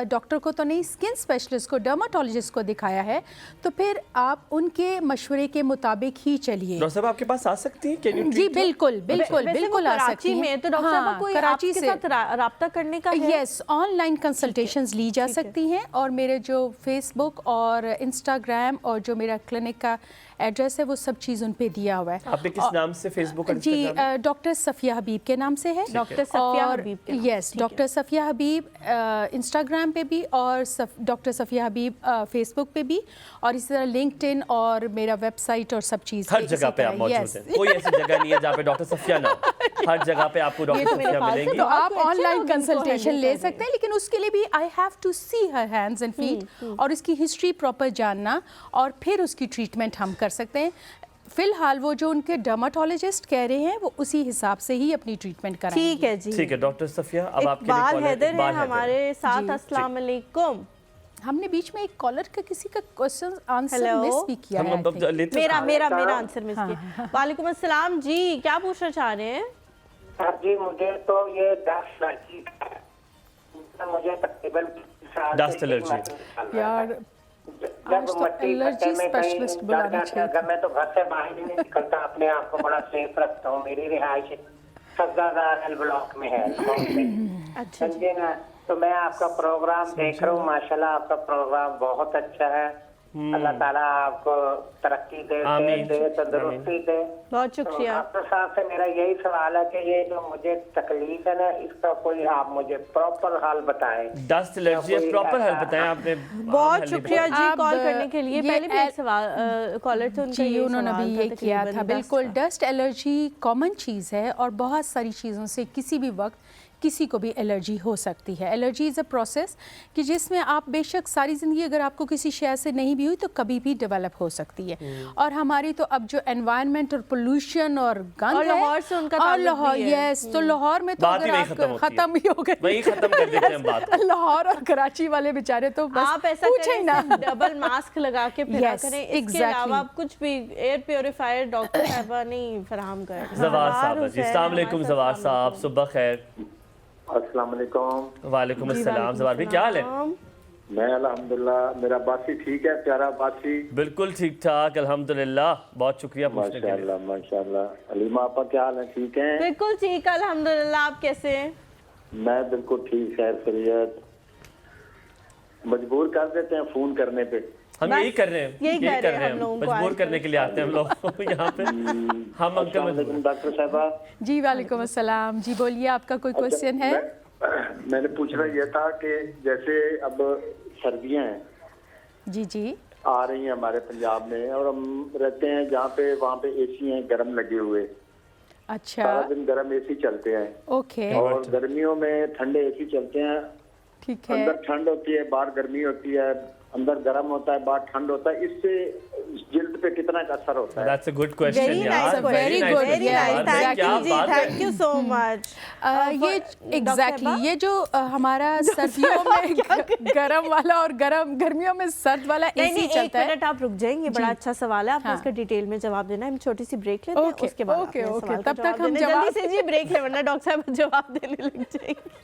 डॉक्टर को तो नहीं, स्किन स्पेशलिस्ट को, डर्माटोलॉजिस्ट को दिखाया है, तो फिर आप उनके मशवरे के मुताबिक ही चलिए। डॉक्टर साहब आपके पास आ सकती हैं? Can you treat ji her? बिल्कुल बिल्कुल बिल्कुल आ सकती हैं। तो डॉक्टर साहब कोई कराची आपके से साथ राब्ता करने का है? यस, ऑनलाइन कंसल्टेशंस ली जा सकती हैं, और मेरे जो फेसबुक और इंस्टाग्राम और जो मेरा क्लिनिक का एड्रेस है वो सब चीज़ उन पे दिया हुआ है। आपने किस नाम से फेसबुक और जी इंस्टाग्राम? डॉक्टर सफिया हबीब के नाम से है। डॉक्टर सफिया हबीब के नाम। यस, डॉक्टर सफिया हबीब इंस्टाग्राम पे भी और डॉक्टर सफिया हबीब फेसबुक पे भी, और इसी तरह लिंक्डइन और मेरा वेबसाइट और सब चीज़ हर जगह पे आप मौजूद हैं। कोई ऐसी जगह नहीं है जहाँ पे डॉक्टर सफिया ना हो। हर जगह पे आपको डॉक्टर सफिया मिलेंगी। तो आप ऑनलाइन कंसल्टेशन ले सकते हैं, लेकिन उसके लिए भी I have to see her hands and feet और इसकी हिस्ट्री प्रॉपर जानना, और फिर उसकी ट्रीटमेंट हम कर सकते हैं। फिलहाल वो जो उनके डर्माटोलॉजिस्ट कह रहे हैं वो उसी हिसाब से ही अपनी ट्रीटमेंट कराएंगे। ठीक है जी, ठीक है डॉक्टर सफिया। अब आपके इकबाल हैदर है हमारे साथ। अस्सलाम वालेकुम। हमने बीच में एक कॉलर का किसी का क्वेश्चन आंसर मिस भी किया है। मेरा आंसर मिस किया। वालेकुम अस्सलाम जी, क्या पूछना चाह रहे हैं? जी मुझे तो ये डस्ट एलर्जी मुझे तकरीबन डस्ट एलर्जी यार, जब मट्टी स्पेशलिस्ट बुलाना चाहिए। अगर मैं तो घर से बाहर ही नहीं निकलता, अपने आप को बड़ा सेफ रखता हूँ। मेरी रिहाइश सफदरजंग ब्लॉक में है। अच्छा समझे ना? तो मैं आपका प्रोग्राम देख रहा हूँ, माशाल्लाह आपका प्रोग्राम बहुत अच्छा है। अल्लाह ताला आपको तरक्की दे, तंदुरुस्ती दे। बहुत शुक्रिया। डॉक्टर साहब से मेरा यही सवाल है कि ये जो मुझे तकलीफ है ना, इसका कोई आप मुझे प्रॉपर हल बताएं। डस्ट एलर्जी है, प्रॉपर हल बताएं आपने। बहुत शुक्रिया जी कॉल करने के लिए। पहले भी एक सवाल कॉलर थे, उन्होंने भी ये किया था। बिल्कुल, डस्ट एलर्जी कॉमन चीज़ है और बहुत सारी चीज़ों से किसी भी वक्त किसी को भी एलर्जी हो सकती है। एलर्जी इज़ अ प्रोसेस कि जिसमें आप बेशक सारी ज़िंदगी अगर आपको किसी शय से नहीं भी हुई तो कभी भी डेवलप हो सकती है। और हमारी तो अब जो एनवायरनमेंट और पोल्यूशन और गंद और लाहौर से उनका और लाहौर, यस, तो लाहौर में तो अगर आप खत्म ही हो गए, वही खत्म कर देते हैं बात। लाहौर और कराची वाले बेचारे तो बस आप ऐसा करें ना, डबल मास्क लगा के फिरा करें। इसके अलावा आप कुछ भी एयर प्योरीफायर डॉक्टर साहब नहीं फराहम करें। जवार साहब जी, अस्सलाम वालेकुम। जवार साहब सुबह खैर। अस्सलाम वालेकुम। वालेकुम अस्सलाम। जवार भाई क्या हाल है? मैं अल्हम्दुलिल्लाह। मेरा बासी ठीक है? प्यारा बासी बिल्कुल ठीक ठाक अल्हम्दुलिल्लाह। बहुत शुक्रिया पूछने के लिए। माशाल्लाह माशाल्लाह। अलीमा आपा क्या हाल है? ठीक है? बिल्कुल ठीक अल्हम्दुलिल्लाह। आप कैसे हैं? मैं बिल्कुल ठीक, खैर खैरियत। मजबूर कर देते हैं फोन करने पे। हम यही कर रहे हैं, यही कर रहे हैं। मजबूर करने के लिए आते हैं हम लोग यहाँ पे। हम अंकल डॉक्टर साहबा जी। वालेकुम अस्सलाम जी, बोलिए आपका कोई क्वेश्चन है? मैंने पूछना यह था कि जैसे अब सर्दियाँ हैं जी जी आ रही हैं हमारे पंजाब में, और हम रहते हैं जहाँ पे, वहाँ पे एसी हैं गर्म लगे हुए। अच्छा। सारा दिन गर्म एसी चलते हैं। ओके। और गर्मियों में ठंडे एसी चलते हैं। ठीक है। अंदर ठंड होती है, बाहर गर्मी होती है, अंदर गर्म होता है, बाहर ठंड होता है। इससे जिल्द पे कितना का असर होता है? That's a good question यार। Very good. Thank you so much. ये एग्जैक्टली ये जो हमारा सर्दियों में गरम वाला और गर्मियों में सर्द वाला एसी चलता है। एक मिनट आप रुक जाएंगे, बड़ा अच्छा सवाल है, आपको इसका डिटेल में जवाब देना है। हम छोटी सी ब्रेक लेते हैं, उसके बाद ओके तब तक हम जल्दी से जी ब्रेक ले, वरना डॉक्टर साहब जवाब देने लग जाएंगे।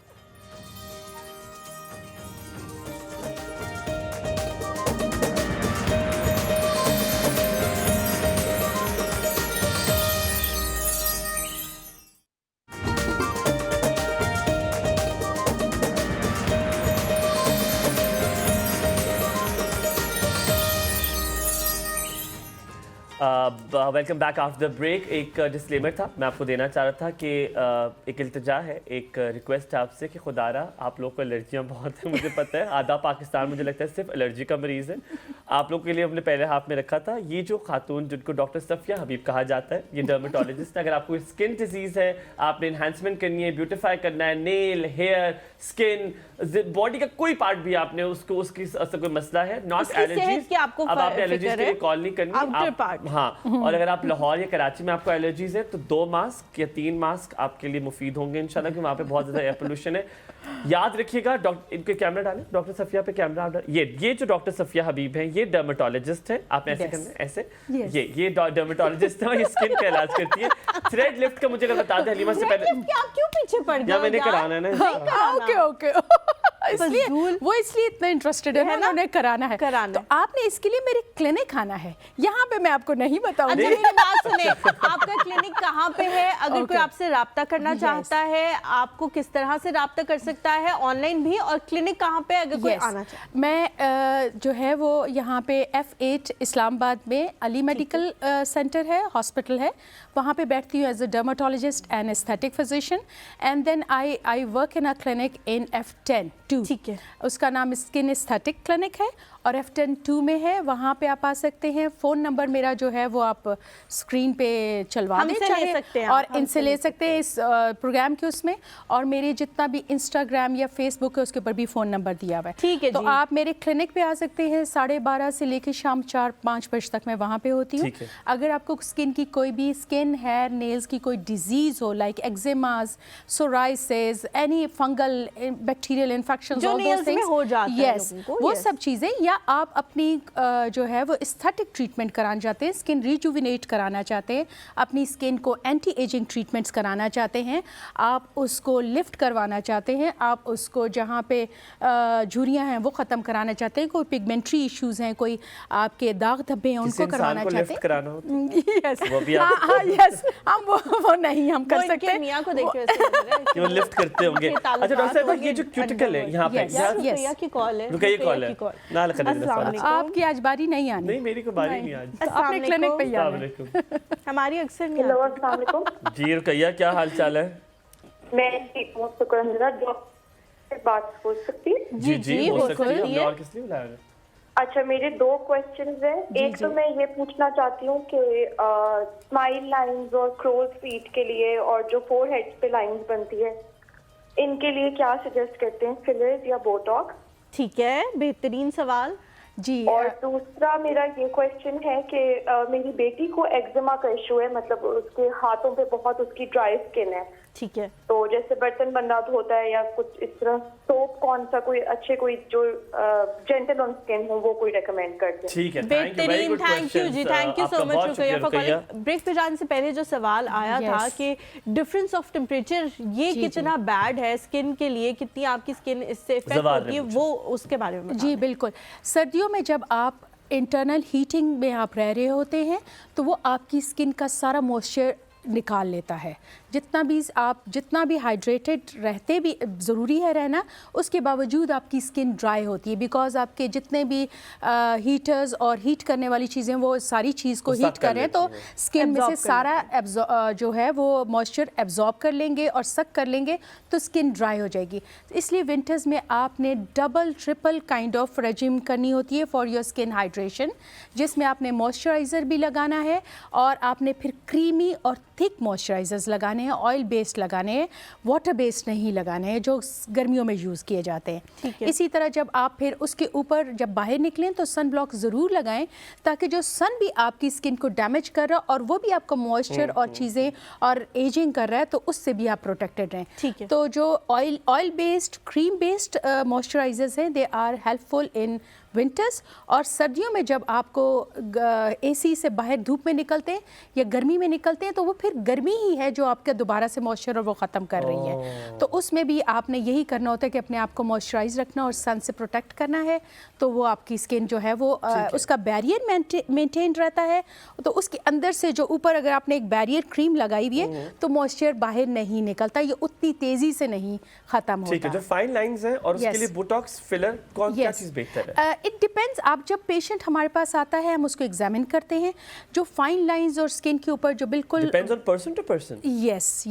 Welcome back after the break. एक डिस्क्लेमर था मैं आपको देना चाह रहा था कि एक इल्तिजा है, एक रिक्वेस्ट है आपसे कि खुदारा आप लोग को एलर्जियाँ बहुत हैं, मुझे पता है आधा पाकिस्तान मुझे लगता है सिर्फ एलर्जी का मरीज़ है। आप लोग के लिए हमने पहले हाफ में रखा था ये जो खातून जिनको डॉक्टर सफिया हबीब कहा जाता है, ये डर्मेटोलॉजिस्ट है। अगर आपको स्किन डिजीज़ है, आपने इन्हांसमेंट करनी है, ब्यूटिफाई करना है, नेल, हेयर, स्किन, बॉडी का कोई पार्ट भी आपने उसको उसकी कोई मसला है, नॉट एलर्जी, अब आपने एलर्जीज के लिए कॉल नहीं करनी। हाँ, और अगर आप लाहौर या कराची में आपको एलर्जीज है तो 2 मास्क या 3 मास्क आपके लिए मुफीद होंगे इंशाल्लाह, कि वहाँ पे बहुत ज़्यादा एयर पोल्यूशन है। याद रखिएगा, इनके कैमरा डालें, डॉक्टर सफिया पे कैमरा डालें। ये जो डॉक्टर सफिया हबीब हैं ये डर्मेटोलॉजिस्ट है। आपने ऐसे करना है, ऐसे ये डर्मेटोलॉजिस्ट है, ये स्किन का इलाज करती है। थ्रेड लिफ्ट का मुझे अगर बता दें हलीमा से पहले, आप क्यों पीछे पड़ गए? मैंने कराना है ना। ओके इसलिए वो इसलिए इतना इंटरेस्टेड है ना, उन्हें कराना है। तो आपने इसके लिए मेरे क्लिनिक आना है, यहाँ पे मैं आपको नहीं बताऊंगी। अच्छा मेरी बात सुने, आपका क्लिनिक कहाँ पे है? अगर कोई आपसे राब्ता करना चाहता है, आपको किस तरह से राब्ता कर सकता है, ऑनलाइन भी, और क्लिनिक कहाँ पे अगर कोई आना चाहे? मैं जो है वो यहाँ पे F8 इस्लामाबाद में अली मेडिकल सेंटर है, हॉस्पिटल है, वहाँ पे बैठती हूँ as a dermatologist and aesthetic physician, and then I work in a clinic in F10 2। ठीक है, उसका नाम स्किन एस्थेटिक क्लिनिक है और F10 2 में है, वहाँ पे आप आ सकते हैं। फ़ोन नंबर मेरा जो है वो आप स्क्रीन पे चलवा दें चाहे, और इनसे ले सकते हैं इस प्रोग्राम के उसमें, और मेरे जितना भी इंस्टाग्राम या फेसबुक है उसके ऊपर भी फ़ोन नंबर दिया हुआ है। ठीक है, तो आप मेरे क्लिनिक पे आ सकते हैं 12:30 से लेकर शाम 4-5 बजे तक मैं वहाँ पे होती हूँ। अगर आपको स्किन की कोई भी स्किन, हेयर, नेल्स की कोई डिजीज़ हो, like eczemas, psoriasis, any fungal bacterial infection हो जाता है, वो सब चीज़ें, या आप अपनी जो है वो एस्थेटिक ट्रीटमेंट कराना चाहते हैं, स्किन रिजुविनेट कराना चाहते हैं, अपनी स्किन को एंटी एजिंग ट्रीटमेंट्स कराना चाहते हैं, आप उसको लिफ्ट करवाना चाहते हैं, आप उसको जहाँ पे झुर्रियाँ हैं वो ख़त्म कराना चाहते हैं, कोई पिगमेंट्री इश्यूज़ हैं, कोई आपके दाग धब्बे हैं उनको करवाना चाहते हैं। यस, हम वो नहीं हम कर सकते, मियां को देखिए वो लिफ्ट करते होंगे। अच्छा डॉक्टर साहब, ये जो क्यूटिकल है यहाँ पे, रुकैया की कॉल है, रुकैया कॉल है ना, आपकी आज बारी नहीं आनी। नहीं मेरी को बारी नहीं आज, अपने क्लिनिक पे आना। हमारी अक्सर नहीं आती। अस्सलाम वालेकुम जी रुकैया, क्या हाल चाल है? मैं ठीक हूँ, शुक्रिया। डॉक्टर से बात हो सकती है? जी हो सकती है। हमने और किस लिए बुलाया है? अच्छा, मेरे 2 क्वेश्चंस हैं। एक तो मैं ये पूछना चाहती हूँ कि स्माइल लाइंस और क्रोज फीट के लिए, और जो फोरहेड पे लाइंस बनती है, इनके लिए क्या सजेस्ट करते हैं, फिलर्स या बोटॉक्स? ठीक है, बेहतरीन सवाल जी। और दूसरा मेरा ये क्वेश्चन है कि मेरी बेटी को एक्जिमा का इशू है, मतलब उसके हाथों पे बहुत उसकी ड्राई स्किन है। ठीक है, तो जैसे बर्तन बनना होता है या कुछ इस तरह, सोप कौन सा कोई अच्छे, कोई जो जेंटल ऑन स्किन हो वो कोई रेकमेंड कर दे? ठीक है, बेहतरीन, थैंक यू जी, thank you so much Ruqaiya for calling. Break पे जाने से पहले जो सवाल आया था कि डिफरेंस ऑफ टेम्परेचर ये कितना बैड है स्किन के लिए, कितनी आपकी स्किन इससे इफेक्ट होती है, वो उसके बारे में जी बिल्कुल। सर्दियों में जब आप इंटरनल हीटिंग में आप रह रहे होते हैं तो वो आपकी स्किन का सारा मॉइस्चर निकाल लेता है, जितना भी हाइड्रेटेड रहते भी ज़रूरी है रहना, उसके बावजूद आपकी स्किन ड्राई होती है, बिकॉज आपके जितने भी हीटर्स और हीट करने वाली चीज़ें वो सारी चीज़ को हीट कर रहे हैं, तो स्किन में से सारा जो है वो मॉइस्चर एब्जॉर्ब कर लेंगे और सक कर लेंगे, तो स्किन ड्राई हो जाएगी। इसलिए विंटर्स में आपने double triple kind of regime करनी होती है फॉर योर स्किन हाइड्रेशन, जिसमें आपने मॉइस्चराइज़र भी लगाना है और आपने फिर क्रीमी और थिक मॉइस्चराइजर्स लगाने हैं, ऑयल बेस्ड लगाने हैं, वाटर बेस्ड नहीं लगाने हैं जो गर्मियों में यूज़ किए जाते हैं। इसी तरह जब आप फिर उसके ऊपर जब बाहर निकलें तो सन ब्लॉक ज़रूर लगाएं, ताकि जो सन भी आपकी स्किन को डैमेज कर रहा है और वो भी आपका मॉइस्चर और चीज़ें और एजिंग कर रहा है, तो उससे भी आप प्रोटेक्टेड रहें। तो जो oil based cream based moisturisers हैं, they are helpful in winters. और सर्दियों में जब आपको एसी से बाहर धूप में निकलते हैं या गर्मी में निकलते हैं, तो वो फिर गर्मी ही है जो आपका दोबारा से मॉइस्चर और वो ख़त्म कर रही है। तो उसमें भी आपने यही करना होता है कि अपने आप को मॉइस्चराइज रखना और सन से प्रोटेक्ट करना है, तो वो आपकी स्किन जो है वो उसका बैरियर मेंटेन रहता है। तो उसके अंदर से जो ऊपर अगर आपने एक बैरियर क्रीम लगाई हुई है तो मॉइस्चर बाहर नहीं निकलता, ये उतनी तेज़ी से नहीं ख़त्म होता। ठीक है, जो फाइन लाइंस हैं और उसके लिए बोटॉक्स फिलर क्या चीज़ बेहतर है? It depends. आप जब पेशेंट हमारे पास आता है हम उसको एग्जामिन करते हैं, जो फाइन लाइंस और स्किन के ऊपर जो बिल्कुल depends on person to person. Yes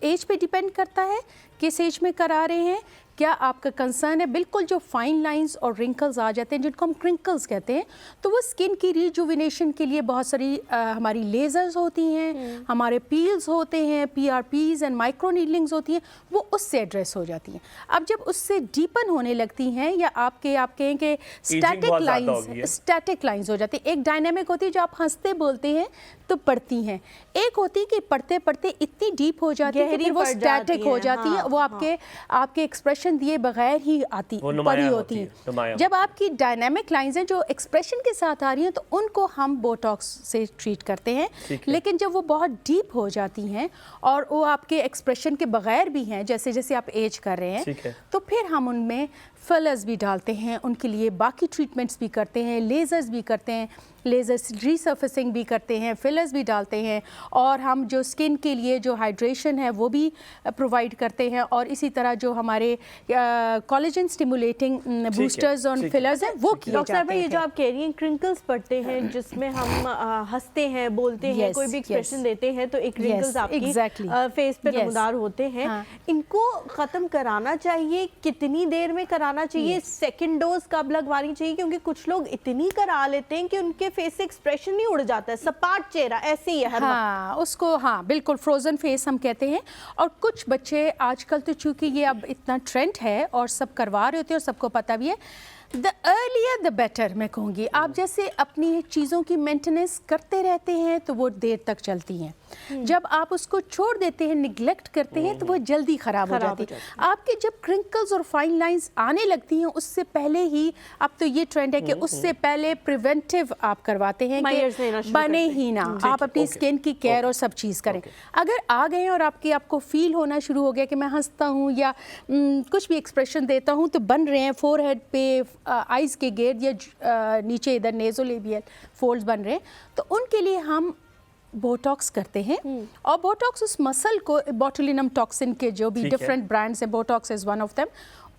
age पे डिपेंड करता है, किस एज में करा रहे हैं, क्या आपका कंसर्न है। बिल्कुल जो फाइन लाइंस और रिंकल्स आ जाते हैं जिनको हम क्रिंकल्स कहते हैं, तो वो स्किन की रिजुविनेशन के लिए बहुत सारी हमारी लेज़र्स होती हैं, हमारे पील्स होते हैं, PRPs एंड माइक्रो नीडलिंग्स होती हैं, वो उससे एड्रेस हो जाती हैं। अब जब उससे डीपन होने लगती हैं या आप कहें कि स्टैटिक लाइंस हो जाती है। एक डायनामिक होती है जो आप हंसते बोलते हैं तो पढ़ती हैं, एक होती है कि पढ़ते पढ़ते इतनी डीप हो जाती है कि वो स्टैटिक हो जाती है, वो आपके एक्सप्रेशन दिए बगैर ही पढ़ी होती है। जब आपकी डायनामिक लाइंस हैं जो एक्सप्रेशन के साथ आ रही हैं, तो उनको हम बोटॉक्स से ट्रीट करते हैं। लेकिन जब वो बहुत डीप हो जाती हैं और वो आपके एक्सप्रेशन के बगैर भी हैं, जैसे जैसे आप एज कर रहे हैं, तो फिर हम उनमें फिलर्स भी डालते हैं, उनके लिए बाकी ट्रीटमेंट्स भी करते हैं, लेज़र्स भी करते हैं, लेज़र्स रीसर्फेसिंग भी करते हैं, फिलर्स भी डालते हैं, और हम जो स्किन के लिए जो हाइड्रेशन है वो भी प्रोवाइड करते हैं। और इसी तरह जो हमारे कोलेजन स्टिमुलेटिंग बूस्टर्स और फिलर्स हैं वो किए जाते हैं। डॉक्टर, ये जो आप कह रही हैं क्रिंकल्स पड़ते हैं जिसमें हम हंसते हैं, बोलते हैं, कोई भी एक्सप्रेशन देते हैं, तो एक क्रिंकल्स आपकी फेस पे नमूदार होते हैं, इनको ख़त्म कराना चाहिए? कितनी देर में कराना चाहिए? सेकंड डोज कब लगवानी चाहिए? क्योंकि कुछ लोग इतनी करा लेते हैं कि उनके फेस से एक्सप्रेशन नहीं उड़ जाता है, सपाट चेहरा ऐसे ही है। उसको बिल्कुल फ्रोजन फेस हम कहते हैं। और कुछ बच्चे आजकल तो चूंकि ये अब इतना ट्रेंड है और सब करवा रहे होते हैं और सबको पता भी है, द अर्लियर द बेटर मैं कहूँगी। आप जैसे अपनी चीज़ों की मेंटेनेंस करते रहते हैं तो वो देर तक चलती हैं। जब आप उसको छोड़ देते हैं, निगलेक्ट करते हैं, तो वो जल्दी ख़राब हो जाती है। आपके जब क्रिंकल्स और फाइन लाइंस आने लगती हैं उससे पहले ही, अब तो ये ट्रेंड है कि उससे पहले प्रिवेंटिव आप करवाते हैं कि बने ही ना, आप अपनी स्किन की केयर और सब चीज़ करें। अगर आ गए और आपको फील होना शुरू हो गया कि मैं हंसता हूँ या कुछ भी एक्सप्रेशन देता हूँ तो बन रहे हैं फोरहेड पे, आइज़ के गिर्द या नीचे इधर नेज़ोलेबियल फोल्ड्स बन रहे हैं, तो उनके लिए हम बोटॉक्स करते हैं। और बोटॉक्स उस मसल को, बोटुलिनम टॉक्सिन के जो भी डिफरेंट ब्रांड्स हैं, Botox is one of them,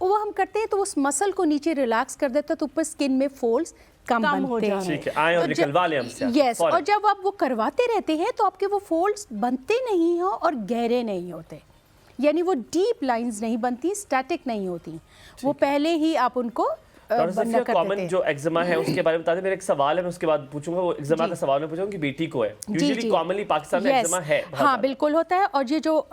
वो हम करते हैं तो उस मसल को नीचे रिलैक्स कर देता है, तो ऊपर स्किन में फोल्ड्स कम बनते हैं। यस, और जब आप वो करवाते रहते हैं तो आपके वो फोल्ड्स बनते नहीं हो और गहरे नहीं होते, यानी वो डीप लाइंस नहीं बनती, स्टैटिक नहीं होती, वो पहले ही आप उनको कॉमन जो एक्जिमा है उसके बारे में बता दें। मेरा एक सवाल है, मैं उसके बाद पूछूंगा। वो एक्जिमा का सवाल मैं पूछूंगा कि बेटी को है, यूजुअली कॉमनली पाकिस्तान में एक्जिमा है। हाँ बिल्कुल होता है, और ये जो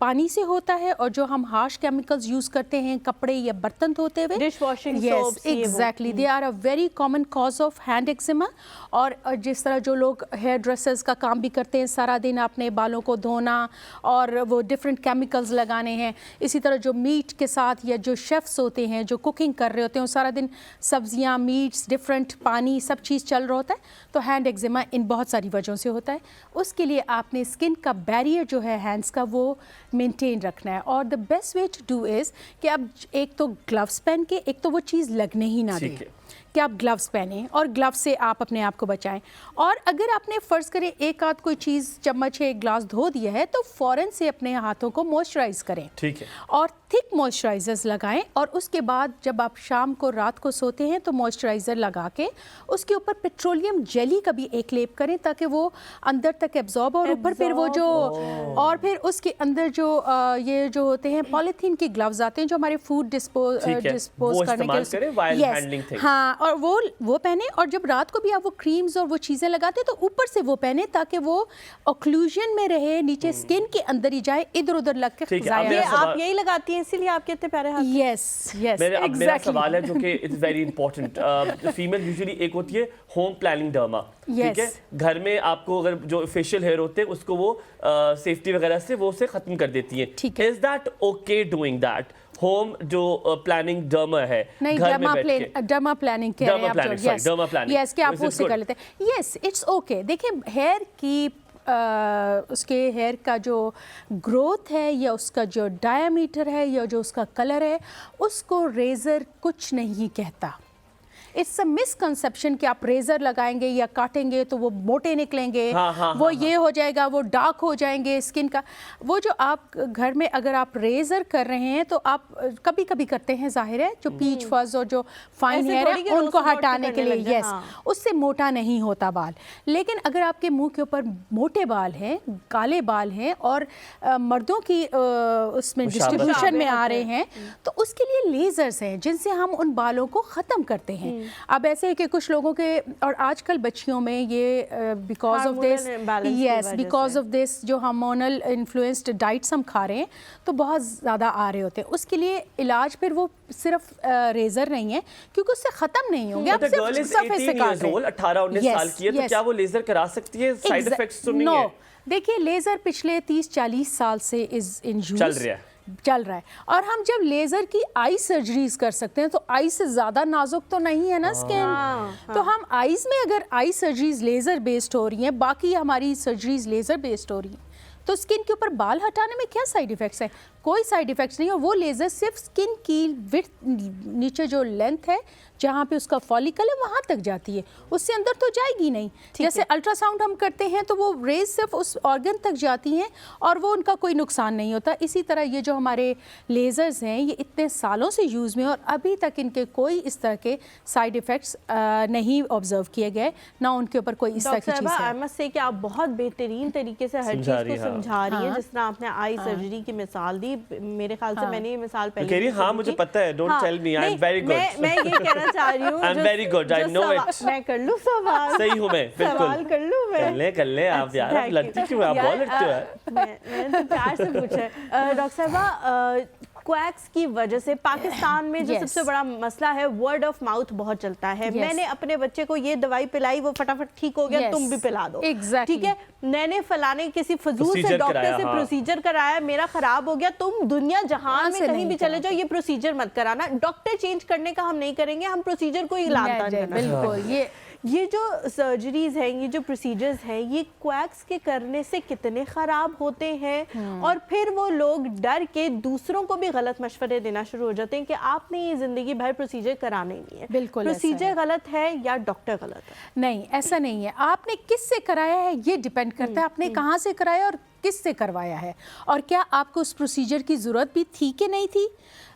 पानी से होता है और जो हम हार्श केमिकल्स यूज करते हैं कपड़े या बर्तन धोते हुए, dish washing, yes exactly, they are a very common cause of hand eczema. और जिस तरह जो लोग हेयर ड्रेसर्स का काम भी करते हैं, सारा दिन अपने बालों को धोना और वो डिफरेंट केमिकल्स लगाने हैं, इसी तरह जो मीट के साथ या जो शेफ्स होते हैं जो कुकिंग कर रहे होते हैं होते हो, सारा दिन सब्जियां, मीट्स, डिफरेंट पानी, सब चीज़ चल रहा होता है, तो हैंड एक्जिमा इन बहुत सारी वजहों से होता है। उसके लिए आपने स्किन का बैरियर जो है हैंड्स का वो मेंटेन रखना है। और the best way to do is कि आप एक तो ग्लव्स पहन के, एक तो वो चीज़ लगने ही ना दें कि आप ग्लव्स पहने और ग्लव्स से आप अपने आप को बचाएं। और अगर आपने फ़र्ज़ करें एक आध कोई चीज़ चम्मच है, ग्लास धो दिया है, तो फ़ौरन से अपने हाथों को मॉइस्चराइज़ करें, ठीक है, और थिक मॉइस्चराइज़र्स लगाएं। और उसके बाद जब आप शाम को रात को सोते हैं तो मॉइस्चराइज़र लगा के उसके ऊपर पेट्रोलियम जेली का भी एक लेप करें ताकि वो अंदर तक एब्जॉर्ब, और ऊपर फिर वो जो और फिर उसके अंदर जो ये जो होते हैं पॉलीथीन के ग्लव्स आते हैं जो हमारे फूड डिस्पोज करने के, हाँ, और वो पहने। और जब रात को भी आप वो क्रीम्स और वो चीज़ें लगाते हैं तो ऊपर से वो पहने ताकि वो ऑक्लूजन में रहे, नीचे स्किन के अंदर ही जाए, इधर उधर लग के आप यही लगाती हैं इसीलिए आपके इतने प्यारे हाथ। यस यस, मेरा सवाल है जो कि it's very important. Female usually एक होती है होम प्लानिंग डर्मा, ठीक है, घर में आपको अगर जो फेशियल हेयर होते हैं उसको वो सेफ्टी वगैरह से वो उसे खत्म कर देती है। Is that okay doing that? Home जो प्लानिंग डर्मा है, नहीं, डर्मा प्लानिंग कह रहे हैं आप, यस कि आप उससे कर लेते हैं, यस इट्स ओके। देखिए हेयर की उसके हेयर का जो ग्रोथ है या उसका जो डायामीटर है या जो उसका कलर है उसको रेज़र कुछ नहीं कहता। इट्स अ मिसकंसेप्शन कि आप रेज़र लगाएंगे या काटेंगे तो वो मोटे निकलेंगे, वो ये हो जाएगा, वो डार्क हो जाएंगे स्किन का। वो जो आप घर में अगर आप रेज़र कर रहे हैं तो आप कभी कभी करते हैं, जाहिर है, जो पीच फज़ और जो फाइन हेयर है उनको हटाने के लिए, यस, उससे मोटा नहीं होता बाल। लेकिन अगर आपके मुंह के ऊपर मोटे बाल हैं, काले बाल हैं और मर्दों की उसमें डिस्ट्रीब्यूशन में आ रहे हैं तो उसके लिए लेज़र्स हैं जिनसे हम उन बालों को ख़त्म करते हैं। अब ऐसे है कि कुछ लोगों के, और आजकल बच्चियों में ये because of this, yes, because of this जो हार्मोनल इन्फ्लुएंस्ड डाइट्स हम खा रहे हैं तो बहुत ज़्यादा आ रहे होते हैं। उसके लिए इलाज फिर वो सिर्फ रेजर नहीं है क्योंकि उससे ख़त्म नहीं होंगे। आप सिर्फ सरफेस से काट रहे हैं। 18-19 साल की है तो क्या वो लेजर करा सकती है? साइड इफेक्ट्स तो नहीं है? देखिए लेजर पिछले 30-40 साल से इज इन यूज चल रहा है और हम जब लेज़र की आई सर्जरीज कर सकते हैं तो आई से ज़्यादा नाजुक तो नहीं है ना स्किन। तो हम आईज़ में अगर आई सर्जरीज लेज़र बेस्ड हो रही हैं, बाकी हमारी सर्जरीज लेज़र बेस्ड हो रही हैं, तो स्किन के ऊपर बाल हटाने में क्या साइड इफ़ेक्ट्स हैं? कोई साइड इफ़ेक्ट्स नहीं है। वो लेज़र सिर्फ स्किन की विड्थ, नीचे जो लेंथ है जहाँ पे उसका फॉलिकल है वहाँ तक जाती है, उससे अंदर तो जाएगी नहीं। जैसे अल्ट्रासाउंड हम करते हैं तो वो रेज सिर्फ उस ऑर्गन तक जाती हैं और वो उनका कोई नुकसान नहीं होता। इसी तरह ये जो हमारे लेज़र्स हैं ये इतने सालों से यूज़ में और अभी तक इनके कोई इस तरह के साइड इफ़ेक्ट्स नहीं ऑब्जर्व किए गए, ना उनके ऊपर कोई इस तरह की चीज़ है। आई मस्ट से कि आप बहुत बेहतरीन तरीके से हर चीज़ को समझा रही हैं। जिस तरह आपने आई सर्जरी की मिसाल दी, मेरे ख्याल से मैंने ये मिसाल पहले हाँ मुझे पता है, don't tell me, I am very good. मैं ये कहना चाह रही हूँ, I am very good, I know it. मैं कर लूँ सवाल? सही हूँ मैं, बिल्कुल सवाल कर लूँ मैं? कर ले आप यार, आप लड़ती क्यों, आप बहुत लड़ती हो। मैंने तो प्यार से पूछा है। डॉक्टर साहबा, क्वैक्स की वजह से पाकिस्तान में जो सबसे बड़ा मसला है वर्ड ऑफ माउथ बहुत चलता है। मैंने अपने बच्चे को ये दवाई पिलाई, वो फटाफट ठीक हो गया, तुम भी पिला दो, ठीक है। मैंने फलाने किसी फजूल से डॉक्टर से प्रोसीजर कराया, मेरा खराब हो गया, तुम दुनिया जहान में कहीं भी चले जाओ ये प्रोसीजर मत कराना। डॉक्टर चेंज करने का हम नहीं करेंगे, हम प्रोसीजर को ही लाता है। बिल्कुल, ये जो सर्जरीज हैं, ये जो प्रोसीजर्स हैं, ये क्वैक्स के करने से कितने ख़राब होते हैं और फिर वो लोग डर के दूसरों को भी गलत मशवरे देना शुरू हो जाते हैं कि आपने ये ज़िंदगी भर प्रोसीजर कराने नहीं है। बिल्कुल, प्रोसीजर गलत है या डॉक्टर गलत है? नहीं, ऐसा नहीं है। आपने किससे कराया है ये डिपेंड करता है, आपने कहाँ से कराया और किससे करवाया है, और क्या आपको उस प्रोसीजर की ज़रूरत भी थी कि नहीं थी।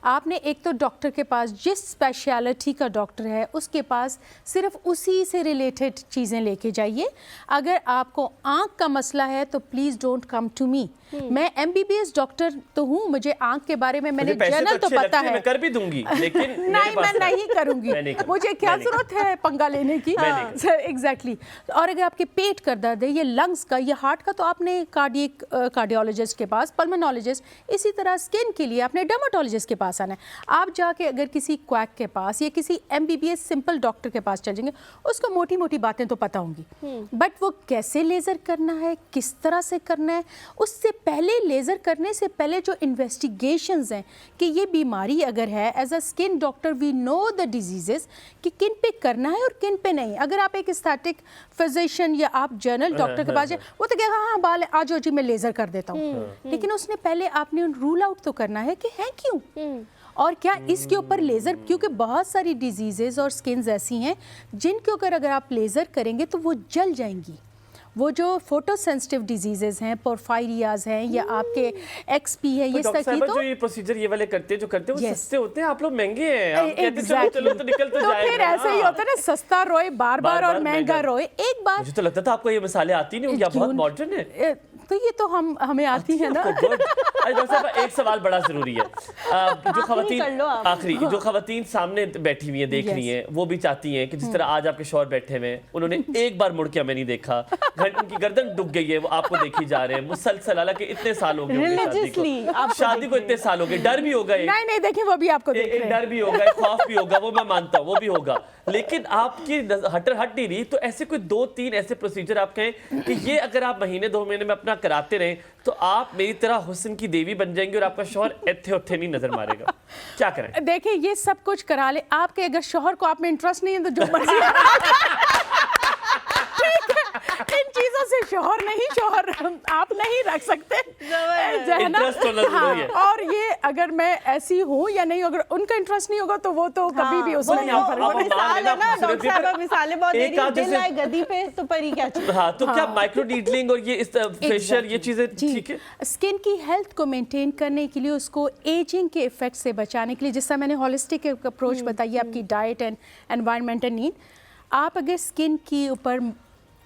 आपने एक तो डॉक्टर के पास, जिस स्पेशलिटी का डॉक्टर है उसके पास सिर्फ उसी से रिलेटेड चीज़ें लेके जाइए। अगर आपको आँख का मसला है तो please don't come to me. मैं MBBS डॉक्टर तो हूँ, मुझे आँख के बारे में मैंने जनरल तो पता है, मैं कर भी दूंगी, लेकिन नहीं मैं नहीं करूँगी, मुझे क्या ज़रूरत है पंगा लेने की। एग्जैक्टली। और अगर आपके पेट का दर्द है, ये लंग्स का, ये हार्ट का, तो आपने कार्डियक कार्डियोलॉजिस्ट के पास, पल्मोनोलॉजिस्ट, इसी तरह स्किन के लिए आपने डर्माटोलॉजिस्ट के पास आना है। आप जाके अगर किसी क्वैक के पास या किसी MBBS सिंपल डॉक्टर के पास चलेंगे, उसको मोटी मोटी बातें तो पता होंगी, बट वो कैसे लेज़र करना है, किस तरह से करना है, उससे पहले, लेज़र करने से पहले जो इन्वेस्टिगेशंस हैं कि ये बीमारी अगर है, as a skin doctor we know the diseases कि किन पे करना है और किन पे नहीं। अगर आप एक एस्थेटिक फिजिशियन या आप जनरल डॉक्टर के पास जाए, वो तो कहेगा हाँ बाल आ जाओ जी मैं लेज़र कर देता हूँ, लेकिन उसने पहले आपने रूल आउट तो करना है कि है क्यों और क्या इसके ऊपर लेज़र, क्योंकि बहुत सारी डिजीज़ेज़ और स्किन्स ऐसी हैं जिनके ऊपर अगर आप लेज़र करेंगे तो वो जल जाएंगी। वो जो फोटो सेंसिटिव डिजीजेज हैं, पोरफायरियाज हैं या आपके XP है, ये सब की तो जो ये प्रोसीजर ये वाले करते हैं, जो करते हैं वो सस्ते होते हैं, आप लोग महंगे हैं, आप कहते हैं चलो तो निकल तो जाएगा। फिर ऐसे ही होता है ना, सस्ता रोए बार बार और महंगा रोए एक बार। मुझे तो लगता था आपको ये मसाले आती नहीं, क्या बहुत मॉडर्न है। तो ये तो हमें आती है ना। एक सवाल बड़ा जरूरी है, जो खवातीन आखिरी जो खवातीन सामने बैठी हुई हैं देख रही हैं, वो भी चाहती हैं कि जिस तरह आज आपके शौहर बैठे हुए हैं, उन्होंने एक बार मुड़ के हमें नहीं देखा, उनकी गर्दन डूब गई है, वो आपको देखी जा रहे हैं मुसलसल, हालांकि इतने साल हो गए शादी को इतने साल हो गए, डर भी होगा, नहीं देखिए वो भी आपको डर भी होगा, खौफ भी होगा, वो मैं मानता हूँ, वो भी होगा, लेकिन आपकी हट नहीं रही। तो ऐसे कोई 2-3 ऐसे प्रोसीजर आप कहें कि ये अगर आप महीने 2 महीने में अपना कराते रहे तो आप मेरी तरह हुस्न की देवी बन जाएंगे और आपका शौहर एथे उथे नहीं नजर मारेगा, क्या करें? देखिए ये सब कुछ करा ले, आपके अगर शौहर को आप में इंटरेस्ट नहीं है तो जो मर्जी इन चीजों से शौहर आप नहीं रख सकते, और ये अगर मैं ऐसी हूँ या नहीं, अगर उनका इंटरेस्ट नहीं होगा तो वो तो कभी भी उसमें गदी पे तो परी क्या चीज़। हाँ, तो क्या माइक्रो नीडलिंग और ये इस फेशियल ये चीजें ठीक है? स्किन की हेल्थ को मेंटेन करने के लिए, उसको एजिंग के इफेक्ट से बचाने के लिए, जिससे मैंने हॉलिस्टिक अप्रोच बताई, आपकी डाइट एंड एनवायरमेंटल नीड, आप अगर स्किन के ऊपर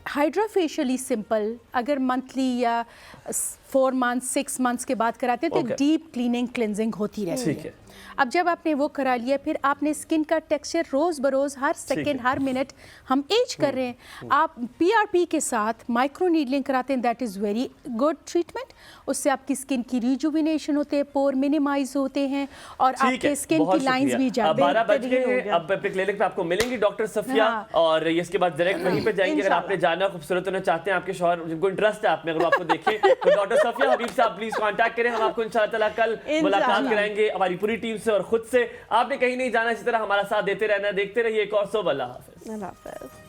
हाइड्रोफेशियली सिंपल अगर मंथली या 4 मंथ्स 6 मंथ्स के बाद कराते हैं तो डीप क्लीनिंग क्लिनजिंग होती रहती है। अब जब आपने वो करा लिया, फिर आपने स्किन का टेक्सचर रोज़ बरोज़ हर सेकंड हर मिनट हम एज कर रहे हैं, आप PRP के साथ माइक्रो नीडलिंग कराते हैं, that is very good treatment. उससे आपकी स्किन की रिजुविनेशन होते हैं, पोर मिनिमाइज होते हैं और आपके स्किन की लाइंस भी जाते हैं। 12 बज गए हैं, अब क्लिनिक पे आपको मिलेंगी डॉक्टर सफिया और इसके बाद डायरेक्ट वहीं पे जाएंगे। अगर आपने जाना खूबसूरत होना चाहते हैं, आपके शौहर जिनको इंटरेस्ट है आप में, अगर आपको देखें तो डॉक्टर सफिया हबीब साहब प्लीज कांटेक्ट करें, हम आपको इंशाअल्लाह कल मुलाकात कराएंगे हमारी पूरी टीम से और खुद से। आपने कहीं नहीं जाना, इसी तरह हमारा साथ देते रहना, देखते रहिए एक और सो। अल्लाह हाफिज़।